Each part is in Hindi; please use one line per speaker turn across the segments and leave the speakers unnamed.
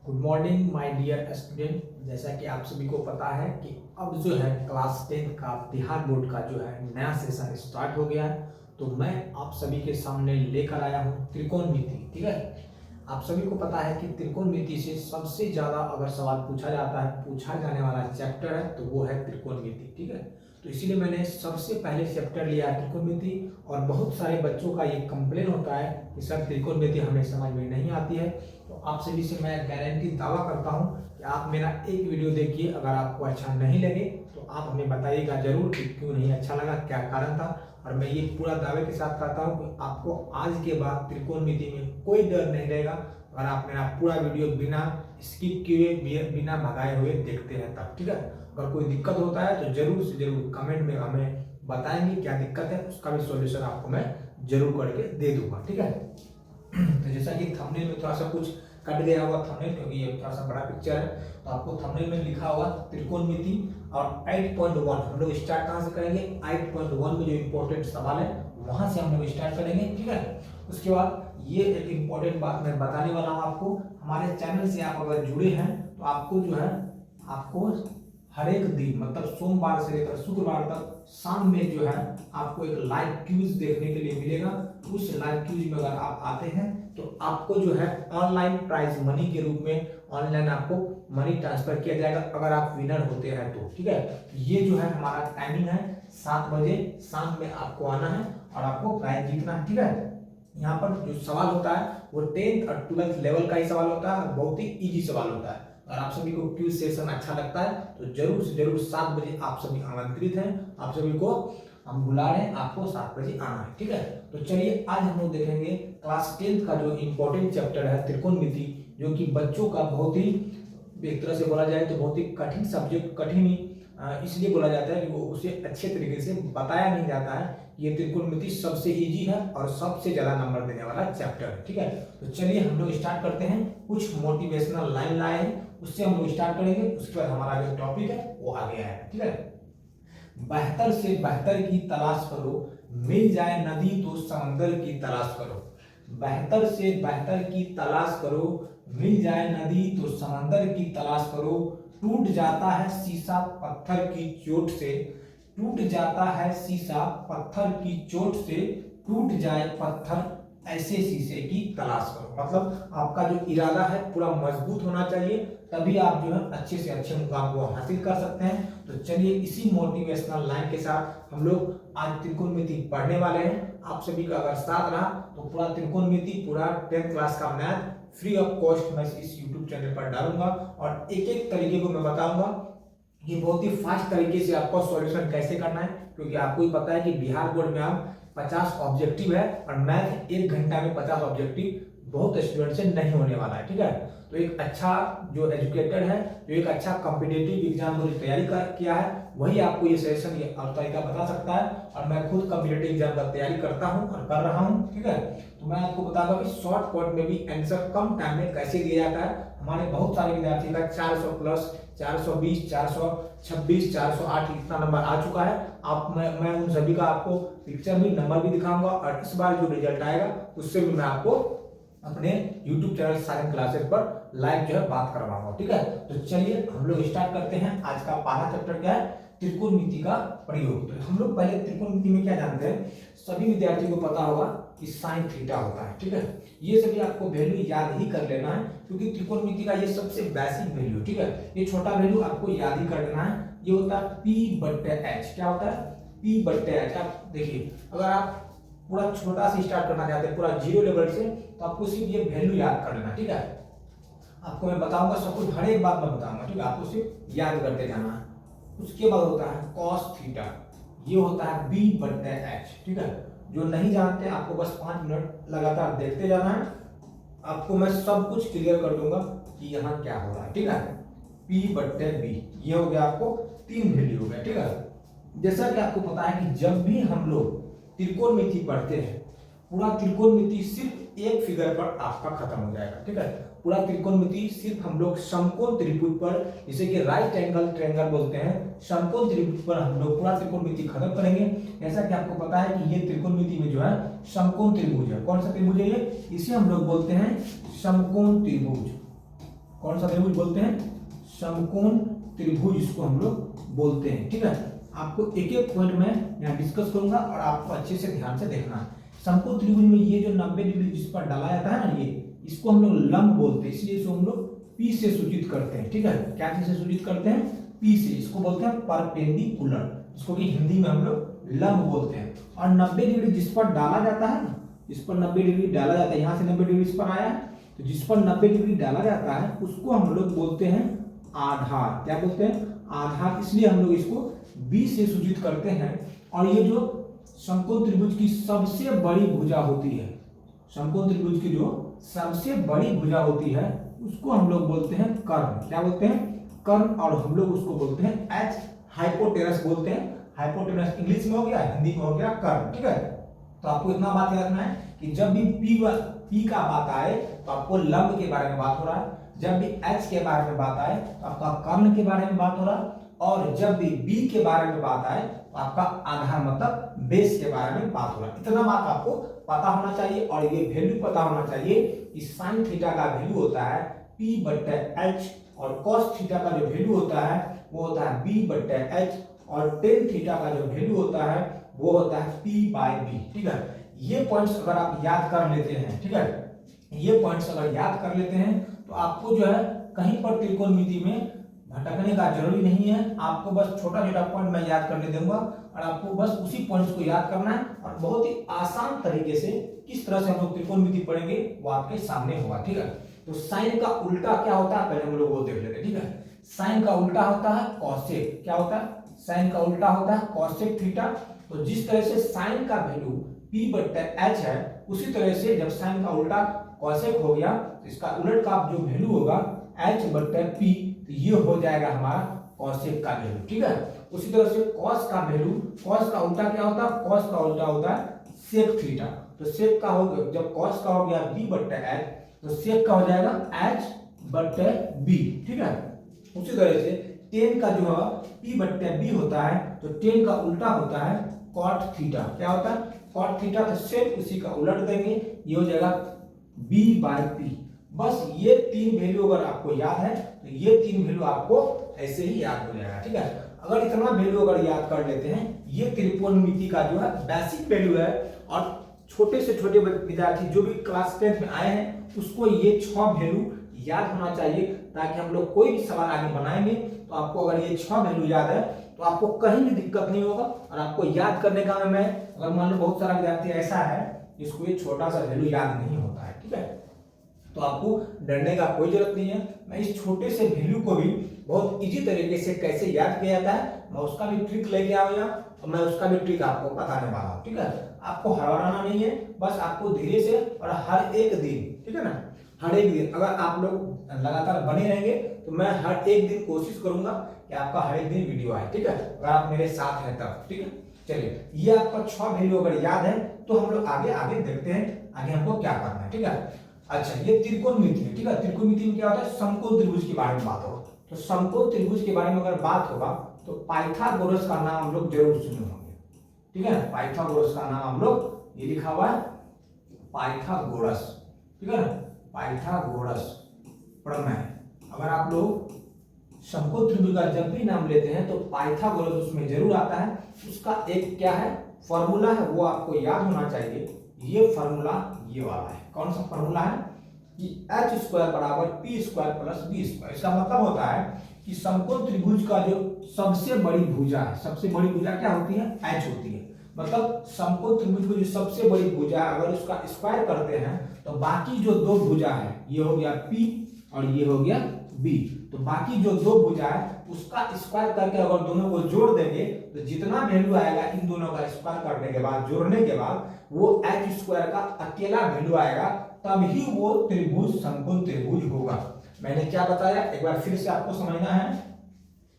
Good morning my dear student. जैसा कि आप सभी को पता है कि अब जो है क्लास 10 का बिहार बोर्ड का जो है नया सेशन स्टार्ट हो गया है। तो मैं आप सभी के सामने लेकर आया हूँ त्रिकोणमिति। ठीक है, आप सभी को पता है कि त्रिकोणमिति से सबसे ज़्यादा अगर सवाल पूछा जाता है, पूछा जाने वाला चैप्टर है तो वो है त्रिकोणमिति। ठीक है, तो इसीलिए मैंने सबसे पहले चैप्टर लिया है त्रिकोणमिति। और बहुत सारे बच्चों का ये कंप्लेन होता है कि सर त्रिकोणमिति हमें समझ में नहीं आती है। तो आप सभी से मैं गारंटी दावा करता हूँ कि आप मेरा एक वीडियो देखिए, अगर आपको अच्छा नहीं लगे तो आप हमें बताइएगा जरूर कि क्यों नहीं अच्छा लगा, क्या कारण था। और मैं ये पूरा दावे के साथ कहता हूँ कि आपको आज के बाद त्रिकोणमिति में कोई डर नहीं रहेगा अगर आप मेरा पूरा वीडियो बिना स्किप किए बिना भगाए हुए देखते हैं तब। ठीक है, अगर कोई दिक्कत होता है तो जरूर से जरूर कमेंट में हमें बताएंगे क्या दिक्कत है, उसका भी सॉल्यूशन आपको मैं जरूर करके दे दूंगा। ठीक है, तो जैसा कि थंबनेल में थोड़ा सा कुछ कट गया हुआ थंबनेल, क्योंकि ये थोड़ा सा बड़ा पिक्चर है, तो आपको थंबनेल में लिखा हुआ त्रिकोणमिति। और 8.1 हम लोग स्टार्ट कहाँ से करेंगे? 8.1 में जो इम्पोर्टेंट सवाल है वहां से हम लोग स्टार्ट करेंगे। ठीक है, उसके बाद ये एक इम्पोर्टेंट बात मैं बताने वाला हूँ आपको। हमारे चैनल से आप अगर जुड़े हैं तो आपको जो है आपको हर एक दिन मतलब सोमवार से लेकर शुक्रवार तक शाम में जो है आपको एक लाइव क्विज देखने के लिए मिलेगा। उस लाइव क्विज में अगर आप आते हैं तो आपको जो है ऑनलाइन प्राइज मनी के रूप में ऑनलाइन आपको मनी ट्रांसफर किया जाएगा अगर आप विनर होते हैं तो। ठीक है, ये जो है हमारा टाइमिंग है 7 बजे शाम में आपको आना है और आपको प्राइज जीतना है। ठीक है, यहाँ पर जो सवाल होता है वो 10th और 12th लेवल का ही सवाल होता है, बहुत ही इजी सवाल होता है। और आप सभी को क्विज सेशन अच्छा लगता है तो जरूर से जरूर 7 बजे आप सभी आमंत्रित हैं। आप सभी को हम बुला रहे हैं, आपको 7 बजे आना है। ठीक है, तो चलिए आज हम लोग देखेंगे क्लास 10th का जो इम्पोर्टेंट चैप्टर है त्रिकोणमिति, जो कि बच्चों का बहुत ही एक तरह से बोला जाए तो बहुत ही कठिन सब्जेक्ट, कठिन ही इसलिए बोला जाता है कि वो उसे अच्छे तरीके से बताया नहीं जाता है। ये त्रिकोणमिति सबसे इजी है और सबसे ज्यादा नंबर देने वाला चैप्टर है। ठीक है, तो चलिए हम लोग स्टार्ट करते हैं। कुछ मोटिवेशनल लाइन लाए हैं, उससे हम लोग स्टार्ट करेंगे। उसके बाद हमारा जो टॉपिक है वो आगे आएगा। ठीक है, बेहतर से बेहतर की तलाश करो, मिल जाए नदी तो समंदर की तलाश करो। बेहतर से बेहतर की तलाश करो, मिल जाए नदी तो समंदर की तलाश करो। टूट जाता है शीशा पत्थर की चोट से, टूट जाता है शीशा पत्थर की चोट से। टूट जाए पत्थर ऐसे शीशे की तलाश करो। मतलब आपका जो इरादा है पूरा मजबूत होना चाहिए, तभी आप जो है अच्छे से अच्छे मुकाम को हासिल कर सकते हैं। तो चलिए इसी मोटिवेशनल लाइन के साथ हम लोग आज त्रिकोणमिति पढ़ने वाले हैं। आप सभी का अगर साथ रहा तो पूरा त्रिकोणमिति, पूरा 10th क्लास का मैथ फ्री ऑफ कॉस्ट मैं इस यूट्यूब चैनल पर डालूंगा और एक एक तरीके को मैं बताऊंगा। ये बहुत ही फास्ट तरीके से आपको सॉल्यूशन कैसे करना है, क्योंकि आपको ही पता है कि बिहार बोर्ड में अब 50 ऑब्जेक्टिव है और मैथ 1 घंटा में 50 ऑब्जेक्टिव बहुत स्टूडेंट से नहीं होने वाला है। ठीक है, तो एक अच्छा जो एजुकेटेड है, जो एक अच्छा कॉम्पिटिटिव एग्जाम की तैयारी किया है, वही आपको ये सेशन ये और तरीका बता सकता है। और मैं खुद कॉम्पिटिटिव एग्जाम का तैयारी करता हूँ और कर रहा हूँ। ठीक है, तो मैं आपको बताऊंगा कि शॉर्टकट में भी आंसर कम टाइम में कैसे दिया जाता है। हमारे बहुत सारे विद्यार्थी का 400 प्लस, 420, 426, 408 इतना नंबर आ चुका है। मैं उन सभी का आपको पिक्चर भी, नंबर भी दिखाऊंगा और इस बार जो रिजल्ट आएगा उससे भी मैं आपको अपने YouTube चैनल साइंस क्लासेस पर लाइव जो है बात करवाऊंगा। ठीक है, तो चलिए हम लोग स्टार्ट करते हैं। आज का पहला चैप्टर क्या है? त्रिकोणमिति का प्रयोग। तो हम लोग पहले त्रिकोणमिति में क्या जानते हैं, सभी विद्यार्थियों को पता होगा कि साइन थीटा होता है। ठीक है, ये सभी आपको वैल्यू याद ही कर लेना है, क्योंकि त्रिकोणमिति का ये सबसे बेसिक वैल्यू। ठीक है, ये छोटा वैल्यू आपको याद ही कर लेना है। ये होता है P/H। क्या होता है? P/H। आप देखिए, अगर आप पूरा छोटा से स्टार्ट करना चाहते हैं, पूरा 0 लेवल से, तो आपको सिर्फ ये वैल्यू याद कर लेना। ठीक है, आपको मैं बताऊंगा सब कुछ, हर एक बात मैं बताऊंगा। ठीक है, आपको सिर्फ याद करते जाना है। उसके बाद होता है cos थीटा, ये होता है B/H। ठीक है, जो नहीं जानते आपको बस 5 मिनट लगातार देखते जाना है, आपको मैं सब कुछ क्लियर कर दूंगा कि यहाँ क्या हो रहा है। ठीक है, P/B ये हो गया, आपको 3 वैल्यू हो गया। ठीक है, जैसा कि आपको पता है कि जब भी हम लोग त्रिकोणमिति पढ़ते हैं, पूरा त्रिकोणमिति सिर्फ एक फिगर पर आपका खत्म हो जाएगा। ठीक है, पूरा त्रिकोणमिति सिर्फ हम लोग समकोण त्रिभुज पर, जिसे कि राइट एंगल ट्रायंगल बोलते हैं, समकोण त्रिभुज पर हम लोग पूरा त्रिकोणमिति खत्म करेंगे। जैसा कि आपको पता है कि ये त्रिकोणमिति में जो है समकोण त्रिभुज है। कौन सा त्रिभुज है ये? इसे हम लोग बोलते हैं समकोण त्रिभुज। कौन कौन सा त्रिभुज बोलते हैं? समकोण त्रिभुज इसको हम लोग बोलते हैं। ठीक है, आपको एक एक पॉइंट में यहाँ डिस्कस करूंगा और आपको अच्छे से ध्यान से देखना है। समकोण त्रिभुज में ये जो 90 डिग्री जिस पर डाला जाता है ना, ये इसको हम लोग लंब बोलते हैं, इसलिए इसको हम लोग P से सूचित करते हैं। ठीक है, क्या चीज से सूचित करते हैं? P से। इसको बोलते हैं परपेंडिकुलर, इसको कि हिंदी में हम लोग लंब बोलते हैं। और 90 डिग्री जिस पर डाला जाता है ना, इस पर 90 डिग्री डाला जाता है, यहाँ से 90 डिग्री इस पर आया है, तो जिस पर 90 डिग्री डाला जाता है उसको हम लोग बोलते हैं आधार। क्या बोलते हैं? आधार। इसलिए हम लोग इसको B से सूचित करते हैं। और ये जो समकोण त्रिभुज की सबसे बड़ी भुजा होती है, समकोण त्रिभुज की जो सबसे बड़ी भुजा होती है उसको हम लोग बोलते हैं कर्ण। क्या बोलते हैं? कर्ण। और हम लोग उसको बोलते हैं एच हाइपोटेनस बोलते हैं। हाइपोटेनस इंग्लिश में हो गया, हिंदी में हो गया कर्ण। ठीक है, तो आपको इतना बात याद रखना है कि जब भी P का बात आए तो आपको लंब के बारे में बात हो रहा है, जब भी H के बारे में बात आए तो आपका कर्ण के बारे में बात हो रहा है, और जब भी B के बारे में बात आए तो आपका आधार मतलब बेस के बारे में बात हो रहा है। इतना बात आपको पता होना चाहिए। और ये वैल्यू पता होना चाहिए कि साइन थीटा का वैल्यू होता है P/H, और कॉस थीटा का जो वैल्यू होता है वो होता है B/H, और टेन थीटा का जो वैल्यू होता है वो होता है P/B। ठीक है, ये पॉइंट्स अगर आप याद कर लेते हैं, ठीक है, ये पॉइंट्स अगर याद कर लेते हैं तो आपको जो है कहीं पर त्रिकोणमिति में भटकने का जरूरी नहीं है। आपको बस छोटा छोटा पॉइंट मैं याद करने दूंगा और आपको बस उसी पॉइंट्स को याद करना है, और बहुत ही आसान तरीके से किस तरह से हम लोग त्रिकोणमिति पढ़ेंगे वो आपके सामने होगा। ठीक है, तो साइन का उल्टा क्या होता है पहले हम लोग वो देख लेते हैं। ठीक है, साइन का उल्टा होता है कॉसेक। क्या होता है? साइन का उल्टा होता है कॉसेक थीटा। तो जिस तरह से साइन का वैल्यू P/H है, उसी तरह से जब साइन का उल्टा कॉसेक हो गया तो इसका उलट का जो वैल्यू होगा H/P, तो ये हो जाएगा हमारा कॉसेक का वैल्यू। ठीक है, उसी तरह से कॉस का वैल्यू, कॉस का उल्टा क्या होता है? कॉस का उल्टा होता है सेक थीटा। तो सेक का हो गया, जब कॉस का हो गया B/H, तो सेक का हो जाएगा H/B। ठीक है, उसी तरह से टेन का जो है P/B होता है, तो टेन का उल्टा होता है कॉट थीटा। क्या होता है? Cot theta. तो सेक उसी का उलट देंगे, ये हो जाएगा B/P। बस ये तीन वैल्यू अगर आपको याद है तो ये तीन वैल्यू आपको ऐसे ही याद हो जाएगा। ठीक है, अगर इतना वैल्यू अगर याद कर लेते हैं, ये त्रिकोणमिति का जो है बेसिक वैल्यू है। और छोटे से छोटे विद्यार्थी जो भी क्लास 10 में आए हैं उसको ये 6 वैल्यू याद होना चाहिए, ताकि हम लोग कोई भी सवाल आगे बनाएंगे तो आपको अगर ये 6 वैल्यू याद है तो आपको कहीं भी दिक्कत नहीं होगा। और आपको याद करने का मैं अगर मान लो बहुत सारा विद्यार्थी ऐसा है जिसको ये छोटा सा वैल्यू याद नहीं होता है, ठीक है, तो आपको डरने का कोई जरूरत नहीं है। मैं इस छोटे से वैल्यू को भी बहुत इजी तरीके से कैसे याद किया जाता है मैं उसका भी ट्रिक लेके आऊंगा, और मैं उसका भी ट्रिक आपको बताने वाला हूँ। ठीक है, आपको हड़बड़ाना नहीं है, बस आपको धीरे से और हर एक दिन, ठीक है ना, हर एक दिन अगर आप लोग लगातार बने रहेंगे तो मैं हर एक दिन कोशिश करूंगा कि आपका हर एक दिन वीडियो आए। ठीक है, अगर आप मेरे साथ हैं तब। ठीक है, चलिए ये आपका 6 वैल्यू अगर याद है तो हम लोग आगे आगे देखते हैं आगे हमको क्या करना है। ठीक है, अच्छा ये त्रिकोणमिति है। ठीक है, त्रिकोणमिति में क्या होता है? समकोण त्रिभुज के बारे में बात होगा। तो समकोण त्रिभुज के बारे में अगर बात होगा तो पाइथागोरस का नाम हम लोग जरूर सुने होंगे। ठीक है, पाइथागोरस का नाम हम लोग, ये लिखा हुआ है पाइथागोरस। ठीक है ना, पाइथागोरस प्रमेय। अगर आप लोग समकोण त्रिभुज का जब भी नाम लेते हैं तो पाइथागोरस उसमें जरूर आता है। उसका एक क्या है फॉर्मूला है, वो आपको याद होना चाहिए। ये फॉर्मूला ये वाला है। कौन सा फॉर्मूला है? कि h² बराबर p² प्लस b²। इसका मतलब होता है कि समकोण त्रिभुज का जो सबसे बड़ी भुजा है, सबसे बड़ी भुजा क्या होती है? h होती है। मतलब समकोण त्रिभुज की जो सबसे बड़ी भुजा अगर उसका स्क्वायर करते हैं तो बाकी जो दो भुजा है, ये हो गया p और ये हो गया b, तो बाकी जो दो भुजा है उसका स्क्वायर करके अगर दोनों को जोड़ देंगे तो जितना वैल्यू आएगा इन दोनों का स्क्वायर करने के बाद, जोड़ने के बाद, वो h² का अकेला वैल्यू आएगा, तब ही वो त्रिभुज समकोण त्रिभुज होगा। मैंने क्या बताया एक बार फिर से आपको समझना है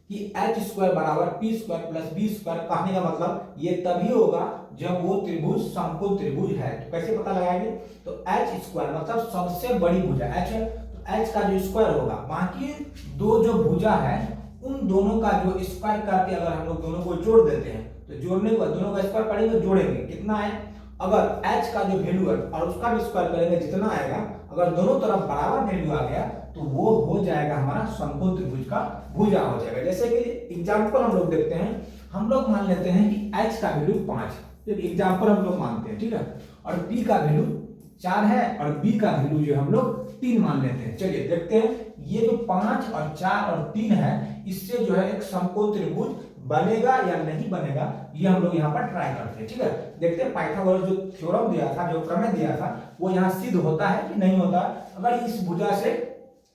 कि h² बराबर p² प्लस b² कहने का मतलब ये तभी होगा जब वो त्रिभुज समकोण त्रिभुज है। तो कैसे पता लगाएंगे? तो h² मतलब सबसे बड़ी भुजा h है, तो h का जो स्क्वायर होगा, बाकी दो जो भुजा है उन दोनों का जो स्क्वायर करके अगर हम लोग दोनों को जोड़ देते हैं तो जोड़ने के बाद दोनों का स्क्वायर करेंगे, जोड़ेंगे, कितना है? अगर h का जो वैल्यू है और उसका भी स्क्वायर करेंगे जितना आएगा, अगर दोनों तरफ बराबर वैल्यू आ गया तो वो हो जाएगा हमारा समकोण त्रिभुज का भुजा हो जाएगा। जैसे कि एग्जाम्पल हम लोग देखते हैं, हम लोग मान लेते हैं कि h का वैल्यू 5, एक एग्जाम्पल हम लोग मानते हैं, ठीक है, और p का वैल्यू 4 है और b का वैल्यू जो हम लोग 3 मान लेते हैं। चलिए देखते हैं ये जो 5 और 4 और 3 है, इससे जो है एक समकोण त्रिभुज बनेगा या नहीं बनेगा, ये हम लोग यहाँ पर ट्राई करते हैं, ठीक है। देखते हैं पाइथागोरस जो थ्योरम दिया था, जो प्रमेय दिया था, वो यहाँ सिद्ध होता है कि नहीं होता। अगर इस भुजा से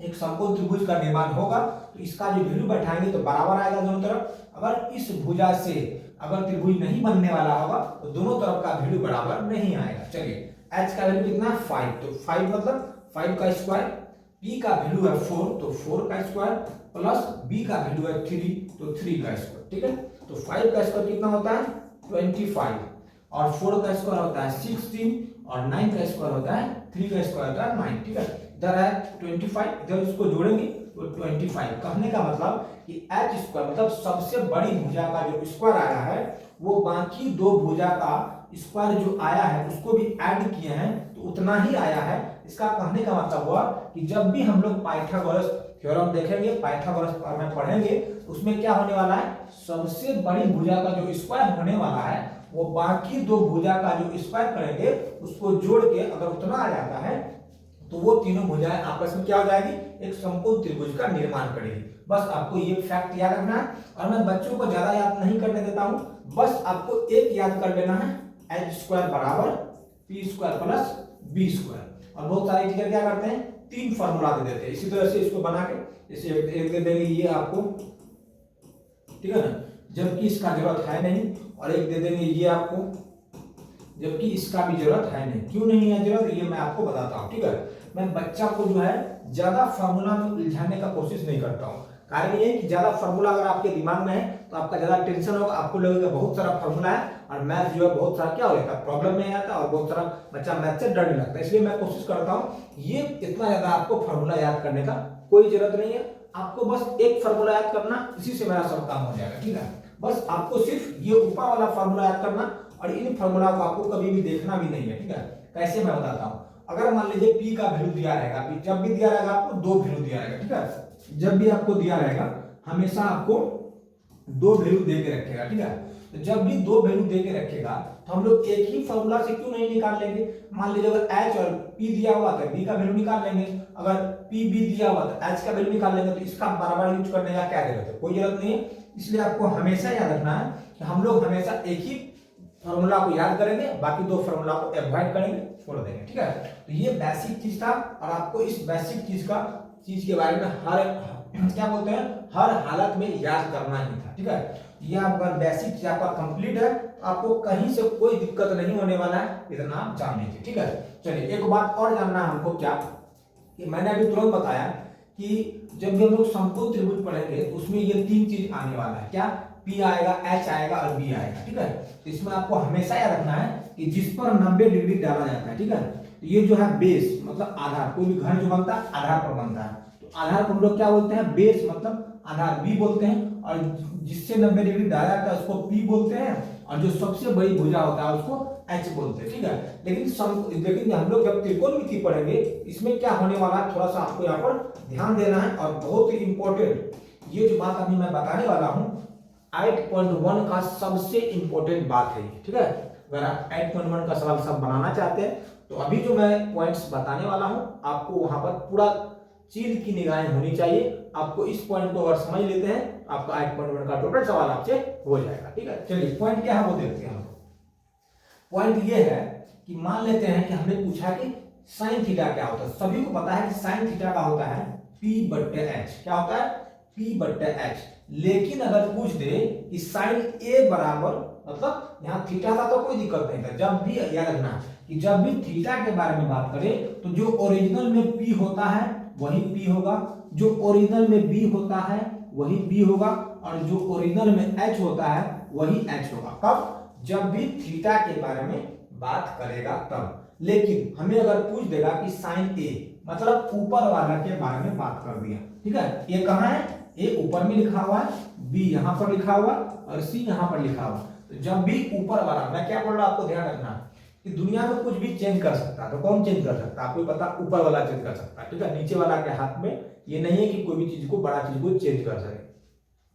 एक समकोण त्रिभुज का निर्माण होगा तो इसका जो वैल्यू बैठाएंगे तो बराबर आएगा दोनों तरफ। अगर इस भुजा से अगर त्रिभुज नहीं बनने वाला होगा तो दोनों तरफ का वैल्यू बराबर नहीं आएगा। चलिए h का वैल्यू कितना है 5, तो 5 मतलब 5 का स्क्वायर, p का वैल्यू है 4 तो 4 का स्क्वायर, प्लस b का वैल्यू है 3 तो 3 का स्क्वायर, ठीक है। तो 5 का स्क्वायर कितना होता है 25, और 4 का स्क्वायर होता है 16, और 9 का स्क्वायर होता है 3 का स्क्वायर होता है 9, ठीक है। इधर है 25, इधर इसको जोड़ेंगे तो 25। कहने का मतलब कि h स्क्वायर मतलब सबसे बड़ी भुजा का जो स्क्वायर आया है वो बाकी दो भुजा का स्क्वायर जो आया है उसको भी ऐड किए हैं तो उतना ही आया है। इसका कहने का मतलब हुआ कि जब भी हम लोग पाइथागोरस थ्योरम देखेंगे, पाइथागोरस में पढ़ेंगे, उसमें क्या होने वाला है, सबसे बड़ी भुजा का जो स्क्वायर होने वाला है वो बाकी दो भुजा का जो स्क्वायर करेंगे उसको जोड़ के अगर उतना आ जाता है तो वो तीनों भुजाएं आपस में क्या हो जाएगी, एक समकोण त्रिभुज का निर्माण करेगी। बस आपको ये फैक्ट याद रखना है, और मैं बच्चों को ज्यादा याद नहीं करने देता हूं, बस आपको एक याद कर लेना है, h स्क्वायर बराबर p square plus b square. और बहुत सारे टीचर क्या करते हैं, 3 फार्मूला दे देते हैं। इसी तरह से इसको बना के जैसे एक दे देंगे ये आपको, ठीक है ना, जबकि इसका जरूरत है नहीं, और एक दे देंगे ये आपको, जबकि इसका भी जरूरत है नहीं। क्यों नहीं है जरूरत, ये मैं आपको बताता हूँ, ठीक है। मैं बच्चा को जो है ज्यादा फार्मूला में उलझाने का कोशिश नहीं करता हूँ। कारण ये कि ज्यादा फार्मूला अगर आपके दिमाग में है तो आपका ज्यादा टेंशन होगा, आपको लगेगा बहुत सारा फार्मूला है, और मैथ जो है बहुत सारा क्या हो जाता है, प्रॉब्लम में आता है, और बहुत सारा बच्चा मैथ से डरने लगता है। इसलिए मैं कोशिश करता हूँ ये इतना ज्यादा आपको फार्मूला याद करने का कोई जरूरत नहीं है। आपको बस एक फार्मूला याद करना, इसी से मेरा सब काम हो जाएगा, ठीक है। बस आपको सिर्फ ये ऊपर वाला फार्मूला याद करना, और इन फार्मूला को आपको कभी भी देखना भी नहीं है, ठीक है। कैसे मैं बताता हूँ, अगर मान लीजिए p का वैल्यू दिया रहेगा, जब भी दिया रहेगा आपको 2 वैल्यू दिया रहेगा, ठीक है। जब भी आपको दिया रहेगा हमेशा आपको 2 वैल्यू दे के रखेगा, ठीक है। तो जब भी 2 वैल्यू दे के रखेगा तो हम लोग एक ही फार्मूला से क्यों नहीं निकाल लेंगे। मान लीजिए अगर h और p दिया हुआ तो b का वैल्यू निकाल लेंगे, अगर p b दिया हुआ तो h का वैल्यू निकाल लेंगे, तो इसका बराबर यूज करने का क्या जरूरत है, कोई जरूरत नहीं है। इसलिए आपको हमेशा याद रखना है कि हम लोग हमेशा एक ही फॉर्मूला को याद करेंगे, बाकी 2 फॉर्मूला को अवॉइड करेंगे, छोड़ देंगे, ठीक है। तो ये बेसिक चीज था, और आपको इस बेसिक चीज के बारे में हर क्या बोलते हैं, हर हालत में याद करना ही था, ठीक है। ये आपका बेसिक चीज आपका कंप्लीट है, आपको कहीं से कोई दिक्कत नहीं होने वाला है, इतना आप जान लीजिए, ठीक है। चलिए एक बात और जानना है हमको, क्या कि मैंने अभी तुरंत बताया कि जब भी हम लोग समकोण त्रिभुज पढ़ेंगे उसमें ये 3 चीज आने वाला है, क्या, p आएगा, h आएगा और b आएगा, ठीक है। तो इसमें आपको हमेशा याद रखना है कि जिस पर 90 डिग्री डाला जाता है, ठीक है, तो ये जो है बेस मतलब आधार, कोई भी घर जो बनता है आधार पर बनता है, तो आधार को हम लोग क्या बोलते हैं, बेस मतलब आधार b बोलते हैं, और जिससे 90 डिग्री डाला जाता है उसको p बोलते हैं, और जो सबसे बड़ी भुजा होता है उसको h बोलते हैं, ठीक है। लेकिन हम लोग जब त्रिकोणमिति पढ़ेंगे इसमें क्या होने वाला है, थोड़ा सा आपको यहाँ पर ध्यान देना है, और बहुत ही इंपॉर्टेंट ये जो बात अभी मैं बताने वाला हूँ 8.1 का सबसे इंपॉर्टेंट बात है, ठीक है। अगर आप 8.1 का सवाल सब बनाना चाहते हैं तो अभी जो मैं पॉइंट्स बताने वाला हूं आपको वहां पर पूरा चीज की निगाहें होनी चाहिए। आपको इस पॉइंट को अगर समझ लेते हैं आपका 8.1 का टोटल सवाल आपसे हो जाएगा, ठीक है। चलिए पॉइंट क्या है वो देखते हैं। पॉइंट ये है कि मान लेते हैं कि हमने पूछा कि साइन थीटा क्या होता है। सभी को पता है कि साइन थीटा का होता है p/h, क्या होता है p/h। लेकिन अगर पूछ दे कि साइन a बराबर, मतलब यहाँ थीटा था तो कोई दिक्कत नहीं था, जब भी याद रखना कि जब भी थीटा के बारे में बात करें तो जो ओरिजिनल में p होता है वही p होगा, जो ओरिजिनल में b होता है वही b होगा, और जो ओरिजिनल में h होता है वही h होगा। कब, जब भी थीटा के बारे में बात करेगा तब। लेकिन हमें अगर पूछ देगा कि साइन a, मतलब ऊपर वाला के बारे में बात कर दिया, ठीक है। ये कहाँ है, ए ऊपर में लिखा हुआ है, बी यहां पर लिखा हुआ और सी यहां पर लिखा हुआ। तो जब भी ऊपर वाला, मैं क्या बोल रहा हूं आपको ध्यान रखना कि दुनिया में कुछ भी चेंज कर सकता है, तो कौन चेंज कर सकता है आपको पता, ऊपर वाला चेंज कर सकता है, ठीक है। नीचे वाला के हाथ में ये नहीं है कि कोई भी चीज को, बड़ा चीज को चेंज कर सके।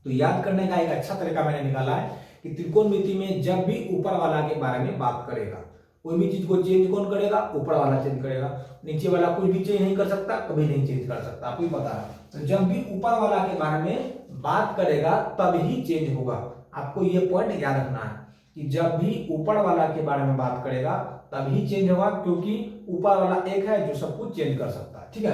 तो याद करने का एक अच्छा तरीका मैंने निकाला है कि त्रिकोणमिति में जब भी ऊपर वाला के बारे में बात करेगा, कोई भी चीज को चेंज कौन करेगा, ऊपर वाला चेंज करेगा। नीचे वाला कुछ भी चेंज नहीं कर सकता, कभी नहीं चेंज कर सकता, आपको पता है। तो जब भी ऊपर वाला के बारे में बात करेगा तब ही चेंज होगा। आपको ये पॉइंट याद रखना है कि जब भी ऊपर वाला के बारे में बात करेगा तभी चेंज होगा, क्योंकि ऊपर वाला एक है जो सब कुछ चेंज कर सकता है, ठीक है।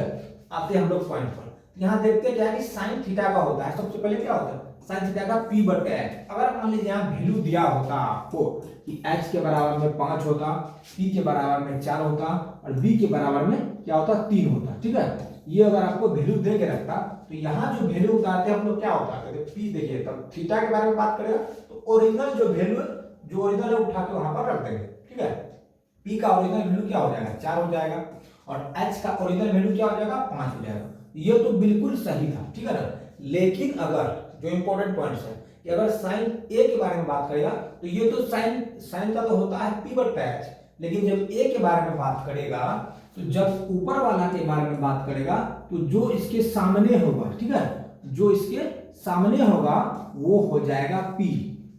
आते हैं हम लोग पॉइंट पर। यहाँ देखते हैं क्या है कि साइन थीटा का होता है, सबसे पहले क्या होता है साइन थीटा का p बटे h। अगर मान लीजिए यहाँ वैल्यू दिया होता आपको कि h के बराबर में 5 होता, p के बराबर में 4 होता और b के बराबर में क्या होता 3 होता, ठीक है। ये अगर आपको वैल्यू दे के रखता तो यहाँ जो वैल्यू उतारते हम लोग क्या होता है, p देखिए, तब थीटा के बारे में बात करेगा तो ओरिजिनल जो वैल्यू जो ओरिजिनल है उठा के वहां पर रख देंगे, ठीक है। p का ओरिजिनल वैल्यू क्या हो जाएगा 4 हो जाएगा और h का ओरिजिनल वैल्यू क्या हो जाएगा 5 हो जाएगा। ये तो बिल्कुल सही था, ठीक है ना। लेकिन अगर जो इंपॉर्टेंट पॉइंट्स है कि अगर साइन a के बारे में बात करेगा तो ये तो साइन का तो होता है p बटा h, लेकिन जब a के बारे में बात करेगा तो जब ऊपर वाला के बारे में बात करेगा तो जो इसके सामने होगा, ठीक है, जो इसके सामने होगा वो हो जाएगा p।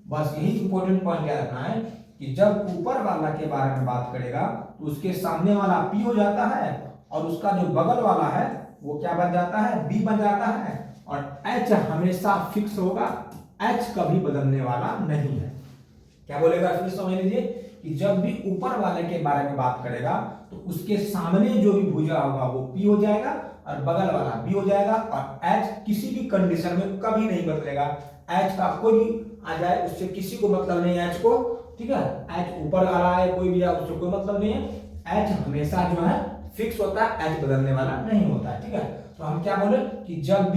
बस यही इंपॉर्टेंट पॉइंट याद रखना है कि जब ऊपर वाला के बारे में बात करेगा तो उसके सामने वाला p हो जाता है और उसका जो बगल वाला है वो क्या बन जाता है b बन जाता है, और h हमेशा फिक्स होगा, h कभी बदलने वाला नहीं है। क्या बोलेगा फिर समझ लीजिए कि जब भी ऊपर वाले के बारे में बात करेगा तो उसके सामने जो भी भुजा होगा वो p हो जाएगा और बगल वाला b हो जाएगा, और h किसी भी कंडीशन में कभी नहीं बदलेगा। h का कोई भी आ जाए उससे किसी को मतलब नहीं है h को, ठीक है। h ऊपर आ रहा है कोई भी आ उससे कोई मतलब नहीं है, h हमेशा जो है फिक्स होता है, h बदलने वाला नहीं होता है, ठीक है। तो हम क्या बोले कि जब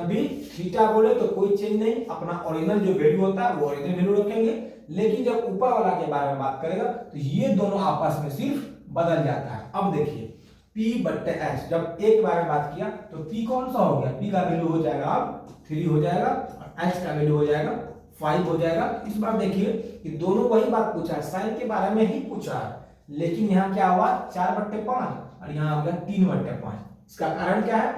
भी थीटा बोले तो कोई चेंज नहीं, अपना ओरिजिनल जो वैल्यू होता है वो ओरिजिनल वैल्यू रखेंगे। लेकिन जब ऊपर वाला के बारे में बात करेगा तो ये दोनों आपस में सिर्फ बदल जाता है। अब देखिए p बट्टे h, जब a के बारे में बात किया तो p कौन सा हो गया, p का वैल्यू हो जाएगा अब 3 हो जाएगा और h का वैल्यू हो जाएगा 5 हो जाएगा। इस बार देखिए कि दोनों वही बात पूछा है, साइन के बारे में ही पूछा है, लेकिन यहाँ क्या हुआ 4/5 और यहाँ हो गया 3/5। इसका कारण क्या है,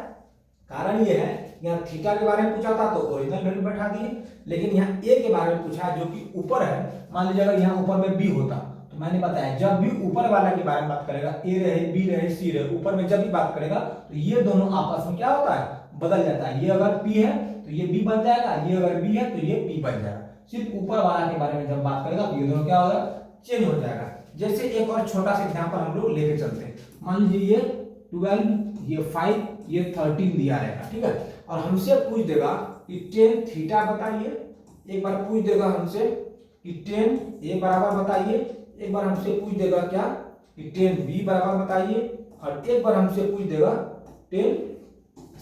कारण ये है यहाँ थीटा के बारे में पूछा था तो ओरिजिनल वैल्यू बैठा दिए, लेकिन यहाँ a के बारे में पूछा है जो कि ऊपर है। मान लीजिए अगर यहाँ ऊपर में b होता तो मैंने बताया जब भी ऊपर वाला के बारे में बात करेगा, a रहे b रहे c रहे, ऊपर में जब भी बात करेगा तो ये दोनों आपस में क्या होता है बदल जाता है। ये अगर p है तो ये b बन जाएगा, ये अगर b है तो ये p बन जाएगा। सिर्फ ऊपर वाला के बारे में जब बात करेगा तो ये दोनों क्या होगा चेंज हो जाएगा। जैसे एक और छोटा सा एग्जांपल हम लोग लेके चलते हैं। मान लीजिए ये 12, ये 5, ये 13 दिया रहेगा, ठीक है। और हमसे पूछ देगा कि tan थीटा बताइए, एक बार पूछ देगा हमसे कि tan a बराबर बताइए, एक बार हमसे पूछ देगा क्या कि tan b बराबर बताइए, और एक बार हमसे पूछ देगा tan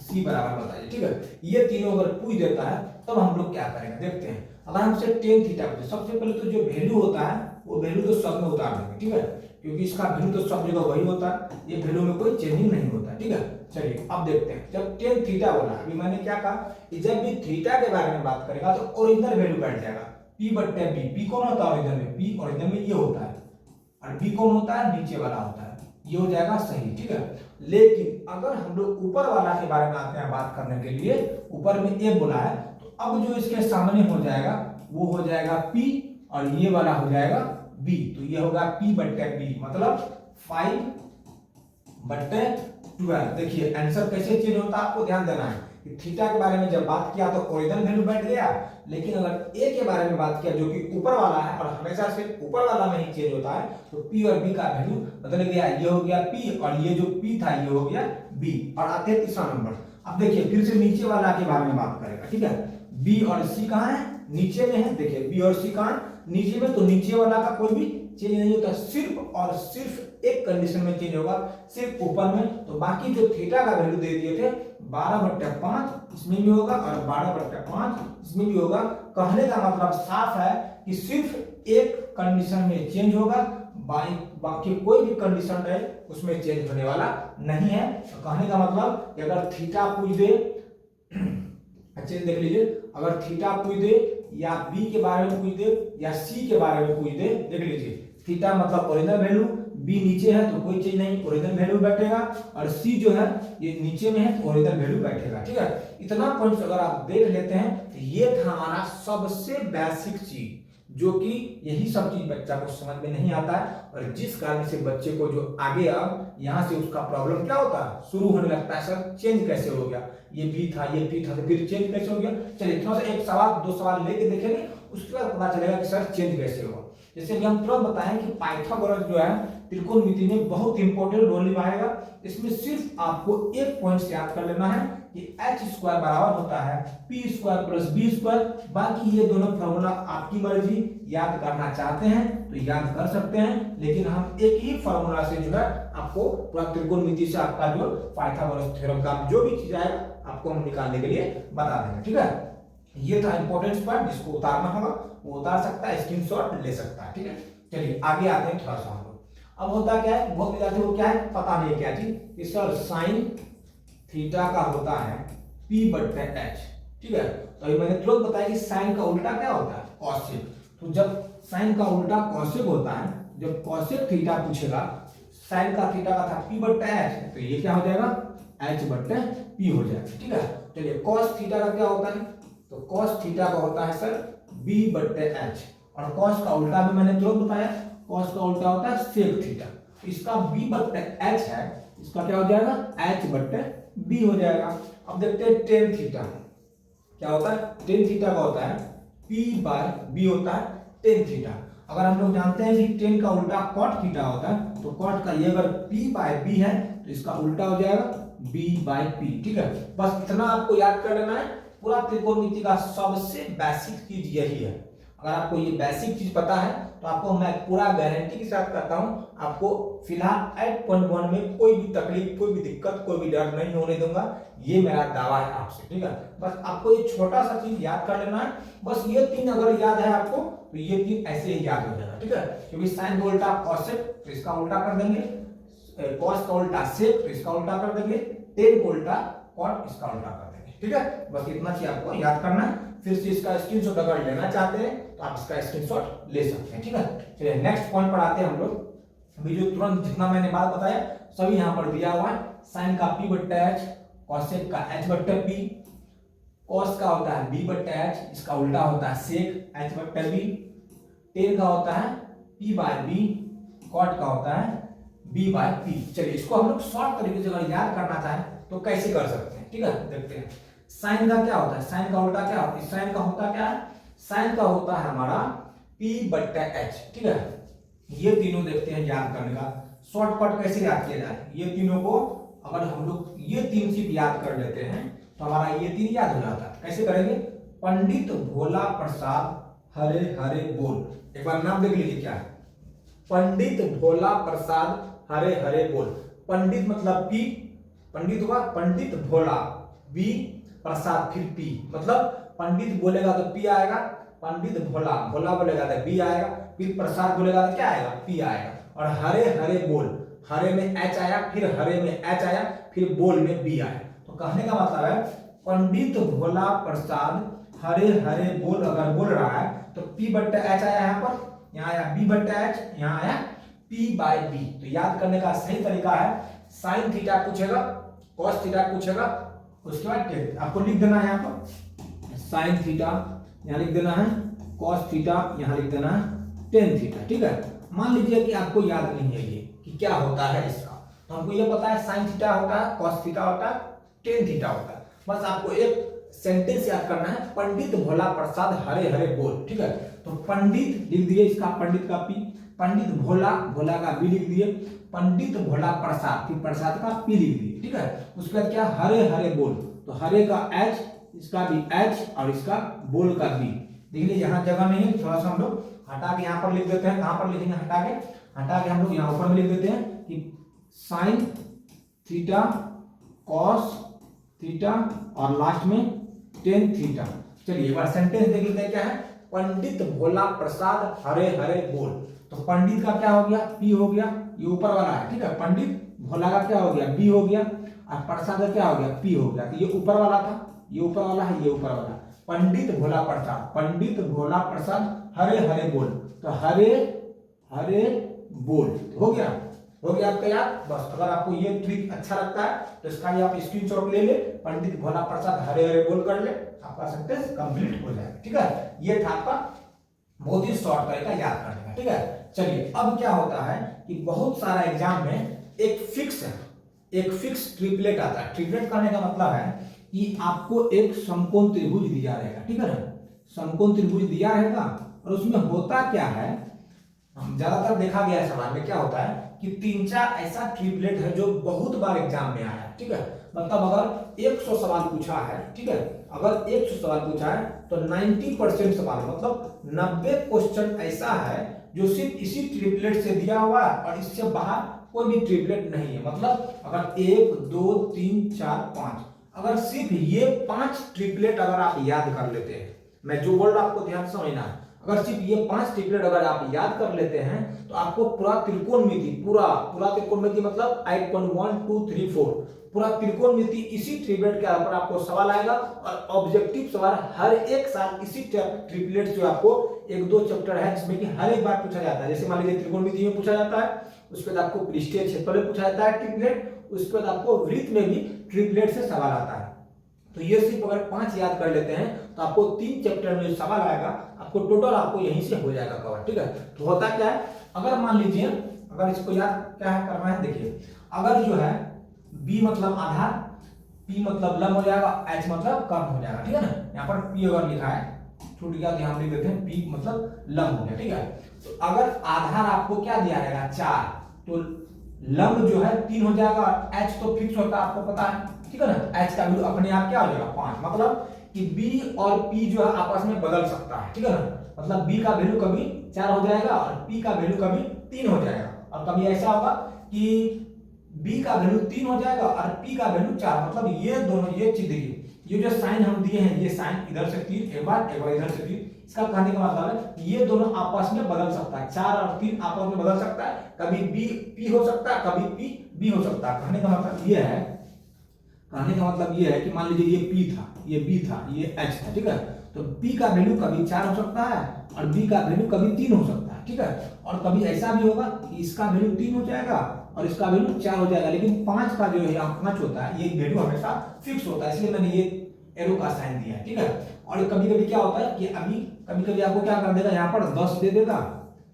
c बराबर बताइए, ठीक है। ये तीनों अगर पूछ देता है तब हम लोग क्या करेंगे देखते हैं। अगर हमसे tan थीटा पूछे, सबसे पहले तो जो वैल्यू होता है वो वैल्यू तो सब में उतार देंगे, ठीक है, क्योंकि इसका वैल्यू तो सब जगह वही होता है, ये वैल्यू में कोई चेंजिंग नहीं होता, ठीक है। चलिए अब देखते हैं जब tan थीटा बोला, अभी मैंने क्या कहा कि जब भी थीटा के बारे में बात करेगा तो ओरिजिनल वैल्यू बैठ जाएगा p बट्टे b। p कौन होता है ओरिजिनल में, p ओरिजिनल में ये होता है, और b कौन होता है नीचे वाला होता है, ये हो जाएगा सही, ठीक है। लेकिन अगर हम लोग ऊपर वाला के बारे में आते हैं बात करने के लिए, ऊपर में a बोला है तो अब जो इसके सामने हो जाएगा वो हो जाएगा p और ये वाला हो जाएगा b, तो ये होगा p बट्टे b, मतलब 5/12। देखिए आंसर कैसे चेंज होता है आपको ध्यान देना है कि थीटा के बारे में जब बात किया तो ओरिजिनल वैल्यू बैठ गया, लेकिन अगर a के बारे में बात किया जो कि ऊपर वाला है और हमेशा से ऊपर वाला में ही चेंज होता है, तो p और b का वैल्यू बदल गया, ये हो गया p और ये जो p था ये हो गया b। और आते हैं तीसरा नंबर। अब देखिए फिर से नीचे वाला के बारे में बात करेगा, ठीक है। b और c कहाँ है, नीचे में है, देखिए b और c कहाँ है नीचे में, तो नीचे वाला का कोई भी चेंज नहीं होता, सिर्फ और सिर्फ एक कंडीशन में चेंज होगा, सिर्फ ऊपर में। तो बाकी जो थीटा का वैल्यू दे दिए थे 12/5 इसमें भी होगा और 12/5 इसमें भी होगा। कहने का मतलब साफ है कि सिर्फ एक कंडीशन में चेंज होगा, बाकी कोई भी कंडीशन है उसमें चेंज होने वाला नहीं है। तो कहने का मतलब कि अगर थीटा पूछ दे, अच्छे से देख लीजिए, अगर थीटा पूछ दे या b के बारे में पूछ दे या c के बारे में पूछ दे, देख लीजिए थीटा मतलब ओरिजिनल वैल्यू, बी नीचे है तो कोई चीज नहीं, ओरिजिनल वैल्यू बैठेगा, और सी जो है ये नीचे में है तो ओरिजिनल वैल्यू बैठेगा। ठीक है, इतना पॉइंट्स अगर आप देख लेते हैं तो ये था हमारा सबसे बेसिक चीज, जो कि यही सब चीज बच्चा को समझ में नहीं आता है, और जिस कारण से बच्चे को जो आगे अब यहाँ से उसका प्रॉब्लम क्या होता है शुरू होने लगता है, सर चेंज कैसे हो गया, ये बी था ये पी था तो फिर चेंज कैसे हो गया। चलिए थोड़ा सा एक सवाल दो सवाल लेके देखेंगे, उसके बाद पता चलेगा कि सर चेंज कैसे हुआ। जैसे कि हम तुरंत बताएं कि पाइथागोरस जो है त्रिकोणमिति में बहुत इंपॉर्टेंट रोल निभाएगा। इसमें सिर्फ आपको एक पॉइंट याद कर लेना है कि एच स्क्वायर बराबर होता है P square plus B square. बाकी ये दोनों फॉर्मूला आपकी मर्जी, याद करना चाहते हैं तो याद कर सकते हैं, लेकिन हम एक ही फॉर्मूला से जो है आपको पूरा त्रिकोणमिति से आपका जो पाइथागोरस थ्योरम का जो भी चीज आएगा आपको हम निकालने के लिए बता देंगे। ठीक है, ये था इंपॉर्टेंट पॉइंट, जिसको उतारना होगा वो उतार सकता है, स्क्रीनशॉट ले सकता है। ठीक है, चलिए आगे आते हैं थोड़ा सा हम लोग। अब होता क्या है, बहुत विद्यार्थी को क्या है पता नहीं है क्या चीज कि सर साइन थीटा का होता है P बटे H। ठीक है, तो अभी मैंने तुरंत बताया कि साइन का उल्टा क्या होता है कॉसेक। तो जब साइन का उल्टा कॉसेक होता है, जब कॉसेक थीटा पूछेगा, साइन का थीटा का था P बटे H, तो ये क्या हो जाएगा H बटे P हो जाएगा। ठीक है, चलिए कॉस थीटा का क्या होता है, तो कॉस थीटा का होता है सर B बटे H, और कॉस का उल्टा भी मैंने तुरंत बताया, कॉस का उल्टा होता है सेक थीटा। इसका B बटे H है, इसका क्या हो जाएगा H बटे B हो जाएगा। अब देखते हैं टेन थीटा क्या होता है, टेन थीटा का होता है P बाय B होता है टेन थीटा। अगर हम लोग जानते हैं कि टेन का उल्टा कॉट थीटा होता है, तो कॉट का ये अगर P बाय B है तो इसका उल्टा हो जाएगा B बाय P। ठीक है, बस इतना आपको याद कर लेना है। पूरा त्रिकोणमिति का सबसे बेसिक चीज यही है। अगर आपको ये बेसिक चीज पता है तो आपको मैं पूरा गारंटी के साथ कहता हूं, आपको फिलहाल 8.1 में कोई भी तकलीफ, कोई भी दिक्कत, कोई भी डर नहीं होने दूंगा, ये मेरा दावा है आपसे। ठीक है, बस आपको ये छोटा सा चीज याद कर लेना है। बस ये तीन अगर याद है आपको तो ये तीन ऐसे ही याद हो जाएगा। ठीक है, क्योंकि साइन का उल्टा कॉसेक तो इसका उल्टा कर देंगे, कॉस का उल्टा सेक तो इसका उल्टा कर देंगे, टेन का उल्टा कॉट इसका उल्टा कर देंगे। ठीक है, बस इतना चीज आपको याद करना है। फिर से इसका स्क्रीनशॉट अगर लेना चाहते हैं तो आप इसका स्क्रीनशॉट ले सकते हैं। ठीक है, चलिए नेक्स्ट पॉइंट पर आते हैं हम लोग। अभी जो तुरंत जितना मैंने बात बताया सभी यहाँ पर दिया हुआ है। साइन का P बट्टे H, कॉसेक का H बट्टे P, कॉस का होता है B बट्टे H, इसका उल्टा होता है सेक H बट्टे B, टेन का होता है P बाय B, कॉट का होता है B बाय P। चलिए इसको हम लोग शॉर्ट तरीके से अगर याद करना चाहें तो कैसे कर सकते हैं। ठीक है, देखते हैं। साइन का क्या होता है, साइन का उल्टा क्या होता है, साइन का होता क्या है, साइन का होता है हमारा P बट्टे H। ठीक है, ये तीनों देखते हैं याद करने का शॉर्टकट कैसे याद किया जाए। ये तीनों को अगर हम लोग ये तीन चीज याद कर लेते हैं तो हमारा ये तीन याद हो जाता है। कैसे करेंगे, पंडित भोला प्रसाद हरे हरे बोल। एक बार नाम देख लीजिए क्या है, पंडित भोला प्रसाद हरे हरे बोल। पंडित मतलब P, पंडित हुआ पंडित भोला, बी प्रसाद फिर P, मतलब पंडित बोलेगा तो P आएगा, पंडित भोला भोला बोलेगा तो B आएगा, फिर प्रसाद बोलेगा तो क्या आएगा P आएगा, और हरे हरे बोल, हरे में H आया, फिर हरे में H आया, फिर बोल में B आया। तो कहने का मतलब है पंडित भोला प्रसाद हरे हरे बोल अगर बोल रहा है तो P बट्टे H आया, यहाँ पर यहाँ आया B बट्टे H, यहाँ आया P बाय B। तो याद करने का सही तरीका है, साइन थीटा पूछेगा, कॉस थीटा पूछेगा, उसके बाद टेन आपको लिख देना है। यहाँ पर साइन थीटा यहाँ लिख देना है, कॉस थीटा यहाँ लिख देना है, टेन थीटा। ठीक है, मान लीजिए कि आपको याद नहीं है ये कि क्या होता है इसका, तो हमको ये पता है साइन थीटा होता है, कॉस थीटा होता है, टेन थीटा होता है। बस आपको एक सेंटेंस याद करना है, पंडित भोला प्रसाद हरे हरे बोल। ठीक है, तो पंडित लिख दिए, इसका पंडित का P, पंडित भोला भोला का B लिख दिए, पंडित भोला प्रसाद फिर प्रसाद का P लिख दिए। ठीक है, उसके बाद क्या हरे हरे बोल, तो हरे का H, इसका भी H और इसका बोल का B। देख लीजिए यहाँ जगह नहीं है, थोड़ा सा हम लोग हटा के यहाँ पर लिख देते हैं। कहाँ पर लिखेंगे, हटा के हम लोग यहाँ ऊपर में लिख देते हैं कि साइन थीटा कॉस थीटा और लास्ट में टेन थीटा। चलिए एक बार सेंटेंस देख लेते हैं क्या है, पंडित भोला प्रसाद हरे हरे बोल। तो पंडित का क्या हो गया P हो गया, ये ऊपर वाला है। ठीक है, पंडित भोला का क्या हो गया B हो गया, और प्रसाद का क्या हो गया P हो गया। तो ये ऊपर वाला था, ये ऊपर वाला है, ये ऊपर वाला, पंडित भोला प्रसाद, पंडित भोला प्रसाद हरे हरे बोल। तो हरे हरे बोल। हो गया, हो गया आपका याद। बस अगर आपको ये ट्रिक अच्छा लगता है तो इसका भी आप स्क्रीनशॉट ले ले, पंडित भोला प्रसाद हरे हरे बोल कर ले, आपका सेंटेंस कंप्लीट हो जाएगा। ठीक है, ये था आपका बहुत ही शॉर्ट तरीका याद करने का। ठीक है, चलिए अब क्या होता है कि बहुत सारा एग्जाम में एक फिक्स ट्रिपलेट आता है। ट्रिपलेट करने का मतलब है कि आपको एक समकोण त्रिभुज दिया रहेगा। ठीक है ना, समकोण त्रिभुज दिया रहेगा और उसमें होता क्या है, ज्यादातर देखा गया है सवाल में क्या होता है कि 3-4 ऐसा ट्रिपलेट है जो बहुत बार एग्जाम में आया है। ठीक है, मतलब अगर 100 सवाल पूछा है, ठीक है, अगर 100 सवाल पूछा है तो 90% सवाल मतलब 90 क्वेश्चन ऐसा है जो सिर्फ इसी ट्रिपलेट से दिया हुआ है और इससे बाहर कोई भी ट्रिपलेट नहीं है। मतलब अगर 1 2 3 4 5, अगर सिर्फ ये 5 ट्रिपलेट अगर आप याद कर लेते हैं, मैं जो बोल रहा हूं आपको ध्यान से समझना है, अगर सिर्फ ये 5 ट्रिपलेट अगर आप याद कर लेते हैं तो आपको पूरा त्रिकोणमिति, पूरा त्रिकोणमिति मतलब 8.1 2 3 4 पूरा त्रिकोणमिति इसी ट्रिपलेट के ऊपर आपको सवाल आएगा। और ऑब्जेक्टिव सवाल हर एक साल इसी ट्रिपलेट जो आपको 1-2 चैप्टर है जिसमें कि हर एक बार पूछा जाता है। जैसे मान लीजिए त्रिकोणमिति में पूछा जाता है, उसके बाद आपको पृष्ठीय क्षेत्रफल में पूछा जाता है ट्रिपलेट, उसके बाद आपको वृत्त में भी ट्रिपलेट से सवाल आता है। तो ये सिर्फ अगर 5 याद कर लेते हैं तो आपको 3 चैप्टर में जो सवाल आएगा आपको टोटल आपको यहीं से हो जाएगा कवर। ठीक है, तो होता क्या है, अगर मान लीजिए अगर इसको याद क्या है करना है, देखिए अगर जो है बी मतलब आधार, पी मतलब लंब हो जाएगा, एच मतलब कर्ण हो जाएगा। ठीक है ना, यहाँ पर पी अगर लिखा है छूट गया तो यहाँ लिख देते हैं पी मतलब लंब हो गया। ठीक है, तो अगर आधार आपको क्या दिया रहेगा 4, तो लंब जो है 3 हो जाएगा, एच तो फिक्स होता है आपको पता है। ठीक है ना, एच का वैल्यू अपने आप क्या हो जाएगा 5, मतलब कि बी और पी जो है आपस में बदल सकता है। ठीक है ना, मतलब बी का वैल्यू कभी 4 हो जाएगा और पी का वैल्यू कभी 3 हो जाएगा, और कभी ऐसा होगा कि बी का वैल्यू 3 हो जाएगा और पी का वैल्यू 4। मतलब ये दोनों, ये चीज देखिए, ये जो साइन हम दिए हैं, ये साइन इधर से 3 एक बार इधर से 3, इसका कहने का मतलब है ये दोनों आपस में बदल सकता है, 4 और 3 आपस में बदल सकता है, कभी बी पी हो सकता है, कभी पी बी हो सकता है। कहने का मतलब ये है, कहने का मतलब ये है कि मान लीजिए ये P था, ये B था, ये H था। ठीक है, तो P का वैल्यू कभी 4 हो सकता है और B का वैल्यू कभी 3 हो सकता है। ठीक है, और कभी ऐसा भी होगा कि इसका वैल्यू 3 हो जाएगा और इसका वैल्यू 4 हो जाएगा, लेकिन 5 का जो है यहाँ 5 होता है, ये वैल्यू हमेशा फिक्स होता है, इसलिए मैंने ये एरो का साइन दिया है। ठीक है, और कभी कभी क्या होता है कि अभी कभी कभी आपको क्या कर देगा, यहाँ पर 10 दे देगा,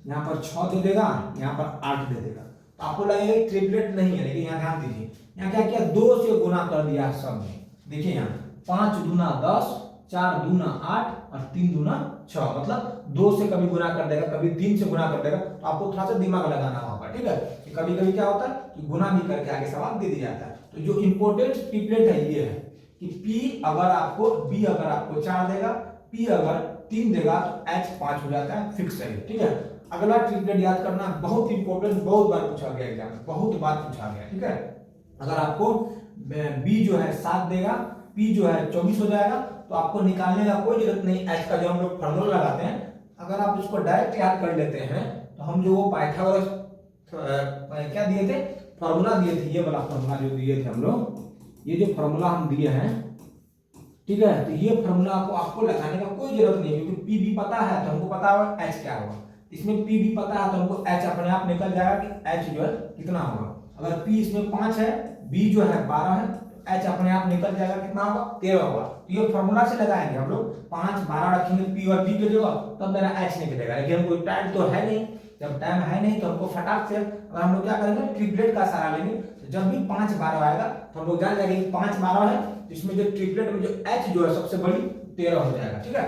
यहाँ पर 6 दे देगा, यहाँ पर 8 दे देगा, तो आपको लगेगा ट्रिपलेट नहीं है, लेकिन यहाँ ध्यान दीजिए, यहाँ क्या किया 2 से गुना कर दिया सब में। देखिए यहाँ 5 दूना 10, 4 दूना 8 और 3 दूना 6, मतलब 2 से कभी गुना कर देगा, कभी 3 से गुना कर देगा, तो आपको थोड़ा सा दिमाग लगाना होगा। ठीक है, कभी कभी क्या होता है कि गुना भी करके आगे सवाल दे दिया जाता है। तो जो इंपॉर्टेंट ट्रिपलेट है ये है कि P अगर आपको, B अगर आपको 4 देगा, P अगर 3 देगा तो H 5 हो जाता है, फिक्स है। ठीक है, अगला ट्रिपलेट याद करना बहुत इंपॉर्टेंट, बहुत बार पूछा गया एग्जाम में, बहुत बार पूछा गया। ठीक है, अगर आपको B जो है 7 देगा, P जो है 24 हो जाएगा, तो आपको निकालने का कोई जरूरत नहीं। H का जो हम लोग फॉर्मूला लगाते हैं, अगर आप इसको डायरेक्ट याद कर लेते हैं तो हम जो वो पाइथागोरस क्या दिए थे, फॉर्मूला दिए थे, ये वाला फॉर्मूला जो दिए थे हम लोग, ये जो फॉर्मूला हम दिए हैं, ठीक है, तो ये फॉर्मूला आपको लगाने का कोई जरूरत नहीं है, क्योंकि P भी पता है तो हमको पता होगा H क्या होगा, इसमें P भी पता है तो हमको H अपने आप निकल जाएगा कि H जो है कितना होगा। अगर P इसमें 5 है, B जो है 12 है, तो H अपने आप निकल जाएगा कितना होगा 13 होगा। तो ये फॉर्मूला से लगाएंगे हम लोग, 5 12 रखेंगे P और B के जगह, तब मेरा H निकलेगा। लेकिन हमको टाइम तो है नहीं, जब टाइम है नहीं तो हमको फटाक से अगर हम लोग क्या करेंगे, ट्रिपलेट का सहारा लेंगे, तो जब भी 5 12 आएगा तो हम लोग जान जाएंगे कि 5 12 है, इसमें जो ट्रिपलेट में जो H जो है सबसे बड़ी 13 हो जाएगा। ठीक है,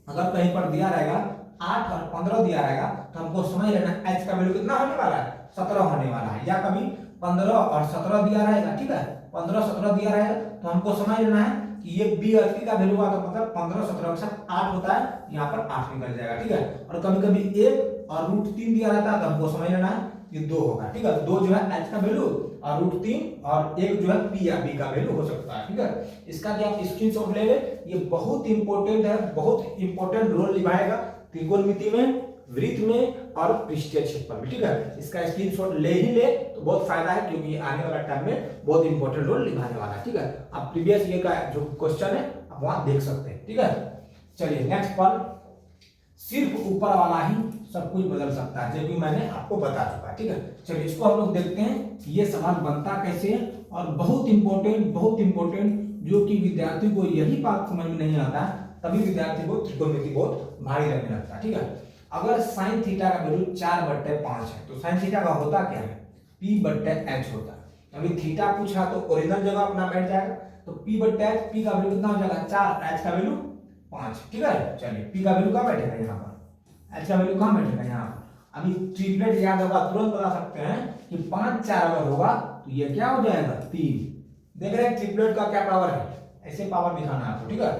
अगर कहीं पर दिया रहेगा 8 और 15 दिया रहेगा तो हमको समझ लेना H का वैल्यू कितना होने वाला है, 17 होने वाला है, या कभी 15 और 17 दिया रहेगा। ठीक है, 15 17 दिया रहेगा तो हमको समझ लेना है कि ये B और P का वैल्यू हुआ, तो मतलब 15 17 के साथ 8 होता है, यहाँ पर 8 निकल जाएगा। ठीक है, और कभी कभी 1 और √3 दिया रहता है तो हमको समझ लेना है ये 2 होगा। ठीक है, 2 जो है H का वैल्यू और √3 और 1 जो है P या B का वैल्यू हो सकता है। ठीक है, इसका भी आप स्क्रीनशॉट ले ले, ये बहुत इंपॉर्टेंट है, बहुत इंपॉर्टेंट रोल निभाएगा त्रिकोणमिति में, वृत्त में और पृष्ठीय क्षेत्रफल में। ठीक है, इसका स्क्रीनशॉट ले ही ले तो बहुत फायदा है, क्योंकि आने वाला टाइम में बहुत इंपॉर्टेंट रोल निभाने वाला है। ठीक है, आप प्रीवियस ईयर का जो क्वेश्चन है आप वहां देख सकते हैं। ठीक है, चलिए नेक्स्ट पर सिर्फ ऊपर वाला ही सब कुछ बदल सकता है, जबकि मैंने आपको बता चुका है। ठीक है, चलिए इसको हम लोग देखते हैं कि ये सवाल बनता कैसे है। और बहुत इंपॉर्टेंट जो कि विद्यार्थी को यही बात समझ में नहीं आता है, तभी विद्यार्थी को त्रिकोणमिति बहुत भारी लगने लगता है। ठीक है, अगर साइन थीटा का वैल्यू 4/5 है तो साइन थीटा का होता क्या है, p/h होता है। अभी थीटा पूछा तो ओरिजिनल जगह अपना बैठ जाएगा, तो p/h, p का वैल्यू कितना हो जाएगा 4, h का वैल्यू 5। ठीक है, चलिए p का वैल्यू कहाँ बैठेगा यहाँ पर, h का वैल्यू कहाँ बैठेगा यहाँ पर। अभी ट्रिपलेट याद होगा, तुरंत बता सकते हैं कि 5 4 अगर होगा तो ये क्या हो जाएगा 3। देख रहे हैं ट्रिपलेट का क्या पावर है, ऐसे पावर दिखाना है आपको। ठीक है,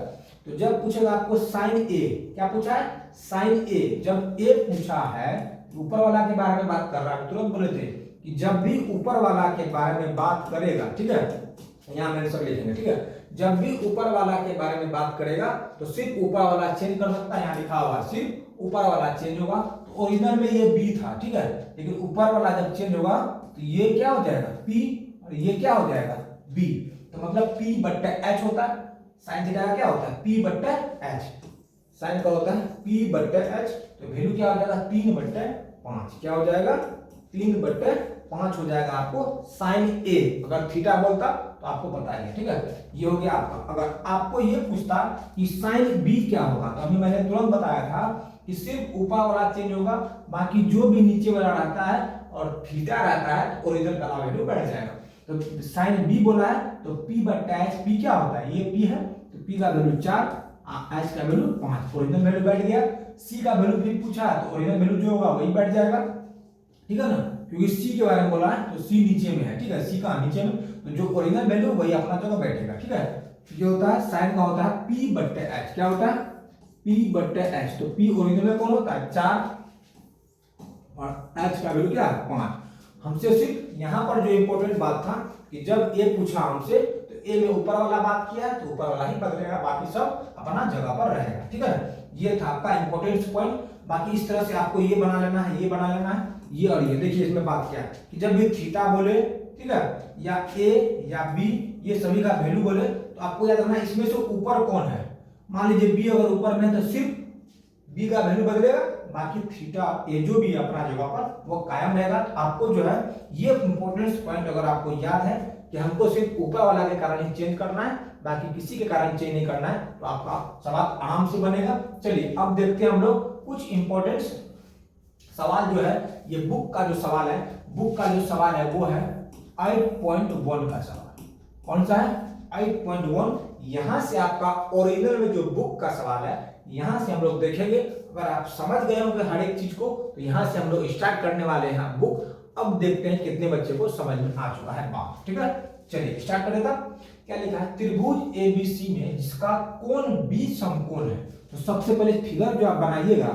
तो जब पूछेगा आपको साइन ए, क्या पूछा है साइन ए, जब ए पूछा है ऊपर वाला के बारे में बात कर रहा है, तुरंत बोले थे कि जब भी ऊपर वाला के बारे में बात करेगा, ठीक है यहाँ मैंने सब लिखेंगे। ठीक है, जब भी ऊपर वाला के बारे में बात करेगा तो सिर्फ ऊपर वाला चेंज कर सकता है, यहाँ लिखा हुआ सिर्फ ऊपर वाला चेंज होगा। तो ओरिजिनल में ये बी था, ठीक है, लेकिन ऊपर वाला जब चेंज होगा तो ये क्या हो जाएगा पी और ये क्या हो जाएगा बी। तो मतलब p/h होता है, साइन थीटा का क्या होता है p/h, साइन का होता है p/h, तो वैल्यू क्या हो जाएगा 3/5, क्या हो जाएगा 3/5 हो जाएगा आपको साइन ए। अगर थीटा बोलता तो आपको पता है। ठीक है, ये हो गया आपका। अगर आपको ये पूछता कि साइन बी क्या होगा, तो अभी मैंने तुरंत बताया था कि सिर्फ ऊपर वाला चेंज होगा, बाकी जो भी नीचे वाला रहता है और थीटा रहता है तो ओरिजिनल का वैल्यू बढ़ जाएगा। तो साइन बी बोला है तो p/h, p क्या होता है, ये p है तो p का वैल्यू 4, h का वैल्यू 5, ओरिजिनल वैल्यू बैठ गया। c का वैल्यू भी पूछा है तो ओरिजिनल वैल्यू जो होगा वही बैठ जाएगा। ठीक है ना, क्योंकि c के बारे में बोला है तो c नीचे में है। ठीक है, c का नीचे में, तो जो ओरिजिनल वैल्यू वही अपना जगह बैठेगा। ठीक है, ये होता है साइन का होता है p/h, क्या होता है p/h, तो p ओरिजिनल में कौन होता है 4 और h का वैल्यू क्या है 5। हमसे सिर्फ यहाँ पर जो इंपॉर्टेंट बात था कि जब ए पूछा हमसे तो ए में ऊपर वाला बात किया है तो ऊपर वाला ही बदलेगा, बाकी सब अपना जगह पर रहेगा। ठीक है, ये था आपका इंपॉर्टेंट पॉइंट। बाकी इस तरह से आपको ये बना लेना है, ये बना लेना है, ये और ये। देखिए इसमें बात क्या है कि जब भी थीटा बोले, ठीक है, या ए या बी, ये सभी का वैल्यू बोले तो आपको याद रखना इसमें से ऊपर कौन है। मान लीजिए बी अगर ऊपर में तो सिर्फ बी का वैल्यू बदलेगा, बाकी थीटा ए जो भी अपना जगह पर वो कायम रहेगा। तो आपको जो है ये इंपॉर्टेंट पॉइंट अगर आपको याद है कि हमको सिर्फ ऊपर वाला के कारण ही चेंज करना है, बाकी किसी के कारण चेंज नहीं करना है, तो आपका सवाल आराम से बनेगा। चलिए अब देखते हैं हम लोग कुछ इंपॉर्टेंट सवाल जो है, ये बुक का जो सवाल है, बुक का जो सवाल है वो है 8.1 का सवाल। कौन सा है 8.1। यहां से आपका ओरिजिनल में जो बुक का सवाल है यहां से हम लोग देखेंगे। अगर आप समझ गए होंगे हर एक चीज को तो यहां से हम लोग स्टार्ट करने वाले हैं बुक। अब देखते हैं कितने बच्चे को समझ में आ चुका है बात। ठीक है, चलिए स्टार्ट करें। तब क्या लिखा है, त्रिभुज एबीसी में जिसका कोण बी समकोण है। तो सबसे पहले फिगर जो आप बनाइएगा,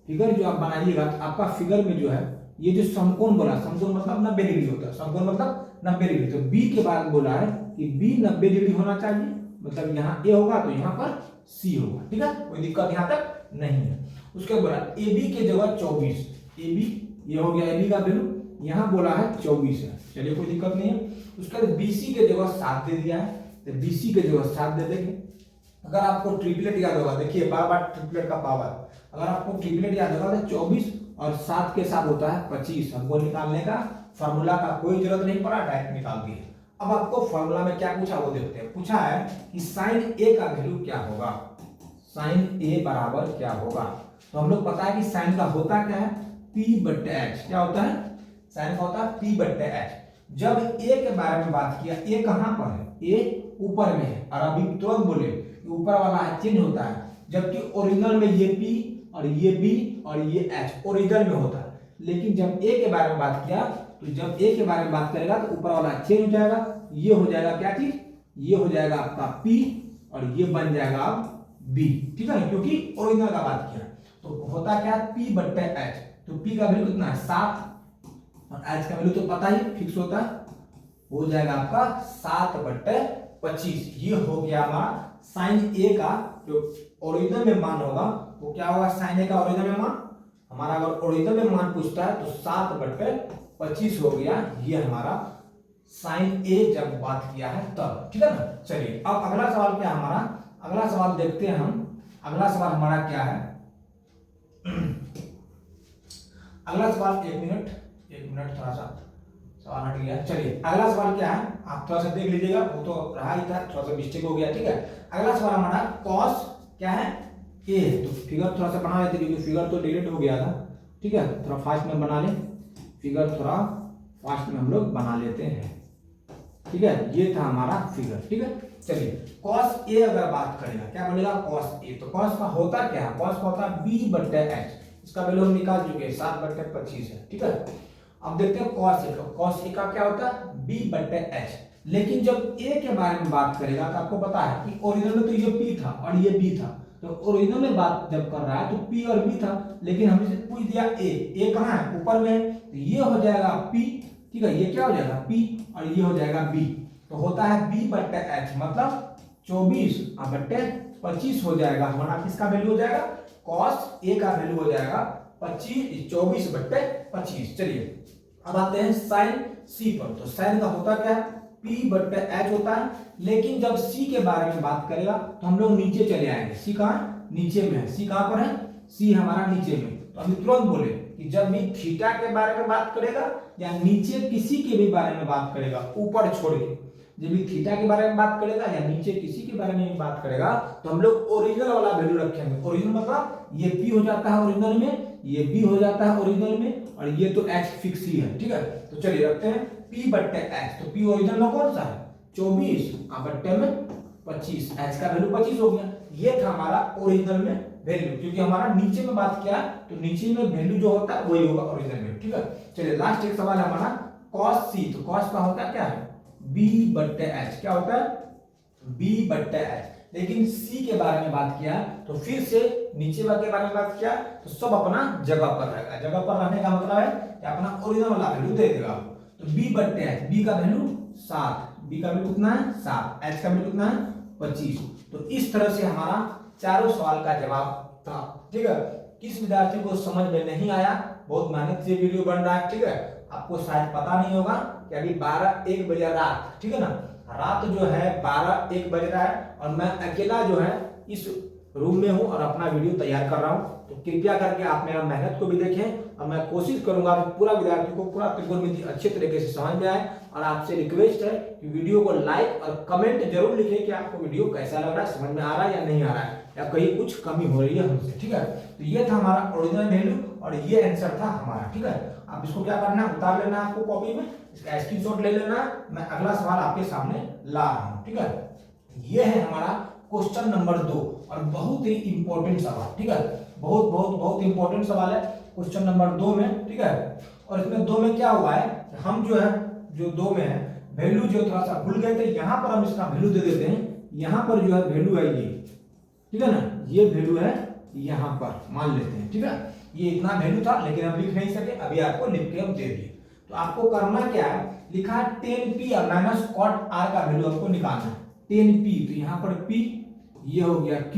तो आपका फिगर में जो है ये जो समकोण बोला, समकोण मतलब 90 डिग्री होता है, समकोण मतलब 90 डिग्री। तो बी के बाद बोला है कि बी 90 डिग्री होना चाहिए, मतलब यहाँ ए होगा तो यहाँ पर सी होगा। ठीक है, कोई दिक्कत यहाँ तक नहीं है। उसके बोला ए बी के जगह 24, ए बी ये हो गया ए बी का वैल्यू, यहाँ बोला है 24 है, चलिए कोई दिक्कत नहीं है। उसके बाद BC के जगह 7 दे दिया है, तो BC के जगह 7 दे देंगे। अगर आपको ट्रिपलेट याद होगा, देखिए बार बार ट्रिपलेट का पावर, अगर आपको ट्रिपलेट याद होगा तो 24 और 7 के साथ होता है 25। हमको निकालने का फॉर्मूला का कोई जरूरत नहीं पड़ा, डायरेक्ट निकाल दिए। अब आपको फॉर्मूला में क्या पूछा वो देखते हैं। पूछा है कि साइन ए का वैल्यू क्या होगा, साइन ए बराबर क्या होगा। तो हम लोग पता है कि साइन का होता क्या है p/h, क्या होता है साइन का होता है p/h। जब a के बारे में बात किया, a कहां पर है, a ऊपर में है, और अभी तुरंत बोले कि ऊपर वाला चेंज होता है, जबकि ओरिजिनल में ये p और ये b और ये h ओरिजिनल में होता है। लेकिन जब a के बारे में बात किया तो जब a के बारे में बात करेगा तो ऊपर वाला चेंज हो जाएगा, ये हो जाएगा क्या चीज, ये हो जाएगा आपका p और ये बन जाएगा अब b। ठीक है ना, क्योंकि ओरिजिनल का बात किया। तो होता क्या p/h, तो p का वैल्यू कितना है 7 और h का वैल्यू तो पता ही फिक्स होता है, हो जाएगा आपका 7/25। ये हो गया हमारा साइन ए का जो ओरिजिनल में मान होगा वो क्या होगा, साइन ए का ओरिजिनल में मान, हमारा अगर ओरिजिनल में मान पूछता है तो 7/25 हो गया। ये हमारा साइन ए जब बात किया है तब। ठीक है ना, चलिए अब अगला सवाल क्या है हमारा, अगला सवाल देखते हैं हम। अगला सवाल हमारा क्या है, अगला सवाल, एक मिनट थोड़ा सा सवाल हट गया। चलिए अगला सवाल क्या है, आप थोड़ा सा देख लीजिएगा, वो तो रहा ही था, थोड़ा सा मिस्टेक हो गया, ठीक है। अगला सवाल हमारा कॉस क्या है, ए है। तो फिगर थोड़ा सा बना लेते क्योंकि फिगर तो डिलीट हो गया था, ठीक है। थोड़ा फास्ट में बना ले फिगर, थोड़ा फास्ट में हम लोग बना लेते हैं, ठीक है। ये था हमारा फिगर, ठीक है। चलिए कॉस ए अगर बात करेगा, क्या बनेगा कॉस ए, तो कॉस का होता क्या है, कॉस का होता है बी बट्टे एच, इसका वैल्यू हम निकाल चुके हैं 7/25 है, ठीक है। अब देखते हैं कॉस ए, कॉस ए का क्या होता है बी बट्टे एच, लेकिन जब ए के बारे में बात करेगा तो आपको पता है कि ओरिजिनल में तो ये पी था और ये बी था, तो ओरिजिनल में बात जब कर रहा है तो पी और बी था, लेकिन हमने पूछ दिया ए कहाँ है, ऊपर में है, तो ये हो जाएगा पी, ठीक है, ये क्या हो जाएगा पी और ये हो जाएगा बी, तो होता है बी बट्टे एच, मतलब 24/25 हो जाएगा हमारा, किसका वैल्यू हो जाएगा, कॉस ए का वैल्यू हो जाएगा 24/25। चलिए अब आते हैं साइन सी पर, तो साइन का होता क्या है P बट्टे एच होता है, लेकिन जब सी के बारे में बात करेगा तो हम लोग नीचे चले आएंगे, सी कहाँ नीचे में है, सी कहाँ पर है, सी हमारा नीचे में, तो हम तुरंत बोले कि जब भी थीटा के बारे में बात करेगा या नीचे किसी के भी बारे में बात करेगा, ऊपर छोड़ के, जब भी थीटा के बारे में बात करेगा या नीचे किसी के बारे में बात करेगा तो हम लोग ओरिजिनल वाला वैल्यू रखेंगे। ओरिजिनल मतलब ये P हो जाता है ओरिजिनल में, ये B हो जाता है ओरिजिनल में, और ये तो H फिक्स ही है, ठीक है। तो चलिए रखते हैं P बट्टे H, तो P ओरिजिनल में कौन सा है 24/25, H का वैल्यू 25 हो गया, ये था हमारा ओरिजिनल में वैल्यू, क्योंकि हमारा नीचे में बात किया तो नीचे में वैल्यू जो होता है वही होगा ओरिजिनल में, ठीक है। चलिए लास्ट एक सवाल है हमारा cos C, तो cos का होता है क्या है B बट्टे एच, क्या होता है B बट्टे एच, लेकिन C के बारे में बात किया तो फिर से नीचे वाले के बारे में बात किया तो सब अपना जगह पर रहेगा, जगह पर रहने का मतलब है कि अपना ओरिजिनल वाला वैल्यू दे देगा, तो B बट्टे एच, B का वैल्यू 7, B का वैल्यू कितना है 7, H का वैल्यू कितना है 25। तो इस तरह से हमारा चारों सवाल का जवाब था, ठीक है। किस विद्यार्थी को समझ में नहीं आया, बहुत मेहनत से वीडियो बन रहा है, ठीक है, आपको शायद पता नहीं होगा कि अभी 12-1 बजे रात, ठीक है ना, रात जो है 12-1 बज रहा है और मैं अकेला जो है इस रूम में हूं और अपना वीडियो तैयार कर रहा हूं, तो कृपया करके आप मेरा मेहनत को भी देखें और मैं कोशिश करूंगा कि पूरा विद्यार्थी को पूरा त्रिकोणमिति अच्छे तरीके से समझ में आए, और आपसे रिक्वेस्ट है कि वीडियो को लाइक और कमेंट जरूर लिखें कि आपको वीडियो कैसा लग रहा है, समझ में आ रहा है या नहीं आ रहा है, या कहीं कुछ कमी हो रही है हमसे, ठीक है। तो ये था हमारा ओरिजिनल वैल्यू और ये आंसर था हमारा, ठीक है। आप इसको क्या करना है, उतार लेना आपको कॉपी में, इसका स्क्रीनशॉट ले लेना, मैं अगला सवाल आपके सामने ला रहा हूं, ठीक है। ये है हमारा क्वेश्चन नंबर 2 और बहुत ही इंपॉर्टेंट सवाल, ठीक है, बहुत बहुत बहुत इंपॉर्टेंट सवाल है क्वेश्चन नंबर 2 में, ठीक है। और इसमें 2 में क्या हुआ है, हम जो है जो 2 में है वैल्यू जो थोड़ा सा भूल गए थे, यहाँ पर हम इसका वैल्यू दे देते हैं, यहाँ पर जो है वैल्यू है ये, ठीक है ना, ये वैल्यू है यहाँ पर मान लेते हैं, ठीक है। ये इतना वैल्यू था लेकिन हम लिख नहीं सके, अभी आपको लिख के हम दे दिए। तो आपको करना क्या है, लिखा है 10p और माइनस cot r का वैल्यू आपको निकालना है, 10p, तो यहाँ पर p, ये हो गया q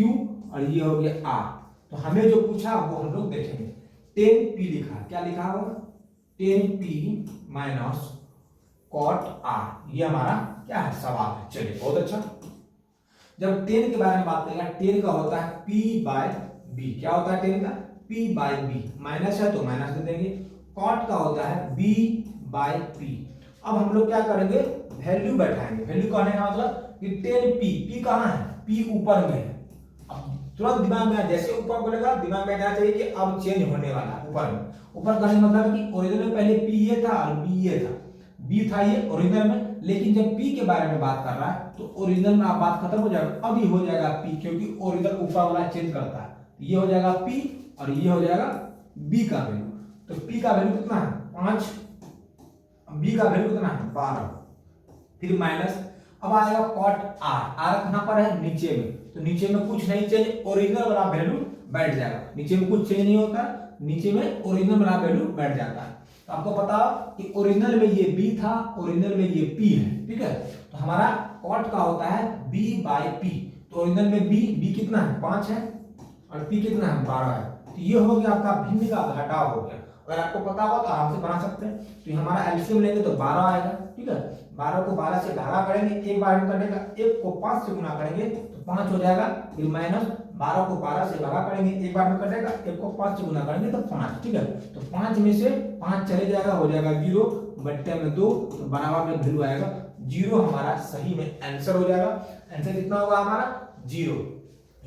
और ये हो गया r, तो हमें जो पूछा वो हम लोग देखेंगे। 10p लिखा, क्या लिखा होगा 10p माइनस cot r, ये हमारा क्या है सवाल है। चलिए बहुत अच्छा, जब 10 के बारे में बात करेंगे, 10 का होता है p/b, क्या होता है 10 का p/b, माइनस है तो माइनस दे देंगे, cot का होता है b/p। अब हम लोग क्या करेंगे, वैल्यू बैठाएंगे, वैल्यू कहने का मतलब कि 10p, p कहाँ है, p ऊपर में है, अब तुरंत दिमाग में जैसे ऊपर बोलेगा दिमाग में आना चाहिए कि अब चेंज होने वाला है ऊपर में, ऊपर कहने का मतलब कि ओरिजिनल में पहले p ये था और b ये था, b था ये ओरिजिनल में, लेकिन जब p के बारे में बात कर रहा है तो ओरिजिनल में आप बात खत्म हो जाएगा, अभी हो जाएगा p, क्योंकि ओरिजिनल ऊपर वाला चेंज करता है, ये हो जाएगा p और ये हो जाएगा b का वैल्यू, तो p का वैल्यू कितना है 5, b का वैल्यू कितना है 12, फिर माइनस, अब आएगा cot r, r कहां पर है नीचे में, तो नीचे में कुछ नहीं चेंज, ओरिजिनल वाला वैल्यू बैठ जाएगा, नीचे में कुछ चेंज नहीं होता, नीचे में ओरिजिनल वाला वैल्यू बैठ जाता है। तो आपको पता कि ओरिजिनल में ये b था, ओरिजिनल में ये p है, ठीक है। तो हमारा cot का होता है b/p, तो ओरिजिनल में b कितना है 5 है और p कितना है 12 है, तो ये हो गया आपका भिन्न का घटाव हो गया। अगर आपको पता हो तो आराम से बना सकते हैं, तो हमारा एलसीएम लेंगे तो 12 आएगा, ठीक है, 12 को 12 से भागा करेंगे, एक बार में कटेगा, 1 को 5 से गुना करेंगे तो 5 हो जाएगा, फिर माइनस 12 को 12 से भगा करेंगे, एक बार में कटेगा, एक को 5 से गुना करेंगे तो 5, ठीक है। तो 5 में से 5 चले जाएगा, हो जाएगा 0 बट्टे में 2, तो बराबर में वैल्यू आएगा 0, हमारा सही में आंसर हो जाएगा। आंसर कितना होगा हमारा 0।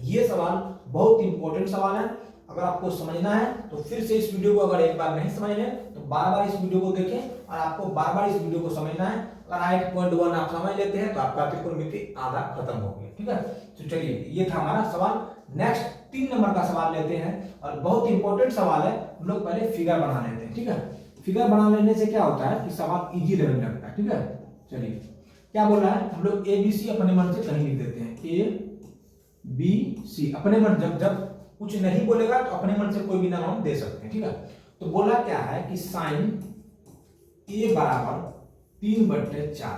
ये सवाल बहुत इंपॉर्टेंट सवाल है, अगर आपको समझना है तो फिर से इस वीडियो को, अगर एक बार नहीं समझ लें तो बार बार इस वीडियो को देखें, और आपको बार बार इस वीडियो को समझना है। अगर 8.1 आप समझ लेते हैं तो आपका त्रिकोणमिति आधा खत्म हो गया, ठीक है। तो चलिए, ये था हमारा सवाल। नेक्स्ट 3 नंबर का सवाल लेते हैं, और बहुत इंपॉर्टेंट सवाल है। हम लोग पहले फिगर बना लेते हैं, ठीक है। फिगर बना लेने से क्या होता है कि सवाल इजी लगने लगता है, ठीक है। चलिए, क्या बोल रहा है, हम लोग ABC अपने मन से कहीं लिख देते हैं, ABC अपने मन, जब कुछ नहीं बोलेगा तो अपने मन से कोई भी नाम हम दे सकते हैं, ठीक है। तो बोला क्या है कि साइन A बराबर 3/4।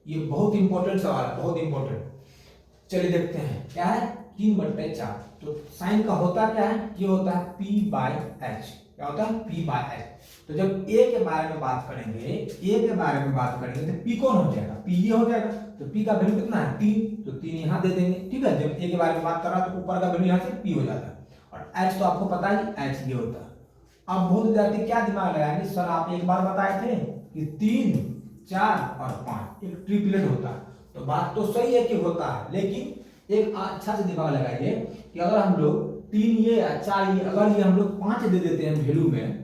ये बहुत इंपॉर्टेंट सवाल है, बहुत इंपॉर्टेंट। चलिए देखते हैं क्या है 3/4। तो साइन का होता क्या है, ये होता है P/H। क्या होता है P/H। तो जब A के बारे में बात करेंगे, तो P कौन हो जाएगा, P ये हो जाएगा। तो P का वैल्यू कितना है 3, तो 3 यहाँ दे देंगे, ठीक है। जब A के बारे में बात कर रहा है तो ऊपर का वैल्यू यहाँ से P हो जाता है, और H तो आपको पता है H ये होता है। अब बहुत विद्यार्थी क्या दिमाग लगाएंगे, सर आप एक बार बताए थे कि 3, 4 और 5 एक ट्रिपलेट होता है। तो बात तो सही है कि होता है, लेकिन एक अच्छा से दिमाग लगाइए कि अगर हम लोग 3 ये 4 ये, अगर ये हम लोग 5 दे देते हैं वैल्यू में,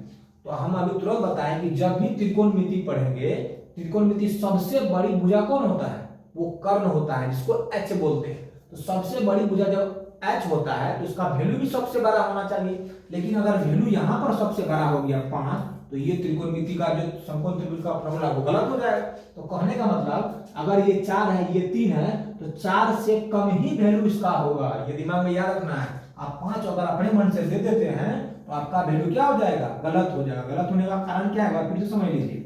तो हम अभी तुरंत बताएं कि जब भी त्रिकोणमिति पढ़ेंगे, त्रिकोणमिति सबसे बड़ी भुजा कौन होता है, वो कर्ण होता है, जिसको H बोलते हैं। तो सबसे बड़ी भुजा जब H होता है तो उसका वैल्यू भी सबसे बड़ा होना चाहिए। लेकिन अगर वैल्यू यहाँ पर सबसे बड़ा हो गया 5, तो ये त्रिकोणमिति का जो समकोण त्रिभुज का फॉर्मूला वो गलत हो जाएगा। तो कहने का मतलब, अगर ये 4 है, ये 3 है, तो 4 से कम ही वैल्यू इसका होगा। ये दिमाग में याद रखना है। आप 5 अगर अपने मन से दे देते हैं तो आपका वैल्यू क्या हो जाएगा, गलत हो जाएगा। गलत होने का कारण क्या है, फिर से समझ लीजिए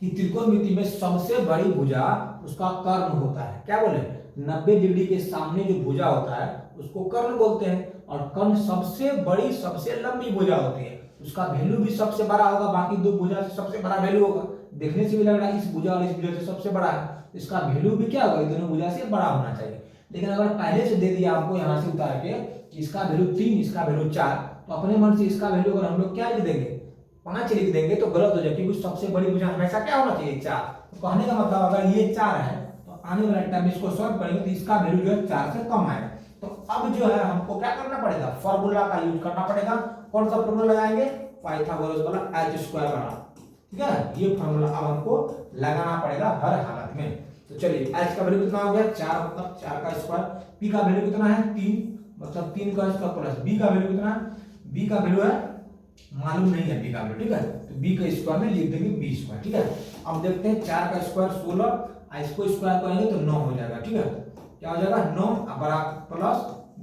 कि त्रिकोणमिति में सबसे बड़ी भुजा उसका कर्ण होता है। क्या बोले, 90 डिग्री के सामने जो भुजा होता है उसको कर्ण बोलते हैं, और कर्ण सबसे बड़ी सबसे लंबी भुजा होती है, उसका वैल्यू भी सबसे बड़ा होगा, बाकी दो भुजा से सबसे बड़ा वैल्यू होगा। देखने से भी लग रहा है इस भुजा और इस भुजा से सबसे बड़ा है, इसका वैल्यू भी क्या होगा, दोनों भुजा से बड़ा होना चाहिए। लेकिन अगर पहले से दे दिया आपको यहाँ से उतार के इसका वैल्यू 3, इसका वैल्यू 4, तो अपने मन से इसका वैल्यू अगर हम लोग क्या लिख देंगे, 5 लिख देंगे तो गलत हो जाए, क्योंकि सबसे बड़ी भुजा हमेशा क्या होना चाहिए, 4। तो कहने का मतलब अगर ये 4 है तो आने वाले टाइम इसको सॉल्व करेंगे तो इसका वैल्यू जो है 4 से कम आएगा। तो अब जो है हमको क्या करना पड़ेगा, फॉर्मूला का यूज करना पड़ेगा। कौन सा फॉर्मूला लगाएंगे, पाइथागोरस वाला H² वाला, ठीक है। ये फॉर्मूला अब हमको लगाना पड़ेगा हर हालत में। तो चलिए, H का वैल्यू कितना हो गया 4, मतलब 4 का स्क्वायर। P का वैल्यू कितना है 3, मतलब 3 का स्क्वायर प्लस B का वैल्यू कितना है, B का वैल्यू है मालूम नहीं है B का वैल्यू, ठीक है। तो B का स्क्वायर में लिख देंगे B², ठीक है। अब देखते हैं 4 का स्क्वायर 16, इसको स्क्वायर करेंगे तो 9 हो जाएगा, ठीक है। क्या हो जाएगा 9 प्लस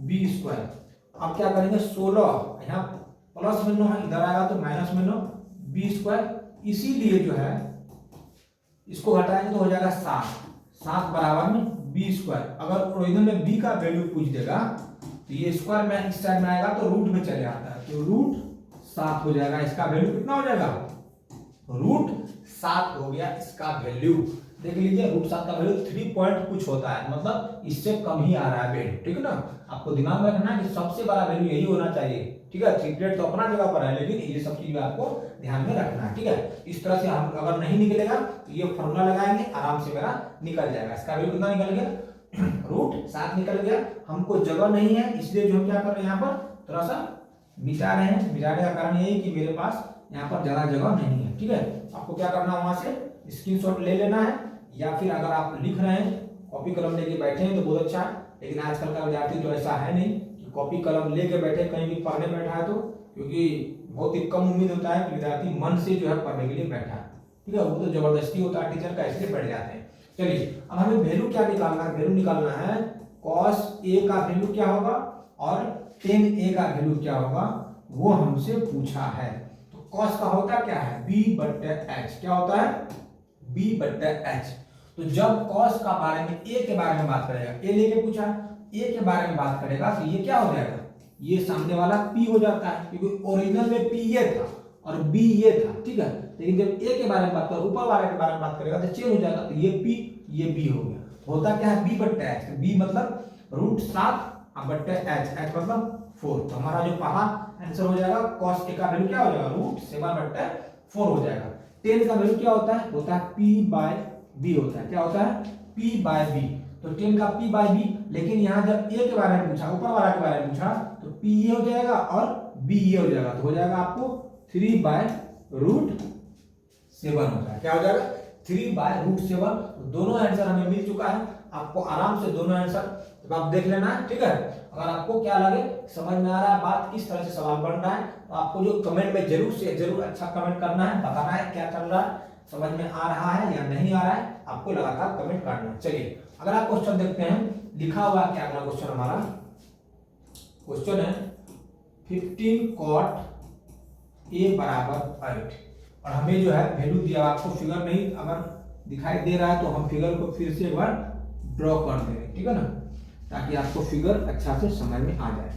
B²। अब क्या करेंगे 16, यहाँ प्लस में 9 है, इधर आएगा तो माइनस में 9, B²। इसीलिए जो है इसको घटाएंगे तो हो जाएगा 7 बराबर में B²। अगर ओरिजिनल में B का वैल्यू पूछ देगा तो ये स्क्वायर में इस साइड में आएगा तो रूट में चले आता है, तो √7 हो जाएगा। इसका वैल्यू कितना हो जाएगा, √7 हो गया इसका वैल्यू। देख लीजिए √7 का वैल्यू 3 पॉइंट कुछ होता है, मतलब इससे कम ही आ रहा है वैल्यू, ठीक है ना। आपको दिमाग में रखना है कि सबसे बड़ा वैल्यू यही होना चाहिए, ठीक है। ट्रिपलेट तो अपना जगह पर है, लेकिन ये सब चीजें आपको ध्यान में रखना है, ठीक है। इस तरह से हम अगर नहीं निकलेगा तो ये फॉर्मूला लगाएंगे, आराम से मेरा निकल जाएगा। इसका वैल्यू कितना निकल गया, √7 निकल गया। हमको जगह नहीं है, इसलिए जो हम क्या कर रहे हैं, यहाँ पर थोड़ा सा मिटा रहे हैं। मिटाने का कारण यही कि मेरे पास यहाँ पर ज्यादा जगह नहीं है, ठीक है। आपको क्या करना है, वहां से स्क्रीनशॉट ले लेना है, या फिर अगर आप लिख रहे हैं कॉपी कलम लेके बैठे हैं तो बहुत अच्छा है। लेकिन आजकल का विद्यार्थी तो ऐसा है नहीं कि कॉपी कलम लेके बैठे कहीं भी पढ़ने बैठा है, तो क्योंकि बहुत ही कम उम्मीद होता है कि विद्यार्थी मन से जो है पढ़ने के लिए बैठा है, ठीक है। वो तो जबरदस्ती होता है टीचर का, इसलिए बैठ जाते हैं। चलिए, अब हमें वैल्यू क्या निकालना है, वैल्यू निकालना है cos A का वैल्यू क्या होगा और tan A का वैल्यू क्या होगा, वो हमसे पूछा है। तो cos का होता क्या है B/H, क्या होता है B/H। तो जब cos का बारे में A के बारे में बात करेगा, A लेके पूछा, A के बारे में बात करेगा तो ये क्या हो जाएगा, ये सामने वाला P हो जाता है, क्योंकि ओरिजिनल में P ये था और B ये था, ठीक है। लेकिन जब A के बारे में बात करेगा, ऊपर वाले के बारे में बात करेगा तो चेंज हो जाएगा, तो ये P ये B हो गया। होता क्या है B/H, B मतलब √7 अब बट्टे एच, एच मतलब 4। तो हमारा जो पहला आंसर हो जाएगा cos a का वैल्यू क्या हो जाएगा √7/4 हो जाएगा। tan का वैल्यू क्या होता है p/b होता है। क्या होता है p/b। तो tan का p/b, लेकिन यहाँ जब a के बारे में पूछा, ऊपर वाला के बारे में पूछा, तो p ये हो जाएगा और b ये हो जाएगा। तो हो जाएगा आपको 3/√7 होता है। क्या हो जाएगा 3/√7। तो दोनों आंसर हमें मिल चुका है। आपको आराम से दोनों आंसर जब आप देख लेना है, ठीक है। अगर आपको क्या लगे, समझ में आ रहा है बात, किस तरह से सवाल बन रहा है, तो आपको जो कमेंट में जरूर से जरूर अच्छा कमेंट करना है, बताना है क्या चल रहा है, समझ में आ रहा है या नहीं आ रहा है, आपको लगातार कमेंट करना है। चलिए अगर आप क्वेश्चन देखते हैं, लिखा हुआ क्या अगला क्वेश्चन हमारा क्वेश्चन है 15 cot a = 8। और हमें जो है वैल्यू दिया, आपको फिगर नहीं अगर दिखाई दे रहा है तो हम फिगर को फिर से एक बार ड्रॉ कर देंगे, ठीक है ना, ताकि आपको फिगर अच्छा से समझ में आ जाए।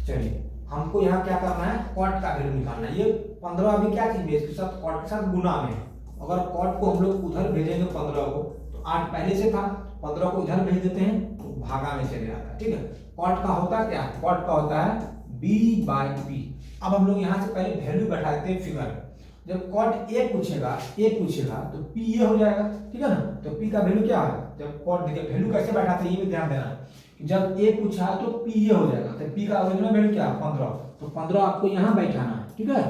चलिए हमको यहाँ क्या करना है, कॉट का वैल्यू निकालना है। ये 15 अभी क्या चीज है, इसके साथ कॉट के साथ गुना में। अगर कॉट को हम लोग उधर भेजेंगे 15 को, तो 8 पहले से था, 15 को उधर भेज देते हैं तो भागा में चले आता है, ठीक है। कॉट का होता क्या, कॉट का होता है b/p। अब हम लोग यहाँ से पहले वैल्यू बैठा देते हैं फिगर। जब कॉट ए पूछेगा तो p ये हो जाएगा, ठीक है ना। तो p का वैल्यू क्या है, जब कॉट देखिए वैल्यू कैसे बैठाते हैं ये भी ध्यान देना। जब a पूछा तो p ये हो जाएगा, तो p का ओरिजिनल वैल्यू क्या है 15। तो 15 आपको यहाँ बैठाना है, ठीक है।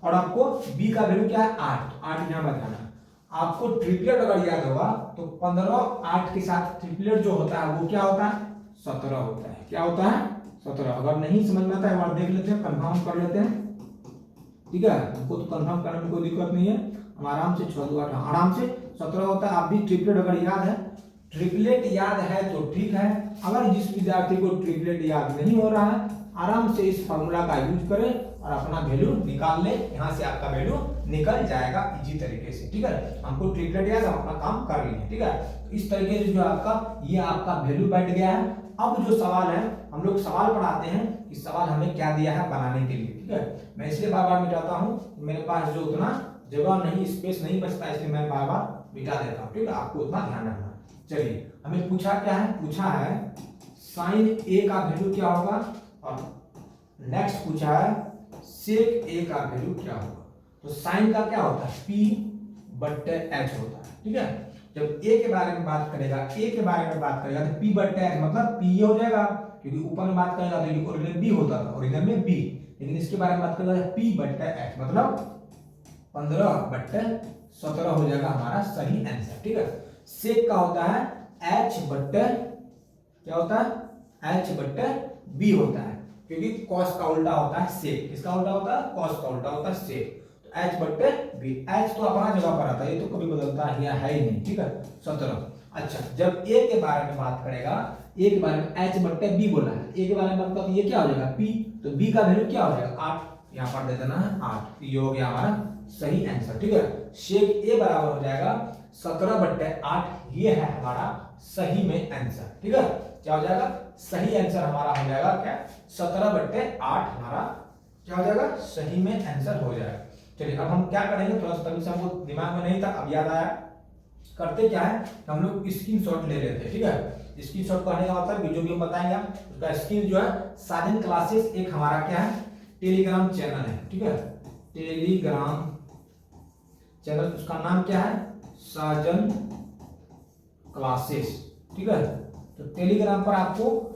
और आपको b का वैल्यू क्या है 8, तो 8 यहाँ बैठाना है। आपको ट्रिपलेट अगर याद होगा तो 15 8 के साथ ट्रिपलेट जो होता है वो क्या होता है 17 होता है। क्या होता है 17। अगर नहीं समझ में आता है एक बार देख लेते हैं, कंफर्म कर लेते हैं, ठीक है। हमको तो कंफर्म करने में कोई दिक्कत नहीं है, हम आराम से 6 2 8 आराम से 17 होता है। आप भी ट्रिपलेट अगर याद है, ट्रिपलेट याद है तो ठीक है। अगर जिस विद्यार्थी को ट्रिपलेट याद नहीं हो रहा है, आराम से इस फॉर्मूला का यूज करें और अपना वैल्यू निकाल ले। यहाँ से आपका वैल्यू निकल जाएगा इजी तरीके से, ठीक है। हमको ट्रिपलेट याद, हम अपना काम कर लिए, ठीक है। इस तरीके से जो आपका ये आपका वैल्यू बैठ गया है। अब जो सवाल है, हम लोग सवाल पढ़ाते हैं कि सवाल हमें क्या दिया है बनाने के लिए, ठीक है। मैं इसलिए बार बार मिटाता हूँ, मेरे पास जो उतना जगह नहीं, स्पेस नहीं बचता, इसलिए मैं बार बार मिटा देता हूँ, ठीक है। आपको उतना ध्यान रखना। चलिए हमें पूछा क्या है, पूछा है साइन ए का वैल्यू क्या होगा, और नेक्स्ट पूछा है सेक ए का वैल्यू क्या होगा। तो साइन का क्या होता है p/h होता है, ठीक है। जब a के बारे में बात करेगा, a के बारे में बात करेगा तो p/h मतलब p हो जाएगा, क्योंकि ऊपर में बात करेगा तो ये ओरिजिनल b होता था, ओरिजिनल में b, लेकिन इसके बारे में बात करेगा p/h मतलब 15/17 हो जाएगा हमारा सही आंसर, ठीक है। सेक का होता है क्या होता है h/b होता है, क्योंकि cos का उल्टा होता है सेक। किसका उल्टा होता है, cos का उल्टा होता है सेक। तो h/b, h तो अपना जगह पर आता है, ये तो कभी बदलता है ही नहीं, ठीक है 17। अच्छा जब a के बारे में बात करेगा, a के बारे में h/b बोला है, a के बारे में बात करें तो ये क्या हो जाएगा p, तो b का वैल्यू क्या हो जाएगा 8, यहाँ पर दे देना है 8। ये हो गया हमारा सही आंसर, ठीक है। शेक ए बराबर हो जाएगा 17/8, ये है हमारा सही में आंसर, ठीक है। क्या हो जाएगा सही आंसर हमारा हो जाएगा क्या 17/8 हमारा क्या हो जाएगा सही में आंसर हो जाएगा। चलिए अब हम क्या करेंगे, थोड़ा सा तभी से हमको दिमाग में नहीं था, अब याद आया। करते क्या है, हम लोग स्क्रीनशॉट ले लेते हैं, ठीक है। स्क्रीनशॉट करने का मतलब वीडियो भी बताएंगे हम, उसका स्क्रीन जो है साजन क्लासेस एक हमारा क्या है टेलीग्राम चैनल है, ठीक है। टेलीग्राम चैनल, उसका नाम क्या है साजन क्लासेस, ठीक है। तो टेलीग्राम पर आपको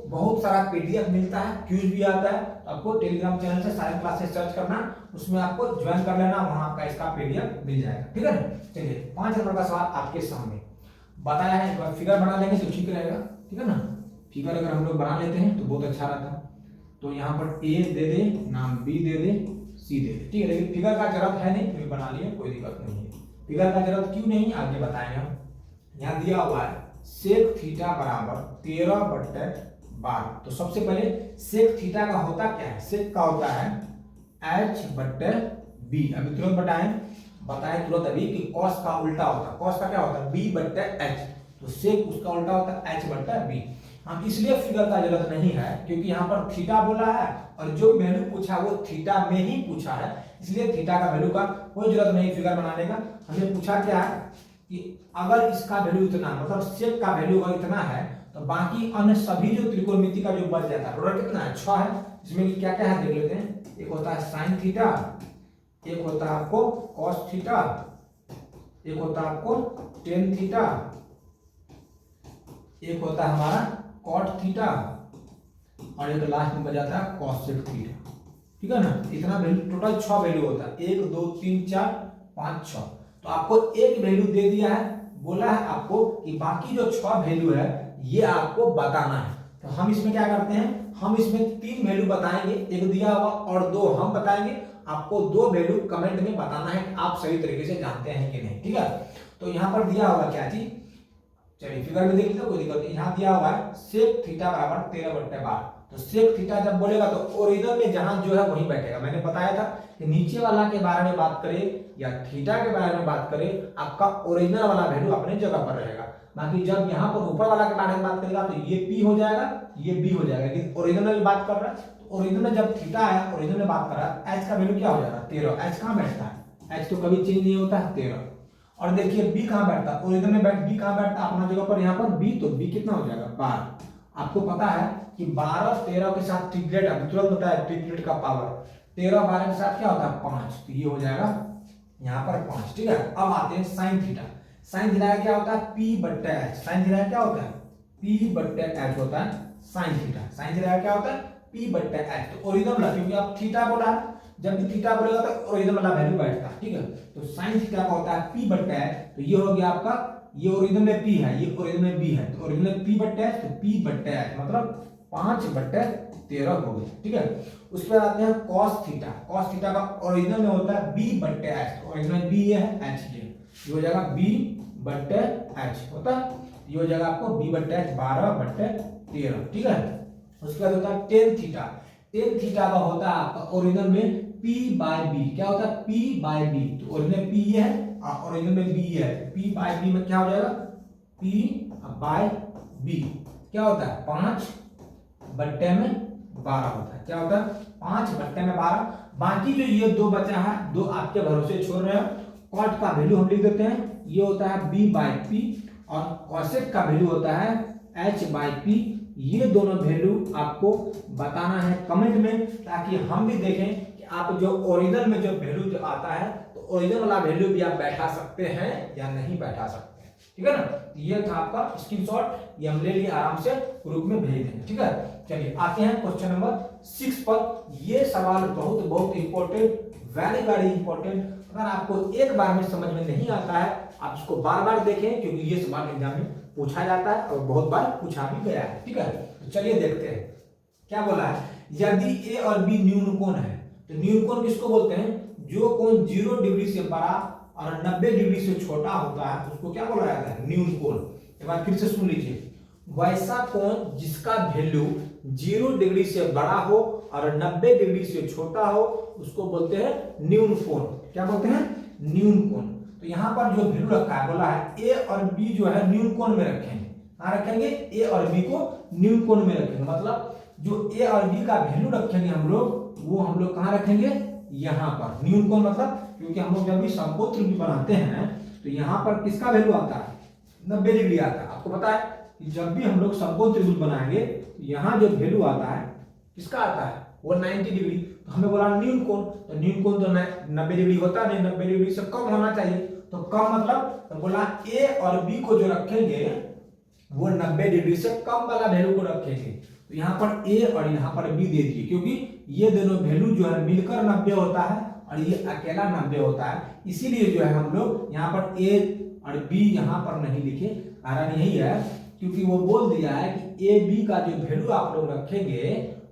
बहुत सारा पीडीएफ मिलता है, क्यूज भी आता है। तो आपको टेलीग्राम चैनल से सारे क्लासेस सर्च करना, उसमें आपको ज्वाइन कर लेना, वहां आपका इसका पीडीएफ मिल जाएगा, ठीक है। चलिए 5 नंबर का सवाल आपके सामने बताया है, एक बार फिगर बना लेंगे तो ठीक रहेगा, ठीक है ना। फिगर अगर हम लोग बना लेते हैं तो बहुत अच्छा रहता है। तो यहाँ पर ए दे दे, नाम बी दे दे, सी दे दे, ठीक है। लेकिन फिगर का जरूरत है नहीं, फिर बना लिए कोई दिक्कत नहीं है। फिगर का जरूरत क्यों नहीं आगे बताएंगे हम। यहाँ दिया हुआ है सेक थीटा बराबर 13/12। तो सबसे पहले सेक थीटा का होता क्या है, सेक का होता है h/b। अभी तुरंत बताएं तुरंत अभी कि cos का उल्टा होता है, cos का क्या होता है b/h, तो सेक उसका उल्टा होता है h/b। हम इसलिए फिगर का जरूरत नहीं है क्योंकि यहाँ पर थीटा बोला है और जो वैल्यू पूछा वो थीटा में ही पूछा है, इसलिए थीटा का वैल्यू का कोई जरूरत नहीं फिगर बनाने का। हमें पूछा क्या है कि अगर इसका वैल्यू इतना मतलब सेक का वैल्यू अगर इतना है तो बाकी अन्य सभी जो त्रिकोणमिति का जो बच जाता है टोटल कितना है 6 है। इसमें क्या क्या है देख लेते हैं। एक होता है साइन थीटा, एक होता है आपको कॉस थीटा, एक होता है आपको टेन थीटा, एक होता है हमारा कॉट थीटा और एक लास्ट में बच जाता है कॉसेक थीटा। ठीक है ना, इतना वैल्यू टोटल 6 वैल्यू होता है 1 2 3 4 5 6। तो आपको एक वैल्यू दे दिया है, बोला है आपको कि बाकी जो 6 वैल्यू है ये आपको बताना है। तो हम इसमें क्या करते हैं, हम इसमें 3 वैल्यू बताएंगे, एक दिया हुआ और 2 हम बताएंगे। आपको 2 वैल्यू कमेंट में बताना है कि आप सही तरीके से जानते हैं कि नहीं। ठीक है, तो यहाँ पर दिया होगा क्या चीज, चलिए फिगर में देख लीजिए, कोई दिक्कत नहीं। यहाँ दिया हुआ है सेक थीटा बराबर 13/12। तो सेक थीटा जब बोलेगा तो ओरिजिनल में जहां जो है वहीं बैठेगा। मैंने बताया था कि नीचे वाला के बारे में बात करें या थीटा के बारे में बात करें, आपका ओरिजिनल वाला वैल्यू अपने जगह पर रहेगा। बाकी जब यहाँ पर ऊपर वाला के बारे में बात करेगा तो ये पी हो जाएगा, ये बी हो जाएगा। लेकिन ओरिजिनल में बात कर रहा है तो ओरिजिनल में जब थीटा है, ओरिजिनल में बात कर रहा है, एच का वैल्यू क्या हो जाएगा 13। एच कहाँ बैठता है, एच तो कभी चेंज नहीं होता है 13। और देखिए बी कहाँ बैठता है, ओरिजिनल में बी कहाँ बैठता है अपना जगह पर, यहाँ पर बी, तो बी कितना हो जाएगा 12। आपको पता है कि 12 13 के साथ ट्रिपलेट, अभी तुरंत बताया ट्रिपलेट का पावर 13 12 के साथ क्या होता है 5, तो ये हो जाएगा यहाँ पर 5। ठीक है, अब आते हैं साइन थीटा। साइन थीटा क्या होता है p/h। साइन थीटा क्या होता है p/h होता है साइन थीटा। साइन थीटा क्या होता है p/h। तो ओरिजिनल वाला, क्योंकि आप थीटा बोला है, जब भी थीटा बोलेगा तो ओरिजिनल वाला वैल्यू बैठता है। ठीक है, तो साइन थीटा का होता है p/h। तो ये हो गया आपका, ये ओरिजिनल में p है, ये ओरिजिनल में b है, तो ओरिजिनल में p/h, तो p/h मतलब 5/13 हो गया। ठीक है, उसके बाद आते हैं cos थीटा। cos थीटा का ओरिजिनल में होता है b/h। ओरिजिनल में b ये है, h ये हो जाएगा b/h होता है, ये हो जाएगा आपको b/h 12/13। ठीक है, उसके बाद होता है टेन थीटा। टेन थीटा का होता है आपका ओरिजिनल में p/b। क्या होता है p/b, तो ओरिजिनल में p ये है और ओरिजिनल में b है, p/b में क्या हो जाएगा p/b क्या होता है 5/12 होता है। क्या होता है 5/12। बाकी जो ये 2 बचा है, 2 आपके भरोसे छोड़ रहे हो। कॉट का वैल्यू हम लिख देते हैं, ये होता है b/p और कॉसेक का वैल्यू होता है h/p। ये दोनों वैल्यू आपको बताना है कमेंट में, ताकि हम भी देखें कि आप जो ओरिजिनल में जो वैल्यू जो आता है तो ओरिजिनल वाला वैल्यू भी आप बैठा सकते हैं या नहीं बैठा सकते हैं। ठीक है ना, ये था आपका स्क्रीनशॉट, ये हम ले लिए, आराम से ग्रुप में भेज देंगे। ठीक है, चलिए आते हैं क्वेश्चन नंबर 6 पर। ये सवाल बहुत बहुत इंपॉर्टेंट, वेरी इंपॉर्टेंट। अगर आपको एक बार में समझ में नहीं आता है, आप इसको बार बार देखें, क्योंकि ये सवाल एग्जाम में पूछा जाता है और बहुत बार पूछा भी गया है। ठीक है, तो चलिए देखते हैं क्या बोला है। यदि ए और बी न्यून कोण है, तो न्यून कोण किसको बोलते हैं, जो कोण 0 डिग्री से बड़ा और 90 डिग्री से छोटा होता है उसको क्या बोला जाता है न्यून कोण। एक बार फिर से सुन लीजिए, वैसा कोण जिसका वैल्यू 0 डिग्री से बड़ा हो और 90 डिग्री से छोटा हो उसको बोलते हैं न्यून कोण। क्या बोलते हैं न्यून कोण। तो यहाँ पर जो वैल्यू रखा है, बोला है ए और बी जो है न्यून कोण में रखेंगे। कहाँ रखेंगे, ए और बी को न्यून कोण में रखेंगे। मतलब जो ए और बी का वैल्यू रखेंगे हम लोग, वो हम लोग कहाँ रखेंगे, यहाँ पर। न्यून कोण मतलब, क्योंकि हम लोग जब भी समकोण त्रिभुज बनाते हैं तो यहाँ पर किसका वैल्यू आता है 90 डिग्री आता है। आपको पता है कि जब भी हम लोग समकोण त्रिभुज बनाएंगे तो यहाँ जो वैल्यू आता है किसका आता है, वो 90 डिग्री। तो हमें बोला न्यून कोण, तो न्यून कोण तो 90 डिग्री होता नहीं, 90 डिग्री से कम होना चाहिए। तो कम मतलब, तो बोला ए और बी को जो रखेंगे वो 90 डिग्री से कम वाला वैल्यू को रखेंगे। तो यहाँ पर ए और यहाँ पर बी दे दिए, क्योंकि ये दोनों वैल्यू जो है मिलकर 90 होता है और ये अकेला 90 होता है। इसीलिए जो है हम लोग यहाँ पर ए और बी यहाँ पर नहीं लिखे। कारण यही है क्योंकि वो बोल दिया है कि ए बी का जो वैल्यू आप लोग रखेंगे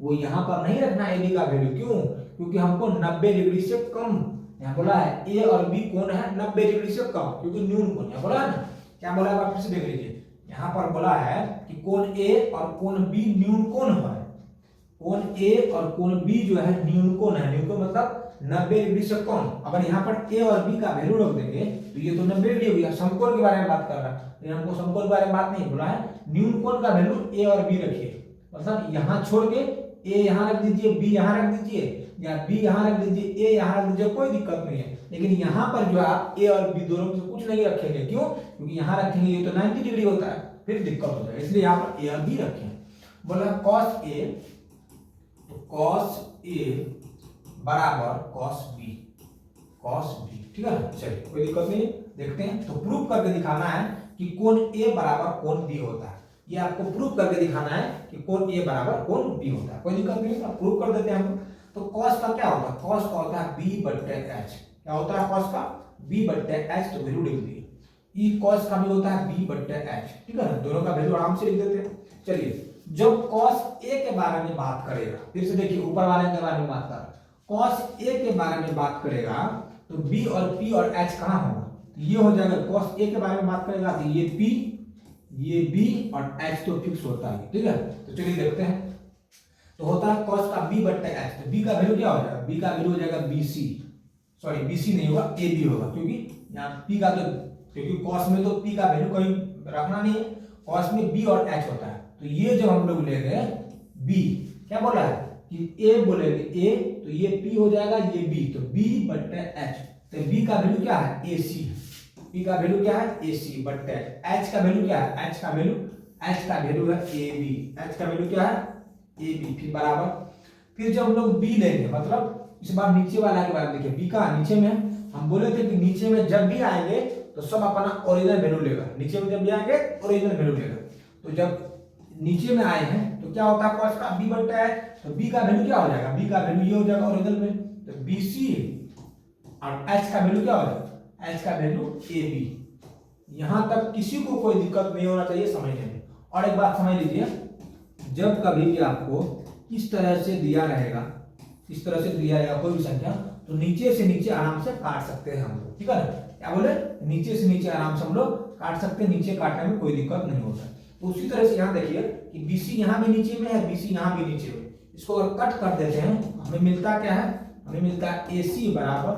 वो यहाँ पर नहीं रखना ए बी का वैल्यू। क्यों, क्योंकि हमको 90 डिग्री से कम, यहाँ बोला है ए और बी कोण है 90 डिग्री से कम, क्योंकि न्यून कोण यहाँ बोला है ना। क्या बोला है, फिर से देख लीजिए, यहाँ पर बोला है कि कोण ए और कोण बी न्यून कोण है। कोण ए और कोण बी जो है न्यून कोण है। न्यून कोण मतलब 90 डिग्री से कम। अगर यहाँ पर ए और बी का वैल्यू रख देंगे तो ये तो 90 डिग्री हो गया। समकोण के बारे में बात कर रहा है, लेकिन हमको समकोण के बारे में बात नहीं बोला है। न्यून कोण का वैल्यू ए और बी रखिए, मतलब यहाँ छोड़ के ए यहाँ रख दीजिए, बी यहाँ रख दीजिए, या बी यहाँ रख दीजिए, ए यहाँ रख दीजिए, कोई दिक्कत नहीं है। लेकिन यहाँ पर जो आप ए और बी दोनों में से कुछ नहीं रखेंगे। क्यों, क्योंकि यहाँ रखेंगे ये तो 90 डिग्री होता है फिर दिक्कत हो जाएगी, इसलिए यहाँ पर ए और बी रखें। बोला कॉस ए, तो कॉस ए बराबर कॉस बी, कॉस बी, ठीक है ना। चलिए कोई दिक्कत नहीं, देखते हैं। तो प्रूफ करके दिखाना है कि कोण ए बराबर कोण बी होता है, ये आपको प्रूफ करके दिखाना है कि कोण ए बराबर कोण बी होता है। कोई दिक्कत नहीं है, प्रूफ कर देते हैं हम। तो कॉस का क्या होता है, कॉस का होता है बी बट्टे एच। क्या होता है कॉस का, बी बट्टे एच, तो वैल्यू लिख दिए। ई कॉस का भी होता है बी बट्टे एच, ठीक है ना, दोनों का वैल्यू आराम से लिख देते हैं। चलिए जब कॉस ए के बारे में बात करेगा, फिर से देखिए ऊपर वाले के बारे में बात कर, कॉस ए के बारे में बात करेगा तो बी और पी और एच कहाँ होगा, तो ये हो जाएगा। कॉस ए के बारे में बात करेगा तो ये पी, ये बी और एच तो फिक्स होता है, ठीक है। तो चलिए देखते हैं। तो होता है कॉस का बी बट्टे एच, तो बी का वैल्यू क्या हो जाएगा, बी का वैल्यू हो जाएगा B C, sorry B C नहीं होगा, ए बी होगा, क्योंकि यहाँ पी का तो, क्योंकि कॉस में तो पी का वैल्यू कहीं रखना नहीं है, कॉस में बी और एच होता है। तो ये जब हम लोग लेंगे बी, क्या बोला है कि ए बोलेंगे ए, तो ये पी हो जाएगा, ये बी, तो बी बट्टे एच। तो बी का वैल्यू क्या है, ए सी, पी का वैल्यू क्या है, ए सी बट्टे एच का वैल्यू क्या है, एच का वैल्यू है ए बी, एच का वैल्यू क्या है, ए बी। फिर बराबर, फिर जब हम लोग बी लेंगे, मतलब इस बार नीचे वाला के बारे में देखिए, बी का नीचे में हम बोले थे कि नीचे में जब भी आएंगे तो सब अपना ओरिजिनल वैल्यू लेगा, नीचे में जब भी आएंगे ओरिजिनल वैल्यू लेगा। तो जब नीचे में आए हैं तो क्या होता है कॉस का बी बट्टा है, तो बी का वैल्यू क्या हो जाएगा, बी का वैल्यू ये हो जाएगा ओरिजिनल में, तो बी सी, और एच का वैल्यू क्या हो जाएगा, एच का वैल्यू ए बी। यहां तक किसी को कोई दिक्कत नहीं होना चाहिए समझने में। और एक बात समझ लीजिए, जब कभी भी आपको इस तरह से दिया रहेगा, इस तरह से दिया रहेगा कोई भी संख्या, तो नीचे से नीचे आराम से काट सकते हैं हम लोग, ठीक है ना। क्या बोले, नीचे से नीचे आराम से हम लोग काट सकते हैं, नीचे काटने में कोई दिक्कत नहीं होता। तो उसी तरह से यहाँ देखिए कि BC यहाँ भी नीचे में है, BC यहाँ भी नीचे में, इसको अगर कट कर देते हैं हमें मिलता क्या है, हमें मिलता है AC बराबर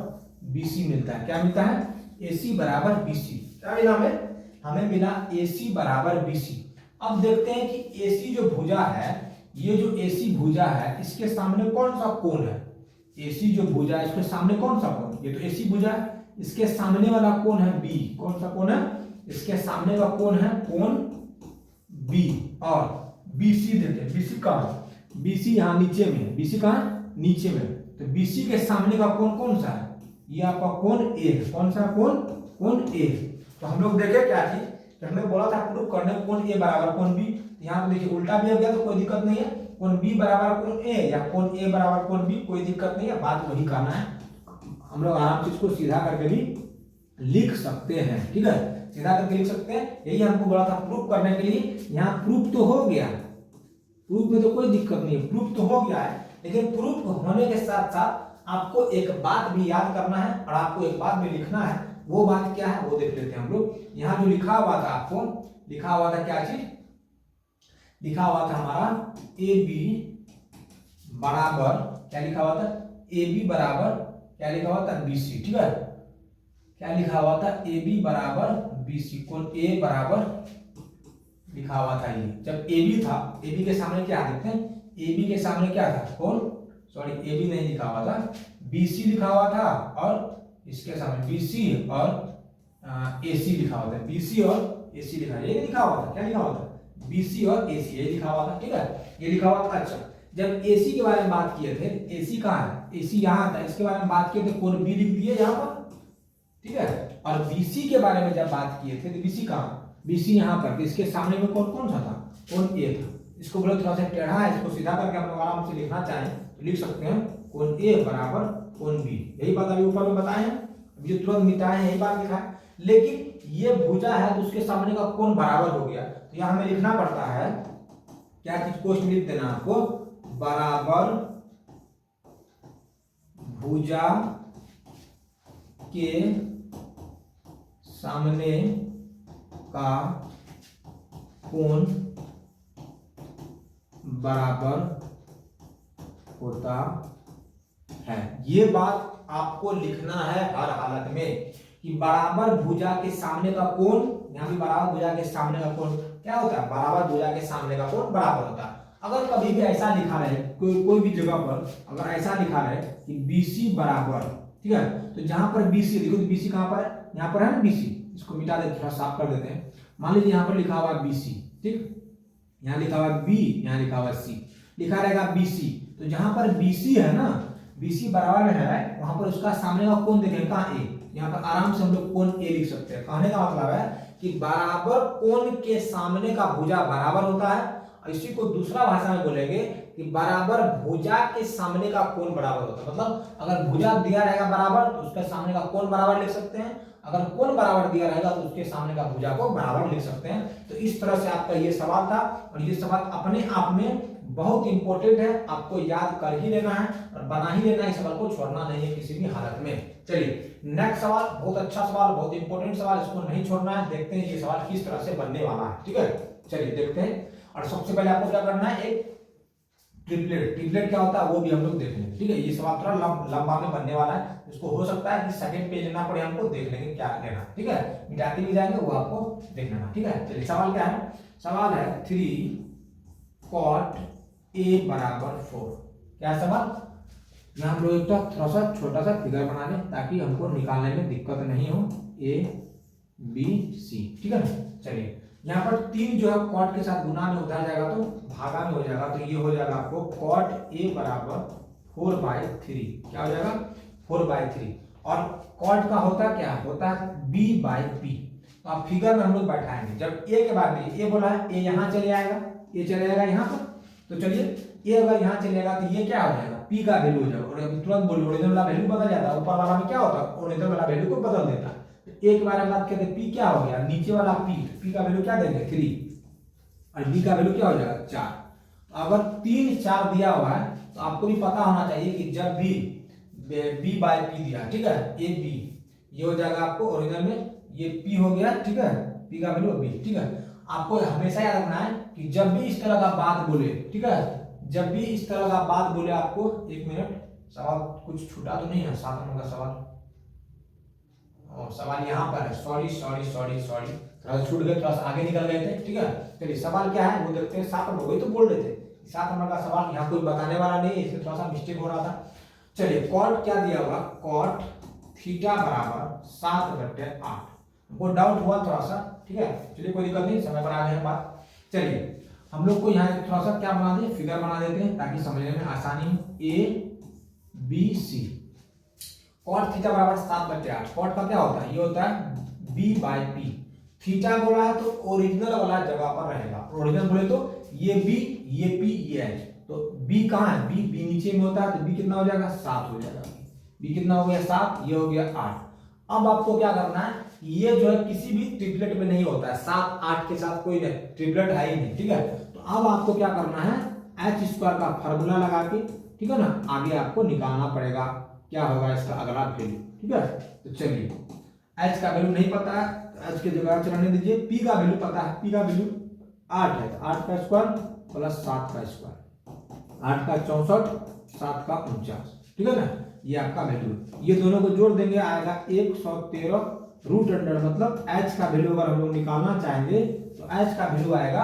BC मिलता है। क्या मिलता है, AC बराबर BC। क्या मिला हमें मिला AC बराबर BC। अब देखते हैं कि AC जो भुजा है, ये जो AC भुजा है, इसके सामने कौन सा कोण है, AC जो भुजा है इसके सामने कौन सा कोण, ये तो AC भुजा है, इसके सामने वाला कोण है B। कौन सा कोण है, इसके सामने का कोण है कोण B। और BC देते हैं, BC कहाँ, BC यहाँ नीचे में है, BC कहाँ नीचे में, तो BC के सामने का कोण कौन सा है, ये आपका कोण A है। कौन सा कोण, कोण A। तो हम लोग देखे क्या चीज, तो हमने बोला था प्रूफ करने कोण A बराबर कोण B, यहाँ पे देखिए उल्टा भी हो गया तो कोई दिक्कत नहीं है, कोण B बराबर कोण A या कोण A बराबर कोण B, कोई दिक्कत नहीं है, बात वही करना है। हम लोग आराम से इसको सीधा करके भी लिख सकते हैं, ठीक है, सीधा करके लिख सकते हैं। यही हमको बोला था प्रूफ करने के लिए। यहाँ प्रूफ तो हो गया, प्रूफ में तो कोई दिक्कत नहीं है, प्रूफ तो हो गया है, लेकिन प्रूफ होने के साथ साथ आपको एक बात भी याद करना है और आपको एक बात भी लिखना है। वो बात क्या है वो देख लेते हैं हम लोग। यहाँ जो लिखा हुआ था, आपको लिखा हुआ था क्या चीज, लिखा हुआ था हमारा ए बी बराबर, क्या लिखा हुआ था, ए बी बराबर क्या लिखा हुआ था, BC, ठीक है। क्या लिखा हुआ था, ए बी बराबर BC, कोण A बराबर लिखा हुआ था। ये जब ए बी था, ए बी के सामने क्या देखते हैं, ए बी के सामने क्या था, कौन, सॉरी ए बी नहीं लिखा हुआ था, BC लिखा हुआ था, और इसके सामने BC और AC लिखा हुआ था, BC और AC लिखा, ये लिखा हुआ था, क्या लिखा हुआ था, BC और AC, ये लिखा हुआ था, ठीक है, ये लिखा हुआ था। अच्छा, जब AC के बारे में बात किए थे, AC कहाँ है, AC यहाँ था, इसके बारे में बात किए थे, कोण B लिख दिए यहाँ पर, ठीक है। और BC के बारे में जब बात किए थे तो BC कहाँ, BC यहाँ पर, इसके सामने में कौन कौन सा था, कोण A था। इसको बोले थोड़ा सा टेढ़ा है, इसको सीधा करके हम लोग आराम से लिखना चाहें तो लिख सकते हैं, कोण A बराबर कोण B। यही बात अभी ऊपर में बताए हैं, अभी जो तुरंत मिटाए हैं यही बात लिखा है। लेकिन ये भुजा है तो उसके सामने का कोण बराबर हो गया, तो यहाँ हमें लिखना पड़ता है क्या चीज, क्वेश्चन लिख देना आपको, बराबर भुजा के सामने का कोण बराबर होता है। ये बात आपको लिखना है हर हालत में कि बराबर भुजा के सामने का कोण, यहाँ भी बराबर भुजा के सामने का कोण क्या होता है, बराबर भुजा के सामने का कोण बराबर होता है। अगर कभी भी ऐसा लिखा रहे, कोई भी जगह पर अगर ऐसा लिखा रहे कि BC बराबर, ठीक है, तो जहां पर BC देखो, तो BC कहां पर है, यहाँ पर है ना BC, इसको मिटा देते, थोड़ा साफ कर देते हैं। मान लीजिए यहाँ पर लिखा हुआ BC, ठीक, यहाँ लिखा हुआ B, यहाँ लिखा हुआ C, लिखा रहेगा BC। तो जहां पर BC है ना, BC बराबर में है, वहां पर उसका सामने का कोण देखें, कहाँ A, यहाँ पर आराम से हम लोग कोण A लिख सकते हैं। कहने का मतलब है कि बराबर कोण के सामने का भुजा बराबर होता है, और इसी को दूसरा भाषा में बोलेंगे कि बराबर भुजा के सामने का कोण बराबर होता है। मतलब अगर भुजा दिया रहेगा बराबर तो उसके सामने का कोण बराबर लिख सकते हैं, अगर कोण बराबर दिया रहेगा तो उसके सामने का भुजा को बराबर लिख सकते हैं। तो इस तरह से आपका ये सवाल था, और ये सवाल अपने आप में बहुत इंपॉर्टेंट है, आपको याद कर ही लेना है और बना ही लेना है, इस सवाल को छोड़ना नहीं है किसी भी हालत में। चलिए नेक्स्ट सवाल, बहुत अच्छा सवाल, बहुत इंपॉर्टेंट सवाल, इसको नहीं छोड़ना है। देखते हैं ये सवाल किस तरह से बनने वाला है, ठीक है। चलिए देखते हैं, और सबसे पहले आपको क्या करना है, एक ट्रिपलेट, ट्रिपलेट क्या होता है वो भी हम लोग देख लेंगे, ठीक है। ये सवाल थोड़ा लंबा में बनने वाला है, इसको हो सकता है कि सेकंड पेज लेना पड़े हमको, देख लेंगे क्या लेना, ठीक है। मिटाते भी जाएंगे, वो आपको देख लेना, ठीक है। चलिए सवाल क्या है, सवाल है 3 cot A बराबर 4। क्या सवाल, यहाँ हम लोग एक थोड़ा सा छोटा सा फिगर बना लें ताकि हमको निकालने में दिक्कत नहीं हो, A B C, ठीक है ना। चलिए यहाँ पर 3 जो है कॉट के साथ गुना में उतारा जाएगा तो भागा में हो जाएगा, तो ये हो जाएगा आपको कॉट A बराबर 4/3। क्या हो जाएगा, 4/3। और कॉट का होता क्या होता है, B/P। तो आप फिगर में हम लोग बैठाएंगे, जब A के बाद A बोला है, A यहाँ चले आएगा, A चले आएगा यहाँ पर, तो चलिए A अगर यहाँ चलेगा तो ये क्या हो जाएगा, P का वैल्यू हो जाएगा। और अभी तुरंत बोलिए ओरिजिनल वाला वैल्यू बदल जाता है, ऊपर वाला में क्या होता है, ओरिजिनल वाला वैल्यू को बदल देता है। एक बार हम बात करते हैं, P क्या हो गया, नीचे वाला P का वैल्यू क्या देंगे 3, और B का वैल्यू क्या हो जाएगा 4। अगर 3 4 दिया हुआ है तो आपको भी पता होना चाहिए कि जब भी B/P दिया, ठीक है, AB ये हो जाएगा आपको ओरिजिनल में, ये P हो गया, ठीक है, P का वैल्यू B, ठीक है। आपको हमेशा याद रखना है कि जब भी इस तरह का बात बोले, ठीक है, जब भी इस तरह का बात बोले आपको, एक मिनट, सवाल कुछ छूटा तो नहीं है, 7 नंबर का सवाल, और सवाल यहाँ पर है, सॉरी थोड़ा सा छूट गए, थोड़ा सा आगे निकल गए थे, ठीक है। चलिए सवाल क्या है वो देखते हैं। 7 नंबर वही तो बोल रहे थे, 7 नंबर का सवाल, यहाँ कोई बताने वाला नहीं है, इसमें थोड़ा सा मिस्टेक हो रहा था। चलिए कॉट क्या दिया हुआ, कॉट थीटा बराबर 7/8। हमको डाउट हुआ थोड़ा सा, ठीक है, चलिए कोई दिक्कत नहीं, समय बना रहे हैं बात। चलिए हम लोग को यहाँ थोड़ा सा क्या बना दें, फिगर बना देते हैं ताकि समझने में आसानी हो। ABC कॉट थीटा बराबर 7/8। कॉट का क्या होता है, ये होता है B/P। थीटा बोला है तो ओरिजिनल वाला जगह पर रहेगा, ओरिजिनल बोले तो ये B, ये P, ये H। तो B कहाँ है, B नीचे में होता है, तो B कितना हो जाएगा 7 हो जाएगा। B कितना हो गया 7, ये हो गया 8। अब आपको क्या करना है, ये जो है किसी भी ट्रिपलेट में नहीं होता है, 7 8 के साथ कोई ट्रिपलेट है ही नहीं, ठीक है। तो अब आपको क्या करना है, H² का फार्मूला लगा के, ठीक है ना, आगे आपको निकालना पड़ेगा क्या होगा इसका अगला वैल्यू, ठीक है। तो चलिए H का वैल्यू नहीं पता है, H के जगह चलाने दीजिए। P का वैल्यू पता है, P का वैल्यू 8 है, 8 का स्क्वायर प्लस 7 का स्क्वायर, 8 का 64, 7 का 49, ठीक है ना, ये आपका वैल्यू। ये दोनों को जोड़ देंगे, आएगा 113 रूट अंडर, मतलब H का वैल्यू अगर हम लोग निकालना चाहेंगे तो H का वैल्यू आएगा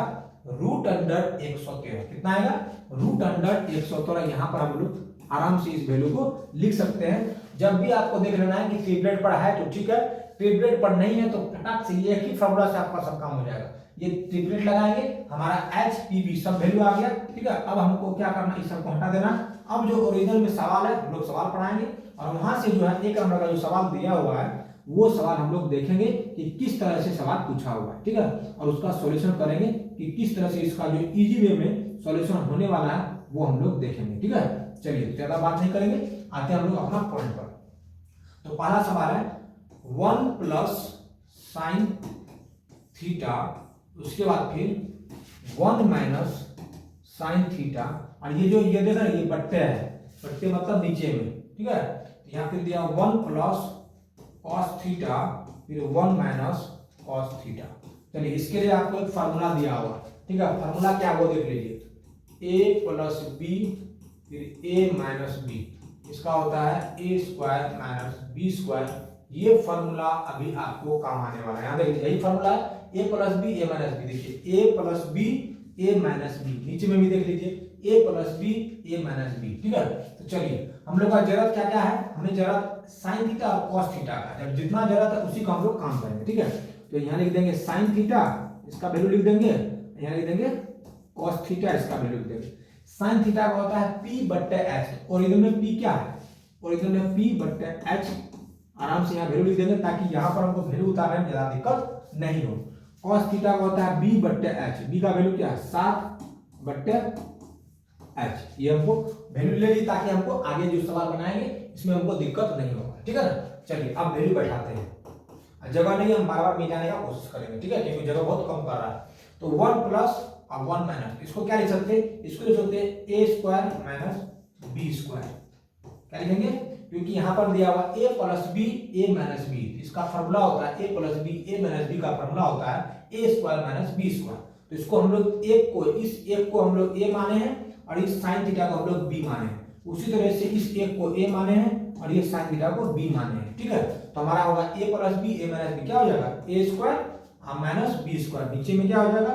रूट अंडर 113। कितना आएगा, रूट अंडर 113। यहाँ पर हम लोग आराम से इस वैल्यू को लिख सकते हैं। जब भी आपको देख लेना है कि ट्रिपलेट पर है तो ठीक है, ट्रिपलेट पर नहीं है तो फटाक से एक ही फॉर्मूला से आपका सब काम हो जाएगा। ये ट्रिपलेट लगाएंगे, हमारा H P B सब वैल्यू आ गया, ठीक है। अब हमको क्या करना, इस सब को हटा देना। अब जो ओरिजिनल में सवाल है हम लोग सवाल पढ़ाएंगे, और वहां से जो है 1 नंबर का जो सवाल दिया हुआ है वो सवाल हम लोग देखेंगे कि किस तरह से सवाल पूछा हुआ है, ठीक है, और उसका सॉल्यूशन करेंगे कि किस तरह से इसका जो इजी वे में सॉल्यूशन होने वाला है वो हम लोग देखेंगे, ठीक है। चलिए ज्यादा बात नहीं करेंगे, आते हैं हम लोग अपना पॉइंट पर। तो पहला सवाल है 1 प्लस साइन थीटा, उसके बाद फिर 1 माइनस साइन थीटा, और ये जो ये देखा ये बट्टे है, बट्टे मतलब नीचे में, ठीक है। यहाँ फिर दिया 1 प्लस कॉस थीटा, फिर 1 माइनस कॉस थीटा। चलिए इसके लिए आपको एक फार्मूला दिया हुआ, ठीक है। फार्मूला क्या वो देख लीजिए, a प्लस बी फिर a माइनस बी, इसका होता है a² माइनस b²। ये फार्मूला अभी आपको काम आने वाला है, यहाँ देखिए यही फार्मूला है, a plus B a minus B. देखिए a plus B a minus B, नीचे में भी देख लीजिए a plus B a minus B, ठीक है। तो चलिए हम लोग का जरूरत क्या क्या है, हमें जरूरत साइन थीटा और कॉस थीटा का, जब जितना जरूरत है उसी का हम लोग काम करेंगे, ठीक है। तो यहाँ लिख देंगे साइन थीटा, इसका वैल्यू लिख देंगे, यहाँ लिख देंगे कॉस थीटा, इसका वैल्यू लिख देंगे। साइन थीटा का होता है पी बट्टे एच, ओरिजिन में पी क्या है, ओरिजिन में पी बट्टे एच, आराम से यहाँ वैल्यू लिख देंगे ताकि यहाँ पर हमको वैल्यू उतारने में ज्यादा दिक्कत नहीं हो। कॉस थीटा का होता है बी बट्टे एच, बी का वैल्यू क्या है 7 बट्टे एच, ये हमको वैल्यू ले ली ताकि हमको आगे जो सवाल बनाएंगे इसमें हमको दिक्कत नहीं होगा, ठीक है ना। चलिए अब वैल्यू बैठाते हैं, जगह नहीं हम बार बार मिटाने का कोशिश करेंगे, ठीक है, क्योंकि जगह बहुत कम कर रहा है। तो 1 प्लस और 1 माइनस, इसको क्या लिख सकते हैं, इसको लिख सकते हैं A square minus B square, क्या लिखेंगे, क्योंकि यहाँ पर दिया हुआ a plus B A minus B, इसका फॉर्मूला होता है a plus B A minus B का फॉर्मूला होता है A square minus B square. तो इसको हम लोग एक को, इस एक को हम लोग a माने हैं और इस साइन थीटा को हम लोग b माने हैं, उसी तरह से इस एक को a माने हैं और ये साइन थीटा को b माने हैं, ठीक है। तो हमारा होगा a plus B A minus B, क्या हो जाएगा a square minus B square, नीचे में क्या हो जाएगा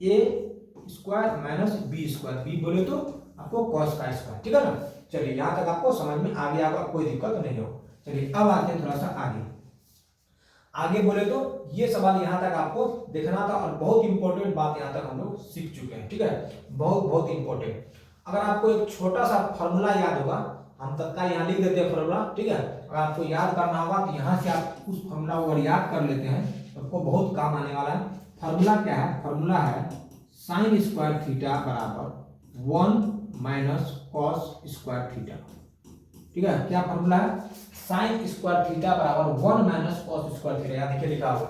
a square minus B square, B बोले तो आपको कॉस का स्क्वायर, ठीक है ना। चलिए यहाँ तक आपको समझ में आ गया, कोई दिक्कत नहीं हो। चलिए अब आते हैं थोड़ा सा आगे बोले तो ये सवाल यहाँ तक आपको देखना था और बहुत इंपॉर्टेंट बात यहाँ तक हम लोग सीख चुके हैं, ठीक है, बहुत इंपॉर्टेंट। अगर आपको एक छोटा सा फॉर्मूला याद होगा, हम तत्काल यहाँ लिख देते हैं फॉर्मूला, ठीक है। अगर आपको याद करना होगा तो यहाँ से आप उस फॉर्मूला को अगर याद कर लेते हैं तो आपको बहुत काम आने वाला है। फॉर्मूला क्या है, फॉर्मूला है साइन स्क्वायर थीटा बराबर 1 माइनस कॉस स्क्वायर थीटा, ठीक है। क्या फॉर्मूला है, साइन स्क्वायर थीटा बराबर 1 माइनस कॉस स्क्वायर थीटा, यहाँ देखिए लिखा हुआ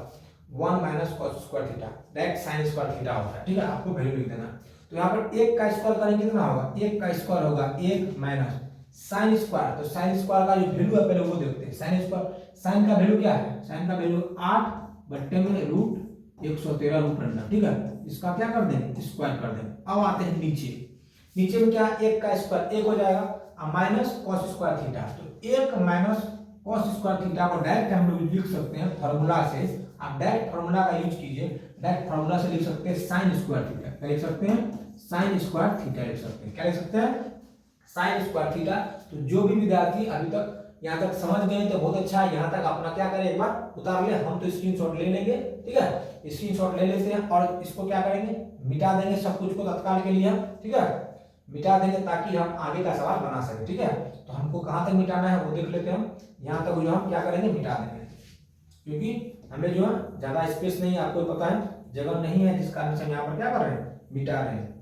1 minus cos square theta, direct sine square theta होता है, ठीक है, आपको वैल्यू लिख देना। तो यहाँ पर 1 का स्क्वायर करेंगे कितना होगा, 1 का स्क्वायर होगा 1 माइनस साइन स्क्वायर, तो साइन स्क्वायर का जो वैल्यू है पहले वो देखते हैं। साइन स्क्वायर, साइन का वैल्यू क्या है, साइन का वैल्यू 8 बट्टे में रूट 113 रूट अंडर, ठीक है, इसका क्या कर देंगे स्क्वायर कर देंगे। अब आते हैं नीचे में क्या है, 1 का स्क्वायर 1 हो जाएगा माइनस कॉस स्क्वायर थीटा, तो 1 माइनस कॉस स्क्वायर थीटा को डायरेक्ट हम लोग लिख सकते हैं फार्मूला से, आप डायरेक्ट फार्मूला का यूज कीजिए, डायरेक्ट फार्मूला से लिख सकते हैं साइन स्क्वायर थीटा, क्या लिख सकते हैं साइन स्क्वायर थीटा लिख सकते हैं, क्या लिख सकते हैं साइन स्क्वायर थीटा। तो जो भी विद्यार्थी अभी तक यहाँ तक समझ गए तो बहुत अच्छा है, यहाँ तक अपना क्या करें एक बार उतार ले, हम तो स्क्रीनशॉट ले लेंगे, ठीक है, स्क्रीनशॉट ले लेते हैं और इसको क्या करेंगे मिटा देंगे सब कुछ को तत्काल के लिए, ठीक है, मिटा देंगे ताकि हम आगे का सवाल बना सके, ठीक है। तो हमको कहाँ तक मिटाना है वो देख लेते हैं हम, यहाँ तक जो हम क्या करेंगे मिटा देंगे, क्योंकि हमें जो है ज्यादा स्पेस नहीं है, आपको पता है जगह नहीं है, जिस कारण से हम यहाँ पर क्या कर रहे हैं मिटा रहे हैं।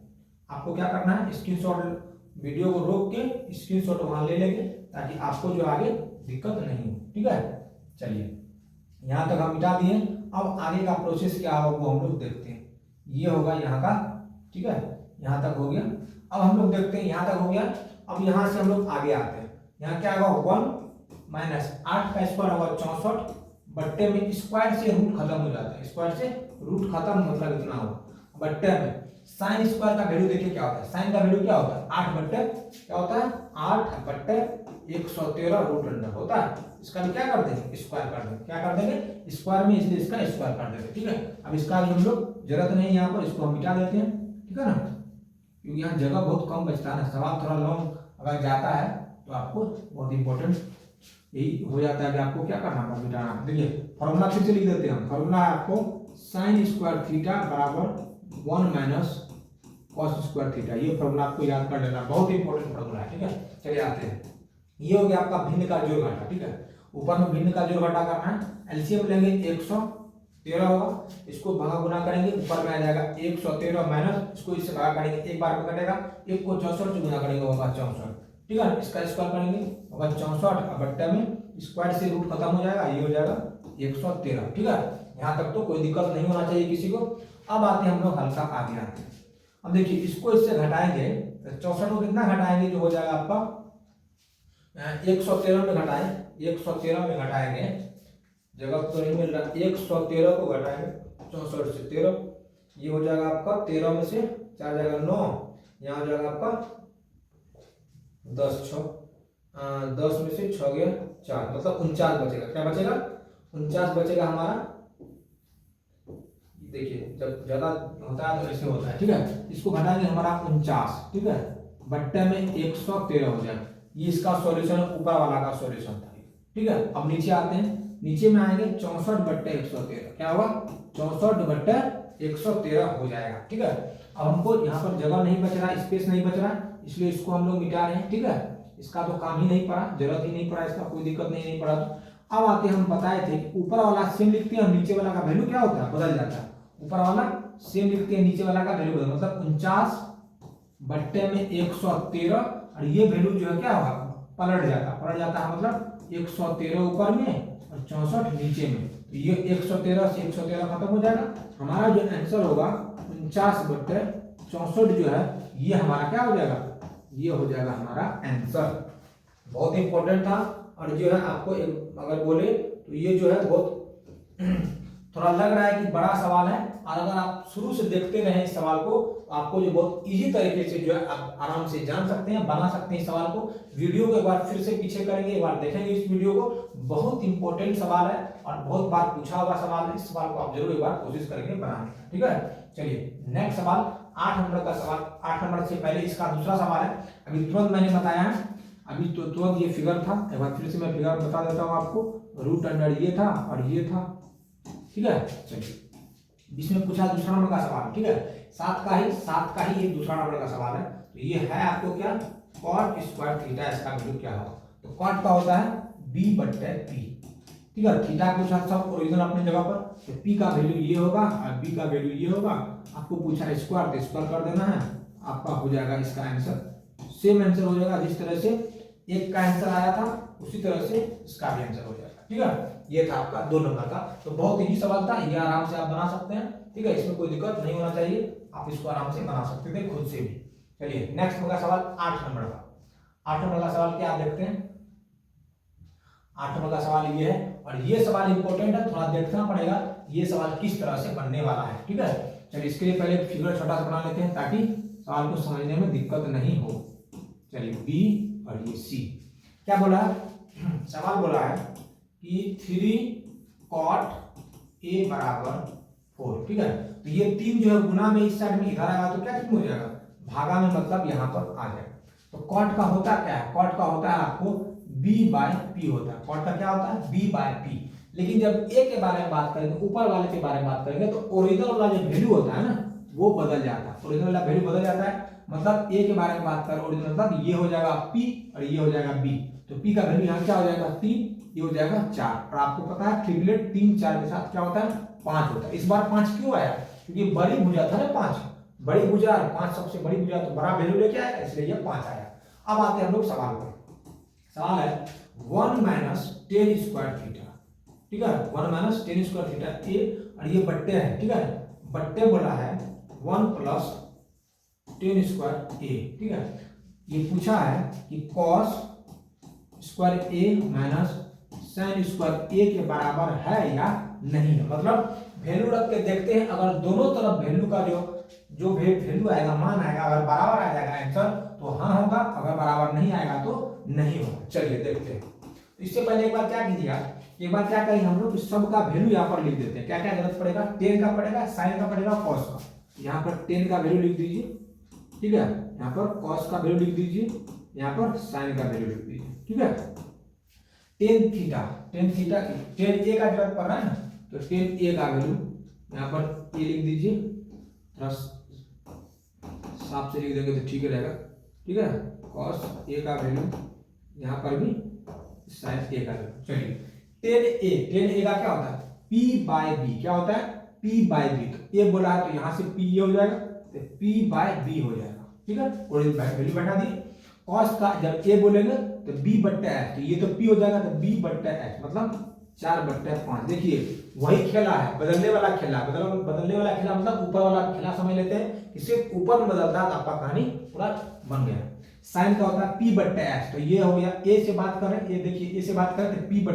आपको क्या करना है स्क्रीनशॉट, वीडियो को रोक के स्क्रीनशॉट वहां ले लेंगे ताकि आपको जो आगे दिक्कत नहीं हो, ठीक है। चलिए यहाँ तक हम मिटा दिए, अब आगे का प्रोसेस क्या होगा वो हम लोग देखते हैं। ये होगा यहाँ का, ठीक है, यहाँ तक हो गया। अब हम लोग देखते हैं यहाँ तक हो गया, अब यहाँ से हम लोग आगे आते हैं। यहाँ क्या होगा 1 माइनस 8 का स्क्वायर होगा 64 बट्टे में स्क्वायर से रूट खत्म हो जाता है, स्क्वायर से रूट खत्म मतलब इतना होगा बट्टे में साइन स्क्वायर का वैल्यू देखिए क्या होता है, साइन का वैल्यू क्या होता है 8 बट्टे क्या होता है 8 बट्टे 113 रूट अंडर होता है। इसका भी क्या कर देंगे स्क्वायर कर देंगे, क्या कर देंगे स्क्वायर में, इसलिए इसका स्क्वायर कर देंगे, ठीक है। अब इसका हम लोग जरूरत नहीं है यहाँ पर, इसको हम मिटा देते हैं, ठीक है ना, क्योंकि यहाँ जगह बहुत कम बचता है, सवाल थोड़ा लॉन्ग अगर जाता है तो आपको बहुत इंपॉर्टेंट यही हो जाता है कि आपको क्या करना है मिटाना। देखिए फॉर्मूला फिर से लिख देते हैं, फॉर्मूला है आपको साइन स्क्वायर थीटा बराबर 1 माइनस कॉस स्क्वायर थीटा, ये फॉर्मूला आपको याद कर लेना, बहुत इंपॉर्टेंट फॉर्मूला है, ठीक है। चलिए आते हैं, ये हो गया आपका भिन्न का जोड़ घटा, ठीक है, ऊपर में भिन्न का जोड़ घटा करना है, एलसीएम लेंगे 113 होगा, इसको भागा गुना करेंगे ऊपर में आ जाएगा 113 माइनस इसको इससे भागा करेंगे, एक बार में कटेगा, एक को 64 से गुना करेंगे होगा 64, ठीक है, इसका स्क्वायर करेंगे होगा 64 और बट्टे में स्क्वायर से रूट खत्म हो जाएगा, ये हो जाएगा 113, ठीक है। यहाँ तक तो कोई दिक्कत नहीं होना चाहिए किसी को। अब आते हैं हम लोग हल्का आगे आते हैं, अब देखिए इसको इससे घटाएंगे तो 64 को कितना घटाएंगे जो हो जाएगा आपका 113 में घटाएं, 113 में घटाएंगे, जगह तो नहीं मिल रहा, 113 को घटाएंगे 64 से 13, ये हो जाएगा आपका 13 में से 4 जाएगा 9, यहाँ हो जाएगा आपका 10 में से 6 गया 4, मतलब 49 बचेगा, क्या बचेगा 49 बचेगा हमारा। देखिए जब ज्यादा होता है तो ऐसे होता है, ठीक है, इसको घटाएंगे हमारा 49, ठीक है, बट्टे में 113 हो जाएगा, ये इसका सॉल्यूशन ऊपर वाला का सॉल्यूशन था, ठीक है। अब नीचे आते हैं, नीचे में आएंगे 64/113, क्या होगा 64/113 हो जाएगा। ठीक है, अब हमको यहाँ पर जगह नहीं बच रहा, स्पेस नहीं बच रहा, इसलिए इसको हम लोग मिटा रहे हैं। ठीक है, इसका तो काम ही नहीं पड़ा, जरूरत ही नहीं पड़ा, इसका कोई दिक्कत नहीं पड़ा। तो अब आते हम बताए थे कि ऊपर वाला सेम लिखते हैं और नीचे वाला का वैल्यू क्या होता है, बदल जाता है। ऊपर वाला सेम लिखते हैं, नीचे वाला का वैल्यू बदल, मतलब 49/113, और ये वैल्यू जो है क्या होगा, पलट जाता है, मतलब 113 ऊपर में और 64 नीचे में। तो ये 113 से 113 खत्म हो जाएगा। हमारा जो आंसर होगा 49/64 जो है, ये हमारा क्या हो जाएगा, ये हो जाएगा हमारा आंसर। बहुत इंपॉर्टेंट था, और जो है आपको अगर बोले तो ये जो है बहुत थोड़ा लग रहा है कि बड़ा सवाल है, और अगर आप शुरू से देखते रहे इस सवाल को, आपको जो बहुत इजी तरीके से जो है आप आराम से जान सकते हैं, बना सकते हैं इस सवाल को। वीडियो को एक बार फिर से पीछे करेंगे, एक बार देखेंगे इस वीडियो को। बहुत इंपॉर्टेंट सवाल है और बहुत बार पूछा हुआ सवाल है। इस सवाल को आप जरूर एक बार कोशिश करेंगे बनाने का। ठीक है, चलिए नेक्स्ट सवाल 8 नंबर का सवाल। 8 नंबर से पहले इसका दूसरा सवाल है, अभी तुरंत मैंने बताया है, अभी तो तुरंत ये फिगर था, एक बार फिर से मैं फिगर बता देता हूँ आपको। रूट अंडर ये था और ये था। ठीक है, चलिए इसमें पूछा दूसरा नंबर का सवाल। ठीक है, 7 का ही ये दूसरा नंबर का सवाल है। तो ये है आपको क्या, cot स्क्वायर थीटा, इसका वैल्यू क्या होगा। तो cot का होता है b/p। ठीक है, थीटा पूछा सब ओरिजिनल अपनी जगह पर, तो p का वैल्यू ये होगा और b का वैल्यू ये होगा। आपको पूछा स्क्वायर, तो स्क्वायर कर देना है, आपका हो जाएगा इसका आंसर। सेम आंसर हो जाएगा, जिस तरह से एक का आंसर आया था उसी तरह से इसका भी आंसर हो जाएगा। ठीक है, ये था आपका 2 नंबर का। तो बहुत ही सवाल था, ये आराम से आप बना सकते हैं। ठीक है, इसमें कोई दिक्कत नहीं होना चाहिए, आप इसको आराम से बना सकते थे खुद से भी। चलिए नेक्स्ट होगा सवाल 8 नंबर का। 8 नंबर का सवाल क्या आप देखते हैं। 8 नंबर का सवाल ये है, और ये सवाल इंपॉर्टेंट है, थोड़ा देखना पड़ेगा ये सवाल किस तरह से बनने वाला है। ठीक है, चलिए इसके लिए पहले फिगर छोटा सा बना लेते हैं ताकि सवाल को समझने में दिक्कत नहीं हो। चलिए बी और ये सी, क्या बोला है, सवाल बोला है कि 3 cot a = 4। ठीक है, तो ये 3 जो है गुना में इस साइड में इधर आएगा तो क्या हो जाएगा, भागा में, मतलब यहाँ पर आ जाएगा। तो cot का होता क्या है, cot का होता है आपको b/p होता है। cot का क्या होता है, b/p। लेकिन जब a के बारे में बात करेंगे, ऊपर वाले के बारे में बात करेंगे, तो ओरिजिनल वाला जो वैल्यू होता है ना, वो बदल जाता है। ओरिजिनल वाला वैल्यू बदल जाता है, मतलब a के बारे में बात करें ओरिजिनल, मतलब ये हो जाएगा p और ये हो जाएगा b। तो p का वैल्यू यहाँ क्या हो जाएगा 3, ये हो जाएगा 4। और आपको पता है ट्रिपलेट 3 4 के साथ क्या होता है, 5 होता है। इस बार 5 क्यों आया, क्योंकि बड़ी भुजा था ना 5, बड़ी भुजा और 5 सबसे बड़ी भुजा, तो बड़ा वैल्यू लेके आया, इसलिए ये 5 आया। अब आते हैं हम लोग सवाल पर। सवाल है 1 - 10 स्क्वायर थीटा। ठीक है, 1 - 10 स्क्वायर थीटा ए, और ये बट्टे है। ठीक है, बट्टे बोला है 1 + 10 स्क्वायर ए। ठीक है, ये पूछा है कि cos square a - sin square a के बराबर है या नहीं है। मतलब वैल्यू रख के देखते हैं, अगर दोनों तरफ वैल्यू का जो वैल्यू आएगा, मान आएगा, अगर बराबर आ जाएगा आंसर तो हाँ होगा, अगर बराबर नहीं आएगा तो नहीं होगा। चलिए देखते हैं। इससे पहले एक बार क्या कीजिएगा, एक बार क्या करेंगे हम लोग, सब का वैल्यू यहाँ पर लिख देते हैं। क्या क्या जरूरत पड़ेगा, 10 का पड़ेगा, sin का पड़ेगा, cos का। यहाँ पर 10 का वैल्यू लिख दीजिए। ठीक है, यहाँ पर cos का वैल्यू लिख दीजिए, यहाँ पर sin का वैल्यू लिख दीजिए। ठीक है, tan थीटा 10 a का जरूरत पड़ रहा है ना, तो 10 a का वैल्यू यहाँ पर a लिख दीजिए, थोड़ा साफ से लिख देंगे तो ठीक रहेगा। ठीक है, cos a का वैल्यू यहाँ पर भी, sin a का वैल्यू। चलिए 10 a का क्या होता है, p/b। क्या होता है, p/b। तो a बोला है तो यहाँ से p ये हो जाएगा, तो p/b हो जाएगा। ठीक है, और वैल्यू बैठा दी। cos का जब a बोलेंगे तो b/h, तो ये तो p हो जाएगा, तो b/h मतलब 4/5। देखिए वही खेला है, बदलने वाला खेला, बदलने वाला खेला, मतलब ऊपर वाला खेला समझ लेते हैं कि सिर्फ ऊपर में बदलता है, तो आपका कहानी पूरा बन गया। साइन का होता है p/h, तो ये हो गया, a से बात करें, ये देखिए a से बात करें तो p/h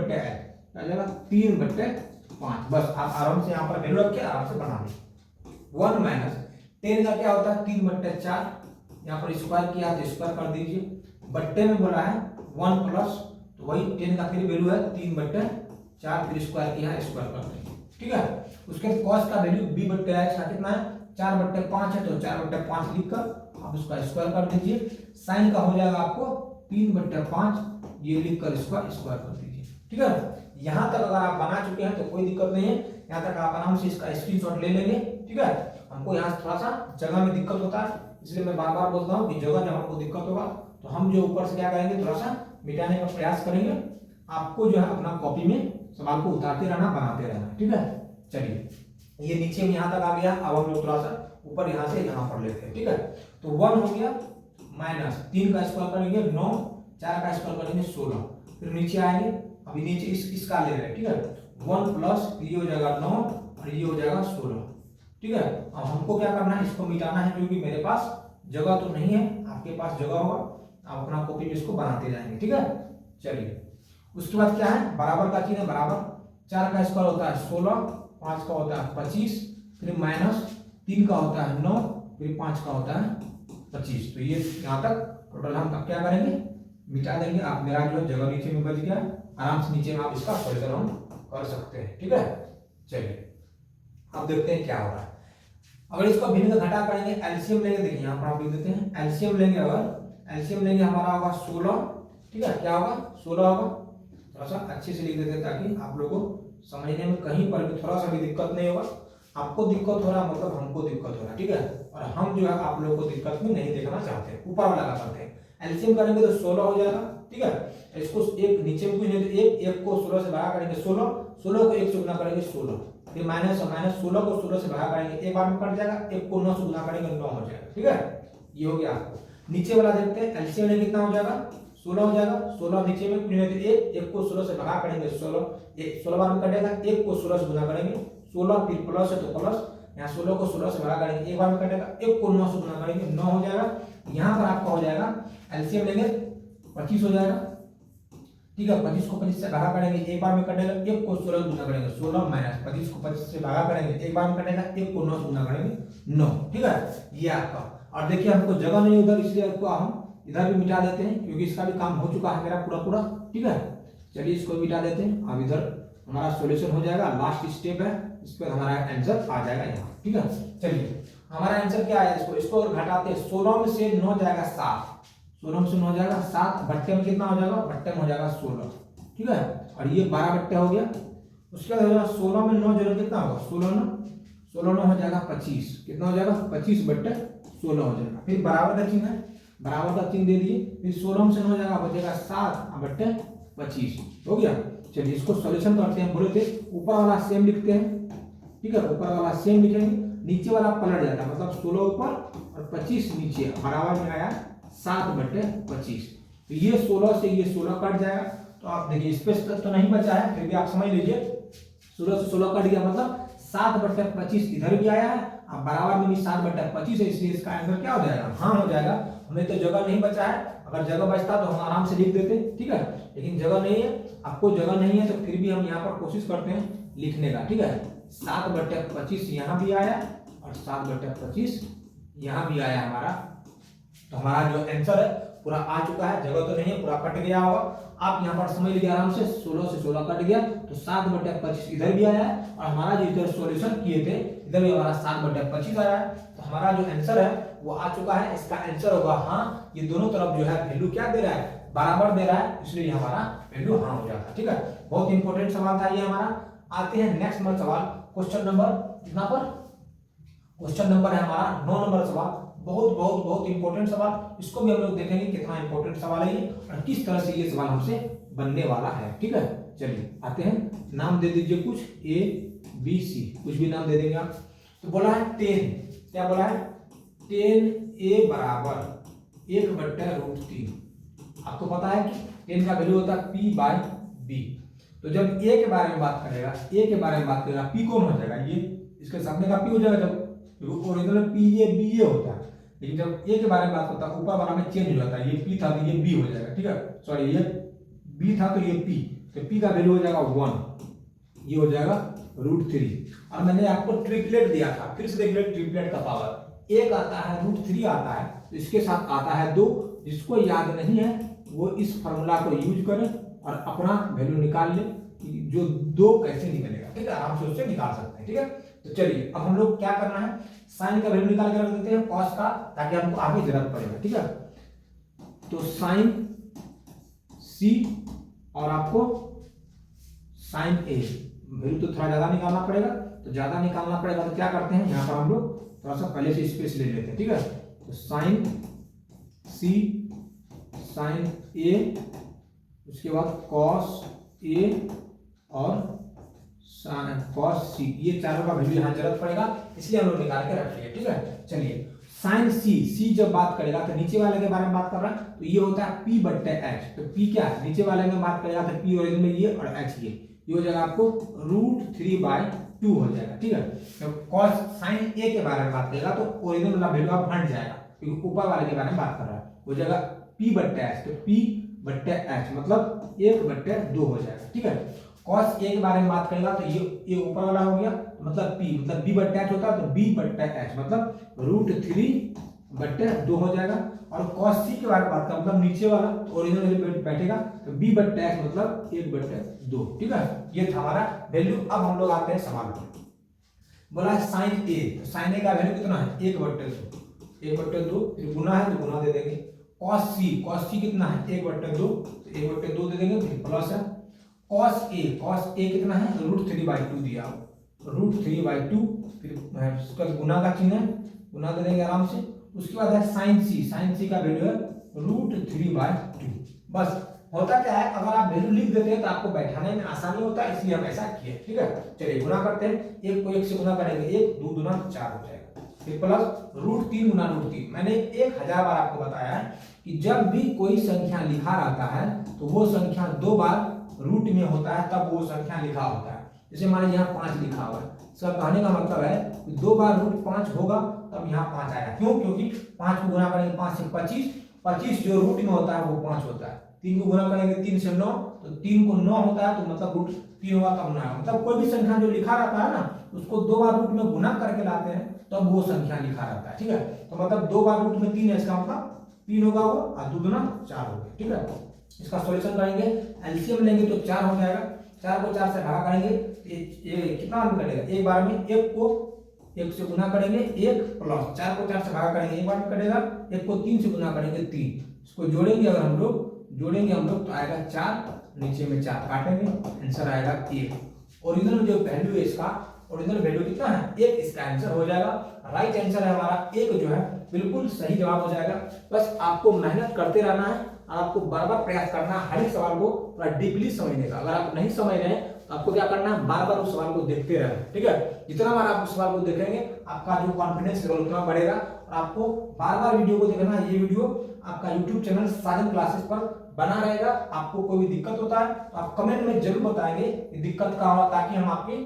आ जाएगा 3/5। बस आप आराम से यहाँ पर वैल्यू रख के आराम से बना लीजिए। 1 - 10 का क्या होता है 3/4, यहाँ पर स्क्वायर किया तो स्क्वायर कर दीजिए। बट्टे में बोला है 1 प्लस, तो वही 10 का फिर वैल्यू है 3/4, फिर स्क्वायर किया है, स्क्वायर कर देंगे। ठीक है, उसके cos का वैल्यू b/h का कितना है 4/5 है, तो 4/5 लिखकर आप उसका स्क्वायर कर दीजिए। साइन का हो जाएगा आपको 3/5, ये लिखकर इसका स्क्वायर कर दीजिए। ठीक है, यहाँ तक अगर आप बना चुके हैं तो कोई दिक्कत नहीं है, यहाँ तक आप आराम से इसका स्क्रीनशॉट ले लेंगे। ठीक है, हमको यहाँ थोड़ा सा जगह में दिक्कत होता है, इसलिए मैं बार बार बोलता हूँ कि जगह जब हमको दिक्कत होगा तो हम जो ऊपर से क्या करेंगे, थोड़ा सा मिटाने का प्रयास करेंगे। आपको जो है अपना कॉपी में सवाल को उतारते रहना, बनाते रहना। ठीक है, चलिए ये नीचे में यहाँ तक आ गया। अब हम लोग थोड़ा सा ऊपर यहाँ से यहाँ पढ़ लेते हैं। ठीक है, तो 1 हो गया माइनस 3 का स्क्वायर करेंगे 9, 4 का स्क्वायर करेंगे 16, फिर नीचे आएंगे। अभी नीचे इसका ले रहे हैं। ठीक है, 1 प्लस ये हो जाएगा 9 और ये हो जाएगा 16। ठीक है, अब हमको क्या करना है, इसको मिटाना है, क्योंकि मेरे पास जगह तो नहीं है, आपके पास जगह होगा, आप अपना कॉपी में इसको बनाते जाएंगे। ठीक है, चलिए उसके बाद क्या है, बराबर का चिन्ह है, बराबर 4 का स्क्वायर होता है 16, 5 का होता है 25, फिर माइनस 3 का होता है 9, फिर 5 का होता है 25। तो ये यहाँ तक टोटल हम तब क्या करेंगे, मिटा देंगे। आप मेरा जो जगह नीचे में बच गया, आराम से नीचे में आप इसका सॉल्यूशन हम कर सकते हैं। ठीक है, चलिए अब देखते हैं क्या होगा। अगर इसको भिन्न का घटा करेंगे, एलसीएम लेंगे, देखिए यहाँ पर आप लिख देते हैं एलसीएम लेंगे। अगर एलसीएम लेंगे हमारा होगा 16। ठीक है, क्या होगा 16 होगा। थोड़ा सा अच्छे से लिख देते हैं ताकि आप लोगों को समझने में कहीं पर भी थोड़ा सा भी दिक्कत नहीं होगा। आपको दिक्कत हो रहा है मतलब हमको दिक्कत हो रहा है। ठीक है, और हम जो है आप लोगों को दिक्कत में नहीं देखना चाहते हैं, ऊपर वाला करते हैं। एलसीएम करेंगे तो 16 हो जाएगा। ठीक है, इसको एक नीचे में कुछ नहीं, तो एक को 16 से भागा करेंगे 16, 16 को 1 से गुना करेंगे 16, फिर माइनस 16 को 16 से भागा करेंगे, एक बार में कट जाएगा, 1 को 9 से गुना करेंगे 9 हो जाएगा। ठीक है, ये हो गया। आपको नीचे वाला देखते हैं, एलसीएम में कितना हो जाएगा, 16 हो जाएगा। 16 नीचे में कुछ नहीं, तो 1 को 16 से भागा करेंगे 16 बार में कटेगा, 1 को 16 से गुना करेंगे 16, फिर प्लस है तो प्लस, यहाँ 16 को 16 से भागा करेंगे, एक बार में कटेगा, 1 को 9 से गुना करेंगे 9 हो जाएगा। यहाँ पर आपका हो जाएगा एलसीएम लेंगे 25 हो जाएगा। ठीक है, 25 को 25 से भागा करेंगे, एक बार में कटेगा, 1 को 16 से गुना करेंगे 16, माइनस 25 को 25 से भागा करेंगे, एक बार में कटेगा, 1 को 9 से गुना करेंगे 9। ठीक है, ये आपका। और देखिए हमको जगह नहीं उधर, इसलिए आपको हम इधर भी मिटा देते हैं, क्योंकि इसका भी काम हो चुका है मेरा पूरा। ठीक है, चलिए इसको मिटा देते हैं। अब इधर हमारा सॉल्यूशन हो जाएगा, लास्ट स्टेप है, इस पर हमारा आंसर आ जाएगा यहाँ। ठीक है, चलिए हमारा आंसर क्या है, इसको घटाते हैं। 16 में से 9 जाएगा 7, 16 में से 9 जाएगा 7, बट्टे में कितना हो जाएगा, बट्टे में हो जाएगा 16। ठीक है, और ये 12 बट्टे हो गया। उसके बाद हो जाएगा 16 में 9 जोड़ो कितना होगा, 16 हो जाएगा 25, कितना हो जाएगा 25 बट्टे 16 हो जाएगा। फिर बराबर का चिन्ह है, बराबर का चिन्ह दे दिए, फिर 16 में से 9 जाएगा, बचेगा 7 बट्टे 25 हो गया। चलिए इसको सॉल्यूशन करते हैं। बोले थे ऊपर वाला सेम लिखते हैं। ठीक है, ऊपर वाला सेम लिखेंगे, नीचे वाला पलट जाता है, मतलब 16 ऊपर और 25 नीचे, बराबर में आया 7 बट्टे 25। तो ये 16 से ये 16 कट जाएगा। तो आप देखिए स्पेस तो नहीं बचा है, फिर भी आप समझ लीजिए 16 से 16 कट गया, मतलब 7 बट्टे 25 इधर भी आया है, अब बराबर में भी 7 बट्टे 25 है, इसलिए इसका आंसर क्या हो जाएगा, हाँ हो जाएगा। हमें तो जगह नहीं बचा है, अगर जगह बचता तो हम आराम से लिख देते। ठीक है, लेकिन जगह नहीं है, आपको जगह नहीं है, तो फिर भी हम यहाँ पर कोशिश करते हैं लिखने का। ठीक है, 7 बट्टे 25 यहाँ भी आया और 7 बट्टे 25 यहाँ भी आया हमारा। तो हमारा जो आंसर है पूरा आ चुका है, जगह तो नहीं है, पूरा कट गया होगा। आप यहाँ पर समझ लीजिए आराम से, 16 से 16 कट गया, तो 7 बट्टे 25 इधर भी आया है, और हमारा जो इधर सॉल्यूशन किए थे इधर भी हमारा 7 बट्टे 25 आया है। तो हमारा जो आंसर है वो आ चुका है। इसका आंसर होगा हाँ। ये दोनों तरफ जो है वैल्यू क्या दे रहा है, बराबर दे रहा है, इसलिए हमारा वैल्यू हाँ हो जाता है। ठीक है, बहुत इंपॉर्टेंट सवाल था ये हमारा। आते हैं नेक्स्ट नंबर सवाल, क्वेश्चन नंबर कितना पर, क्वेश्चन नंबर है हमारा 9 नंबर सवाल। बहुत इंपॉर्टेंट सवाल, इसको भी हम लोग देखेंगे कितना इंपॉर्टेंट सवाल है ये और किस तरह से ये सवाल हमसे बनने वाला है। ठीक है, चलिए आते हैं। नाम दे दीजिए कुछ, ABC, कुछ भी नाम दे देंगे आप। तो बोला है 10, क्या बोला है, 10A बराबर 1/√3। आपको पता है कि 10 का वैल्यू होता है P/B। तो जब A के बारे में बात करेगा, A के बारे में बात करेगा, P कौन हो जाएगा, ये इसके सामने का P हो जाएगा। जब ओरिजिनल PA होता है, लेकिन जब A के बारे में बात करता है ऊपर वाला में चेंज हो जाता है, ये P था तो ये B हो जाएगा। ठीक है, सॉरी ये B था तो ये P, तो P का वैल्यू हो जाएगा 1, ये हो जाएगा √3। और मैंने आपको ट्रिपलेट दिया था, फिर से देख लो ट्रिपलेट का पावर, एक आता है √3 आता है, तो इसके साथ आता है 2। जिसको याद नहीं है वो इस फॉर्मूला को यूज करे और अपना वैल्यू निकाल ले कि जो 2 कैसे निकलेगा। ठीक है, आराम से उससे निकाल सकते हैं। ठीक है, तो चलिए अब हम लोग क्या करना है, साइन का वैल्यू निकाल के रख देते हैं कॉस का, ताकि हमको आगे जरूरत पड़ेगा। ठीक है, तो साइन C और आपको साइन ए वैल्यू तो थोड़ा ज़्यादा निकालना पड़ेगा, तो ज़्यादा निकालना पड़ेगा तो क्या करते हैं यहाँ पर हम लोग थोड़ा सा पहले से स्पेस ले लेते हैं, ठीक है। तो साइन सी, साइन ए, उसके बाद कॉस ए और कॉस सी, ये चारों का वैल्यू यहाँ जरूरत पड़ेगा, इसलिए हम लोग निकाल के रख लिए, ठीक है। चलिए साइन सी, सी जब बात करेगा तो नीचे वाले के बारे में बात कर रहा है, तो ये होता है पी बट्टे एच। तो पी क्या है, नीचे वाले में बात करेगा तो पी ओरिजिन में ये और एच ये हो जाएगा आपको √3/2 हो जाएगा, ठीक है। तो कॉस साइन ए के बारे में बात करेगा तो ओरिजिन वाला वैल्यू आप हट जाएगा, क्योंकि ऊपर वाले के बारे में बात कर रहा है, हो जाएगा पी बट्टे एच। तो पी बट्टे एच मतलब 1/2 हो जाएगा, ठीक है। कॉस ए के बारे में बात करेगा तो ये ऊपर वाला हो गया, मतलब पी मतलब बी बट्टे एच होता है, तो बी बट्टे एच मतलब √3/2 हो जाएगा। और कॉस सी के बारे में बात करें मतलब नीचे वाला ओरिजिनल वैल्यू बैठेगा, तो बी बट्टे एच मतलब 1/2, ठीक है। ये था हमारा वैल्यू। अब हम लोग आते हैं सवाल पर। बोला है साइन ए, तो साइन ए का वैल्यू कितना है 1/2, फिर गुना है तो गुना दे देंगे। कॉस सी कितना है 1/2, तो 1/2 दे देंगे, फिर प्लस है। कॉस ए कितना है √3/2 दिया, √3/2, फिर उसका गुना का चिन्ह है, गुना दे देंगे आराम से। उसके बाद है साइन सी का वैल्यू है √3/2। बस होता क्या है, अगर आप वैल्यू लिख देते हैं तो आपको बैठाने में आसानी होता है, इसलिए हम ऐसा किए, ठीक है। चलिए गुना करते हैं, 1 को 1 से गुना करेंगे, 1 2 दूना 4 हो जाएगा, फिर प्लस √3 गुना √3। मैंने 1000 बार आपको बताया है कि जब भी कोई संख्या लिखा रहता है तो वो संख्या 2 बार रूट में होता है, तब वो संख्या लिखा होता है। जैसे मान लीजिए यहाँ 5 लिखा हुआ है, इसका कहने का मतलब है कि 2 बार √5 होगा तब यहाँ 5 आएगा। क्यों, क्योंकि 5 को गुना करेंगे 5 से 25 जो रूट में होता है वो 5 होता है। 3 को गुना करेंगे 3 से 9, तो 3 को 9 होता है, तो मतलब √3 होगा तब 9 आएगा। मतलब कोई भी संख्या जो लिखा रहता है ना, उसको 2 बार रूट में गुना करके लाते हैं तब वो संख्या लिखा रहता है, ठीक है। तो मतलब 2 बार रूट में 3 है, इसका मतलब 3 होगा वो, और 2 दूना 4 हो गया, ठीक है। इसका सॉल्यूशन करेंगे, एलसीएम लेंगे तो 4 हो जाएगा, 4 को 4 से भागा करेंगे, ये कितना बार में कटेगा, एक बार में। 1 को 1 से गुना करेंगे 1 प्लस 4 को 4 से भागा करेंगे, एक बार में कटेगा। 1 को 3 से गुना करेंगे 3, इसको जोड़ेंगे अगर हम लोग तो आएगा 4, नीचे में 4 काटेंगे, आंसर आएगा 1। ओरिजिनल जो वैल्यू है इसका, ओरिजिनल वैल्यू कितना है 1, इसका आंसर हो जाएगा। राइट आंसर है हमारा 1 जो है, बिल्कुल सही जवाब हो जाएगा। बस आपको मेहनत करते रहना है और आपको बार बार प्रयास करना है हर एक सवाल को थोड़ा डीपली समझने का। अगर आप नहीं समझ रहे हैं तो आपको क्या करना है, बार बार उस सवाल को देखते रहना, ठीक है। जितना बार आप उस सवाल को देखेंगे आपका जो कॉन्फिडेंस लेवल उतना बढ़ेगा, और आपको बार बार वीडियो को देखना है। ये वीडियो आपका यूट्यूब चैनल साजन क्लासेस पर बना रहेगा। आपको कोई भी दिक्कत होता है तो आप कमेंट में जरूर बताएंगे कि दिक्कत क्या हुआ, ताकि हम आपकी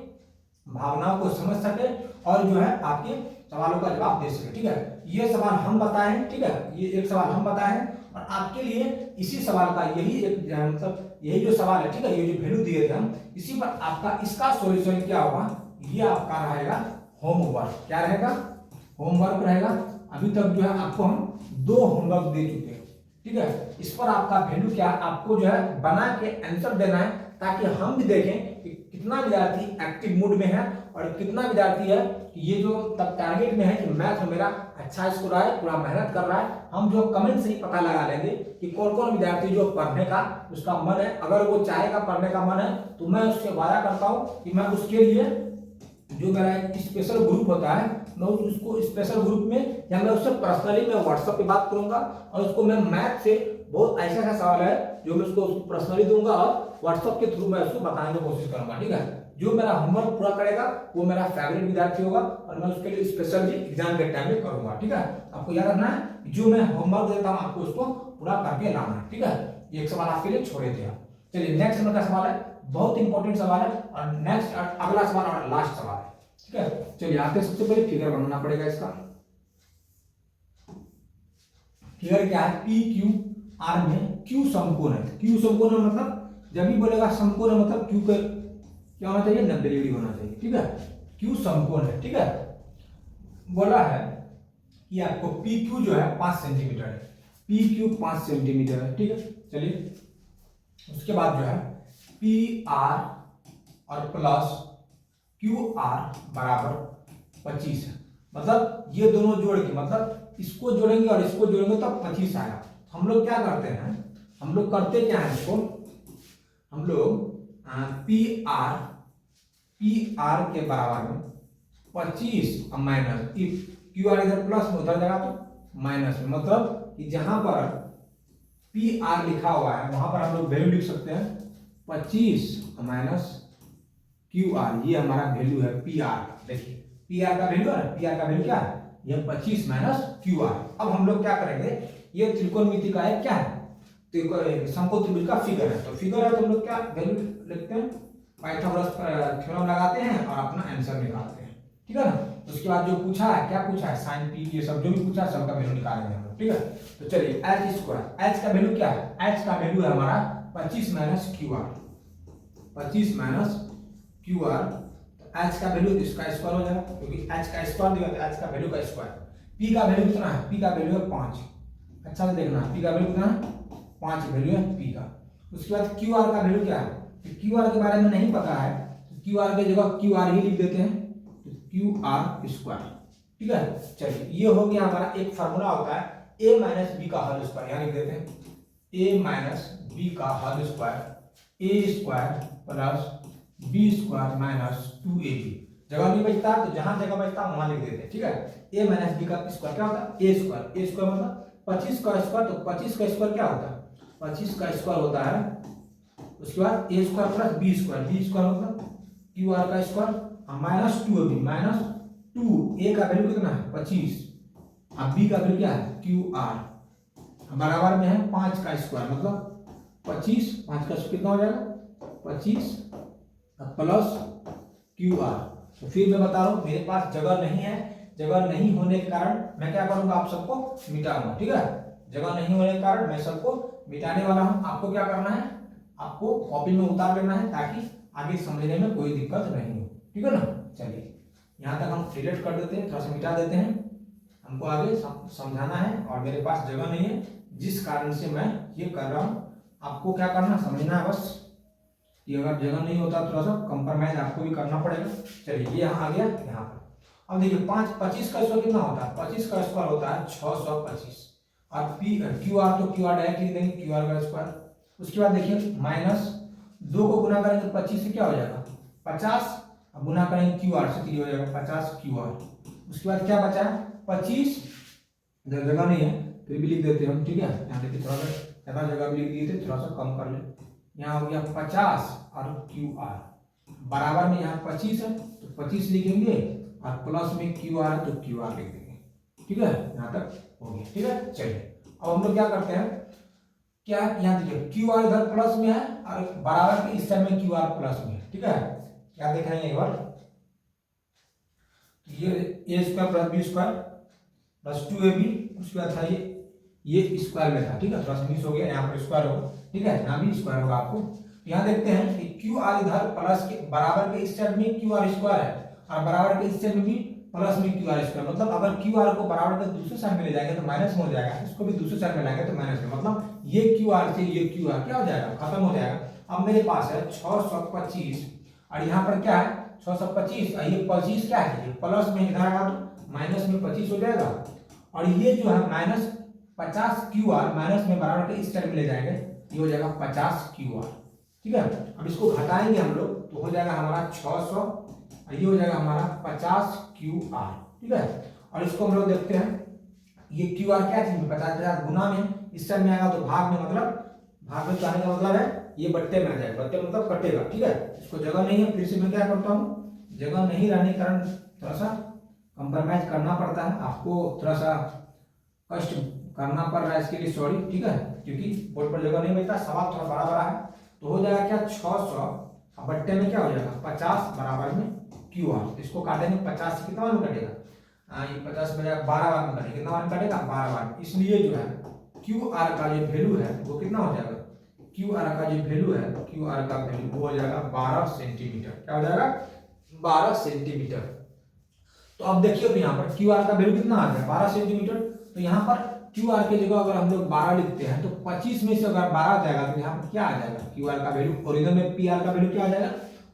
भावनाओं को समझ सके और जो है आपके सवालों का जवाब दे सके, ठीक है। ये सवाल हम बताएं, ठीक है, ये एक सवाल हम बताएं और आपके लिए इसी सवाल का यही जो सवाल है, ठीक है, ये जो वैल्यू दिए थे हम, इसी पर आपका इसका सॉल्यूशन क्या होगा, ये आपका रहेगा होमवर्क। क्या रहेगा, होमवर्क रहेगा। अभी तक जो है आपको हम 2 होमवर्क दे चुके हैं, ठीक है। इस पर आपका वैल्यू क्या, आपको जो है बना के आंसर देना है, ताकि हम भी देखें कि कितना विद्यार्थी एक्टिव मूड में है और कितना विद्यार्थी है कि ये जो तब टारगेट में है कि मैथ में मेरा अच्छा स्कोर आए, पूरा मेहनत कर रहा है। हम जो कमेंट से ही पता लगा लेंगे कि कौन कौन विद्यार्थी जो पढ़ने का उसका मन है। अगर वो चाहेगा पढ़ने का मन है तो मैं उससे वादा करता हूँ कि मैं उसके लिए जो मेरा एक स्पेशल ग्रुप होता है, मैं उसको स्पेशल ग्रुप में या मैं उससे पर्सनली मैं व्हाट्सएप पे बात करूंगा और उसको मैं मैथ से बहुत ऐसा सवाल है जो मैं उसको पर्सनली दूंगा और व्हाट्सएप के थ्रू मैं उसको बताने की कोशिश करूंगा, ठीक है। जो मेरा होमवर्क पूरा करेगा वो मेरा फेवरेट विद्यार्थी होगा और मैं उसके लिए स्पेशल भी एग्जाम के टाइम में करूंगा, ठीक है। आपको याद रखना है जो मैं होमवर्क देता हूँ आपको उसको पूरा करके लाना है, ठीक है। ये एक सवाल आपके लिए छोड़े थे। चलिए नेक्स्ट नंबर का सवाल है, बहुत इंपॉर्टेंट सवाल है और नेक्स्ट अगला सवाल और लास्ट सवाल है, ठीक है। चलिए आते सबसे पहले फिगर बनाना पड़ेगा। इसका फिगर क्या है, पी क्यू आर में क्यू समकोण है। क्यू समकोण मतलब जब भी बोलेगा समकोण मतलब क्यू का क्या होना चाहिए, 90 डिग्री होना चाहिए, ठीक है। क्यू समकोण है, ठीक है। बोला है कि आपको पी क्यू जो है 5 सेंटीमीटर है, पी क्यू 5 सेंटीमीटर है, ठीक है। चलिए उसके बाद जो है पी आर और प्लस क्यू आर बराबर 25 है। मतलब ये दोनों जोड़ के, मतलब इसको जोड़ेंगे और इसको जोड़ेंगे तब 25 आएगा। हम लोग क्या करते हैं, हम लोग करते क्या है, इसको हम लोग पी आर के बराबर में 25 माइनस, क्यू आर इधर प्लस में उधर जाएगा तो माइनस में, मतलब कि जहां पर पी आर लिखा हुआ है वहां पर हम लोग वैल्यू लिख सकते हैं 25 माइनस क्यू आर, ये हमारा वैल्यू है पी आर। देखिए पी आर का वैल्यू है, पी आर का वैल्यू क्या है, ये 25 माइनस क्यू आर। अब हम लोग क्या करेंगे, ये त्रिकोणमिति का है क्या है, समकोण त्रिभुज का फिगर है, तो फिगर है तो हम लोग क्या वैल्यू लिखते हैं, पाइथागोरस थ्योरम लगाते हैं और अपना आंसर निकालते हैं, ठीक है ना। उसके बाद जो पूछा है, क्या पूछा है, साइन पी, ये सब जो भी पूछा है सबका वैल्यू निकालेंगे हम लोग, ठीक है। तो चलिए एच स्क्वायर, एच का वैल्यू क्या है, एच का वैल्यू है हमारा 25 minus Q R, 25 minus Q R. तो एच का वैल्यू इसका स्क्वायर हो जाएगा, क्योंकि एच का स्क्वायर दिया तो एच का वैल्यू का स्क्वायर। पी का वैल्यू कितना है, पी का वैल्यू है 5, अच्छा से देखना, पी का वैल्यू कितना है 5 वैल्यू है पी का। उसके बाद क्यू आर का वैल्यू क्या है, तो क्यू आर के बारे में नहीं पता है तो क्यू आर की जगह क्यू आर ही लिख देते हैं, तो क्यू आर स्क्वायर, ठीक है। चलिए ये हो गया हमारा, एक फार्मूला होता है ए माइनस बी का होल स्क्वायर, यहाँ लिख देते हैं ए माइनस बी का whole square, A square plus B square minus 2ab। जगह नहीं बचता तो जहां जगह बचता वहां लिख देते हैं, ठीक है। ए माइनस बी का स्क्वायर क्या होता है, ए स्क्वायर, ए स्क्वायर मतलब 25 का स्क्वायर, तो 25 का स्क्वायर क्या होता है, 25 का स्क्वायर होता है, उसके बाद A square plus B square, B square मतलब क्यू आर का square minus 2ab, minus 2, A का वैल्यू कितना है 25, अब बी का वैल्यू क्या है क्यू आर, बराबर में है 5 का स्क्वायर, मतलब 25, 5 का स्क्वायर कितना हो जाएगा 25 प्लस क्यू आर। तो फिर मैं बता रहा हूँ मेरे पास जगह नहीं है, जगह नहीं होने के कारण मैं क्या करूंगा, आप सबको मिटाऊंगा, ठीक है। जगह नहीं होने के कारण मैं सबको मिटाने वाला हूं, आपको क्या करना है, आपको कॉपी में उतार लेना है ताकि आगे समझने में कोई दिक्कत नहीं हो, ठीक है ना। चलिए यहाँ तक हम डिलीट कर देते हैं, थोड़ा सा मिटा देते हैं, हमको आगे समझाना है और मेरे पास जगह नहीं है जिस कारण से मैं ये कर रहा हूँ। आपको क्या करना समझना है बस, कि अगर जगह नहीं होता थोड़ा सा कंप्रोमाइज आपको भी करना पड़ेगा। चलिए ये यहाँ आ गया, यहाँ पर अब देखिए 25 का स्क्वायर कितना होता है, 25 का स्क्वायर होता है 625, और पी क्यू आर तो क्यू आर डायरेक्ट लिख देंगे क्यू आर का स्क्वायर। उसके बाद देखिए माइनस 2 को गुना करेंगे तो 25 से क्या हो जाएगा 50, अब गुना करेंगे क्यू आर से तो ये हो जाएगा 50 क्यू आर। उसके बाद क्या बचा है 25, जगह नहीं है फिर भी लिख देते हैं हम, ठीक है। यहाँ देखिए थोड़ा सा ज्यादा जगह भी लिख दिए थे, थोड़ा सा कम कर ले, यहाँ हो गया 50 और क्यू आर बराबर में, यहाँ 25 है तो 25 लिखेंगे और प्लस में क्यू आर है तो क्यू आर लिख देंगे, ठीक है। यहाँ तक हो गया, ठीक है। चलिए अब हम लोग क्या करते हैं, क्या यहाँ देखिए क्यू आर इधर प्लस में है और बराबर के इस साइड में क्यू आर प्लस में है, ठीक है। क्या देख रहे हैं एक बार, ये A square plus B square plus 2ab, उसके बाद था ये स्क्वायर में था, ठीक है, थोड़ा सा मिस हो गया, यहाँ पर स्क्वायर होगा, ठीक है, यहाँ भी स्क्वायर होगा आपको। यहाँ देखते हैं कि क्यू आर इधर प्लस के बराबर के इस साइड में क्यू आर स्क्वायर है और बराबर के इस साइड में भी प्लस में क्यू आर स्क्वायर, मतलब अगर क्यू आर को बराबर के दूसरे साइड में ले जाएंगे तो माइनस में हो जाएगा, इसको भी दूसरे साइड में लाएंगे तो माइनस में, मतलब ये क्यू आर से ये क्यू आर क्या हो जाएगा खत्म हो जाएगा। अब मेरे पास है 625 और यहाँ पर क्या है 625 और ये 25 क्या है, ये प्लस में इधर आएगा तो माइनस में 25 हो जाएगा, और ये जो है माइनस 50 क्यू आर माइनस में बराबर के इस साइड में ले जाएंगे, ये हो जाएगा 50 क्यू आर, ठीक है। अब इसको घटाएंगे हम लोग तो हो जाएगा हमारा 600 और ये हो जाएगा हमारा 50 क्यू आर, ठीक है। और इसको हम लोग देखते हैं, ये क्यू आर क्या चीज में 50 गुना में इस साइड में आएगा तो भाग में, मतलब भाग में आने का मतलब है ये बट्टे में आ जाएगा, बट्टे मतलब कटेगा, ठीक है। इसको जगह नहीं है, फिर से मैं क्या करता हूँ, जगह नहीं रहने के कारण थोड़ा सा कंप्रोमाइज करना पड़ता है, आपको थोड़ा सा कष्ट करना पड़ रहा है इसके लिए, सॉरी, ठीक है, क्योंकि बोर्ड पर जगह नहीं बचता, सवाल थोड़ा बड़ा बड़ा है। तो हो जाएगा क्या 600 बट्टे में क्या हो जाएगा 50 बराबर में क्यू आर, इसको काटेंगे 50 से कितना बार में कटेगा, ये 50 में 12 बार में कटेगा, कितना बार में कटेगा 12 बार, इसलिए जो है क्यू आर का जो वैल्यू है वो कितना हो जाएगा, क्यू आर का जो वैल्यू है, क्यू आर का वैल्यू वो हो जाएगा 12 सेंटीमीटर, क्या हो जाएगा 12 सेंटीमीटर। तो अब देखिए तो यहाँ पर क्यू आर का वैल्यू कितना आ गया 12 सेंटीमीटर, तो यहाँ पर क्यू आर की जगह अगर हम लोग 12 लिखते हैं तो 25 में से अगर 12 आ जाएगा तो यहाँ पर क्या आ जाएगा क्यू आर का वैल्यू, ओरिजिनल में पी आर का वैल्यू क्या आ जाएगा,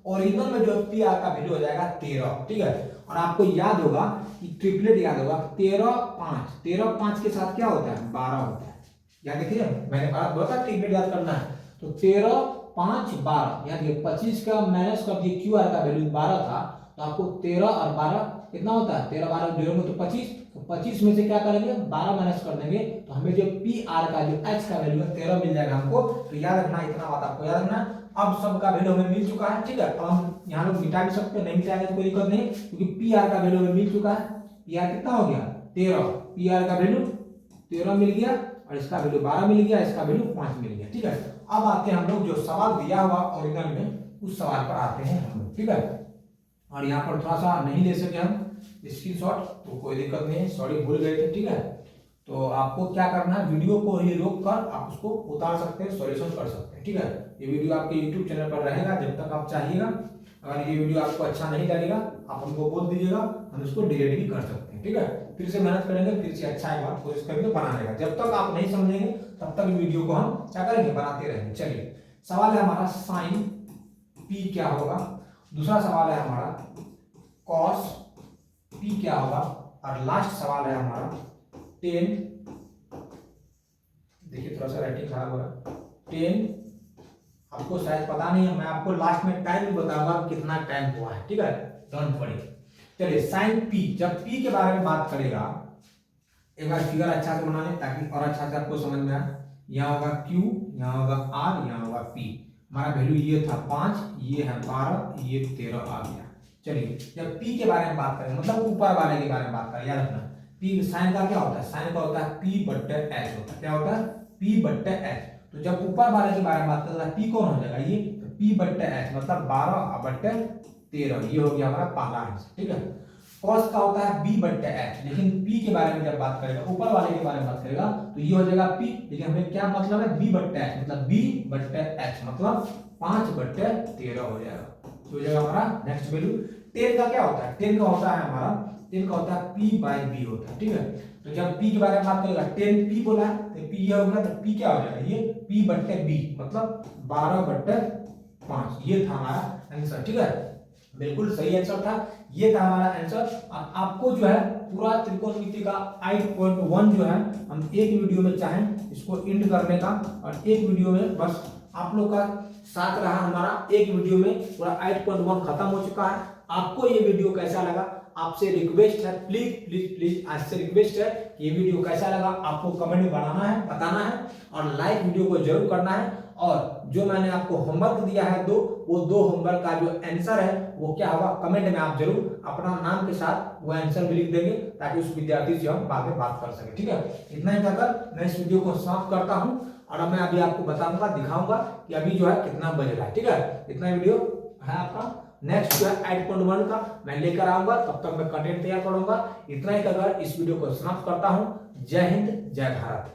ओरिजिनल में जो पी आर का वैल्यू हो जाएगा 13, ठीक है। और आपको याद होगा कि ट्रिपलेट याद होगा 13 5 के साथ क्या होता है 12 होता है, याद देखिए मैंने बोला था ट्रिपलेट याद करना है, तो 13 5 12, यानी 25 का माइनस कर दिए, क्यू आर का वैल्यू 12 था, तो आपको 13 और 12 कितना होता है, 13 12 जोड़ेंगे तो 25, तो 25 में से क्या करेंगे 12 माइनस कर देंगे, तो हमें जो पी आर का जो एच का वैल्यू है 13 मिल जाएगा हमको। तो याद रखना, इतना बात आपको याद रखना। अब सबका वैल्यू हमें मिल चुका है, ठीक है। अब हम यहाँ लोग मिटा भी सकते हैं, नहीं मिटाएंगे तो कोई दिक्कत नहीं, क्योंकि पी आर का वैल्यू हमें मिल चुका है। पी आर कितना हो गया 13, पी आर का वैल्यू 13 मिल गया, और इसका वैल्यू 12 मिल गया, इसका वैल्यू 5 मिल गया, ठीक है। अब आते हैं हम लोग जो सवाल दिया हुआ ओरिजिनल में, उस सवाल पर आते हैं हम लोग, ठीक है। और यहाँ पर थोड़ा सा नहीं ले सके हम स्क्रीनशॉट, तो कोई दिक्कत नहीं, सॉरी भूल गए थे, ठीक है। तो आपको क्या करना है, वीडियो को ही रोक कर आप उसको उतार सकते हैं, सॉल्यूशन कर सकते हैं, ठीक है। ये वीडियो आपके यूट्यूब चैनल पर रहेगा जब तक आप चाहिएगा। अगर ये वीडियो आपको अच्छा नहीं लगेगा आप हमको बोल दीजिएगा, हम इसको डिलीट भी कर सकते हैं, ठीक है। फिर से मेहनत करेंगे, फिर से अच्छा एक बार कोशिश करेंगे बनाने का। जब तक आप नहीं समझेंगे तब तक वीडियो को हम क्या करेंगे, बनाते रहेंगे। चलिए, सवाल है हमारा साइन पी क्या होगा। दूसरा सवाल है हमारा कॉस पी क्या होगा। और लास्ट सवाल है हमारा टेन, देखिए थोड़ा सा राइटिंग खराब हो रहा है, टेन, आपको शायद पता नहीं है, मैं आपको लास्ट में टाइम भी बताऊंगा कितना टाइम हुआ है, ठीक है, डोंट वरी। चलिए, साइन पी, जब पी के बारे में बात करेगा, एक बार फिगर अच्छा से बना लें ताकि और अच्छा से आपको समझ में आए। यहाँ होगा Q, यहाँ होगा R, यहाँ होगा P। हमारा वैल्यू ये था 5, ये है 12, ये 13 आ गया। चलिए, जब P के बारे में बात करें, मतलब ऊपर वाले के बारे में बात करें, याद रखना P साइन का क्या होता है, साइन का होता है P बट्टे H होता है। क्या होता है, P बट्टे H। तो जब ऊपर वाले के बारे में बात करें, P कौन हो जाएगा, ये तो P बट्टे H, मतलब 12 बट्टे 13, ये हो गया हमारा पहला आंसर, ठीक है। कॉस का होता है B बट्टे H, लेकिन P के बारे में जब बात करेगा, ऊपर वाले के बारे में बात करेगा, तो ये हो जाएगा P, लेकिन हमें क्या मतलब है, B बट्टे H, मतलब B बट्टे H, मतलब 5 बट्टे 13 हो जाएगा। हो जाएगा हमारा नेक्स्ट वैल्यू। 10 का क्या होता है, 10 का होता है हमारा, 10 का होता है P बाई B होता है, ठीक है। तो जब P के बारे में बात करेगा, 10P बोला है तो P ये होगा, तो P क्या हो जाएगा, ये P बट्टे B, मतलब 12 बट्टे 5। ये था हमारा आंसर, ठीक है, बिल्कुल सही आंसर था, ये था हमारा आंसर। और आपको जो है पूरा त्रिकोणमिति का 8.1 जो है, हम एक वीडियो में चाहें इसको एंड करने का, और एक वीडियो में बस आप लोग का साथ रहा हमारा, एक वीडियो में पूरा 8.1 खत्म हो चुका है। आपको ये वीडियो कैसा लगा, आपसे रिक्वेस्ट है, प्लीज प्लीज प्लीज आज से रिक्वेस्ट है, ये वीडियो कैसा लगा आपको कमेंट में बनाना है, बताना है, और लाइक वीडियो को जरूर करना है। और जो मैंने आपको होमवर्क दिया है वो दो होमवर्क का जो आंसर है वो क्या होगा, कमेंट में आप जरूर अपना नाम के साथ वो आंसर भी लिख देंगे, ताकि उस विद्यार्थी से हम बाद में बात कर सके, ठीक है। इतना ही कहकर मैं इस वीडियो को समाप्त करता हूं, और अब मैं अभी आपको बताऊंगा, दिखाऊंगा कि अभी जो है कितना बज रहा है, ठीक है। इतना वीडियो है आपका, नेक्स्ट जो है 8.1 का मैं लेकर आऊंगा, तब तक मैं कंटेंट तैयार करूंगा। इतना ही कहकर इस वीडियो को समाप्त करता हूं। जय हिंद, जय भारत।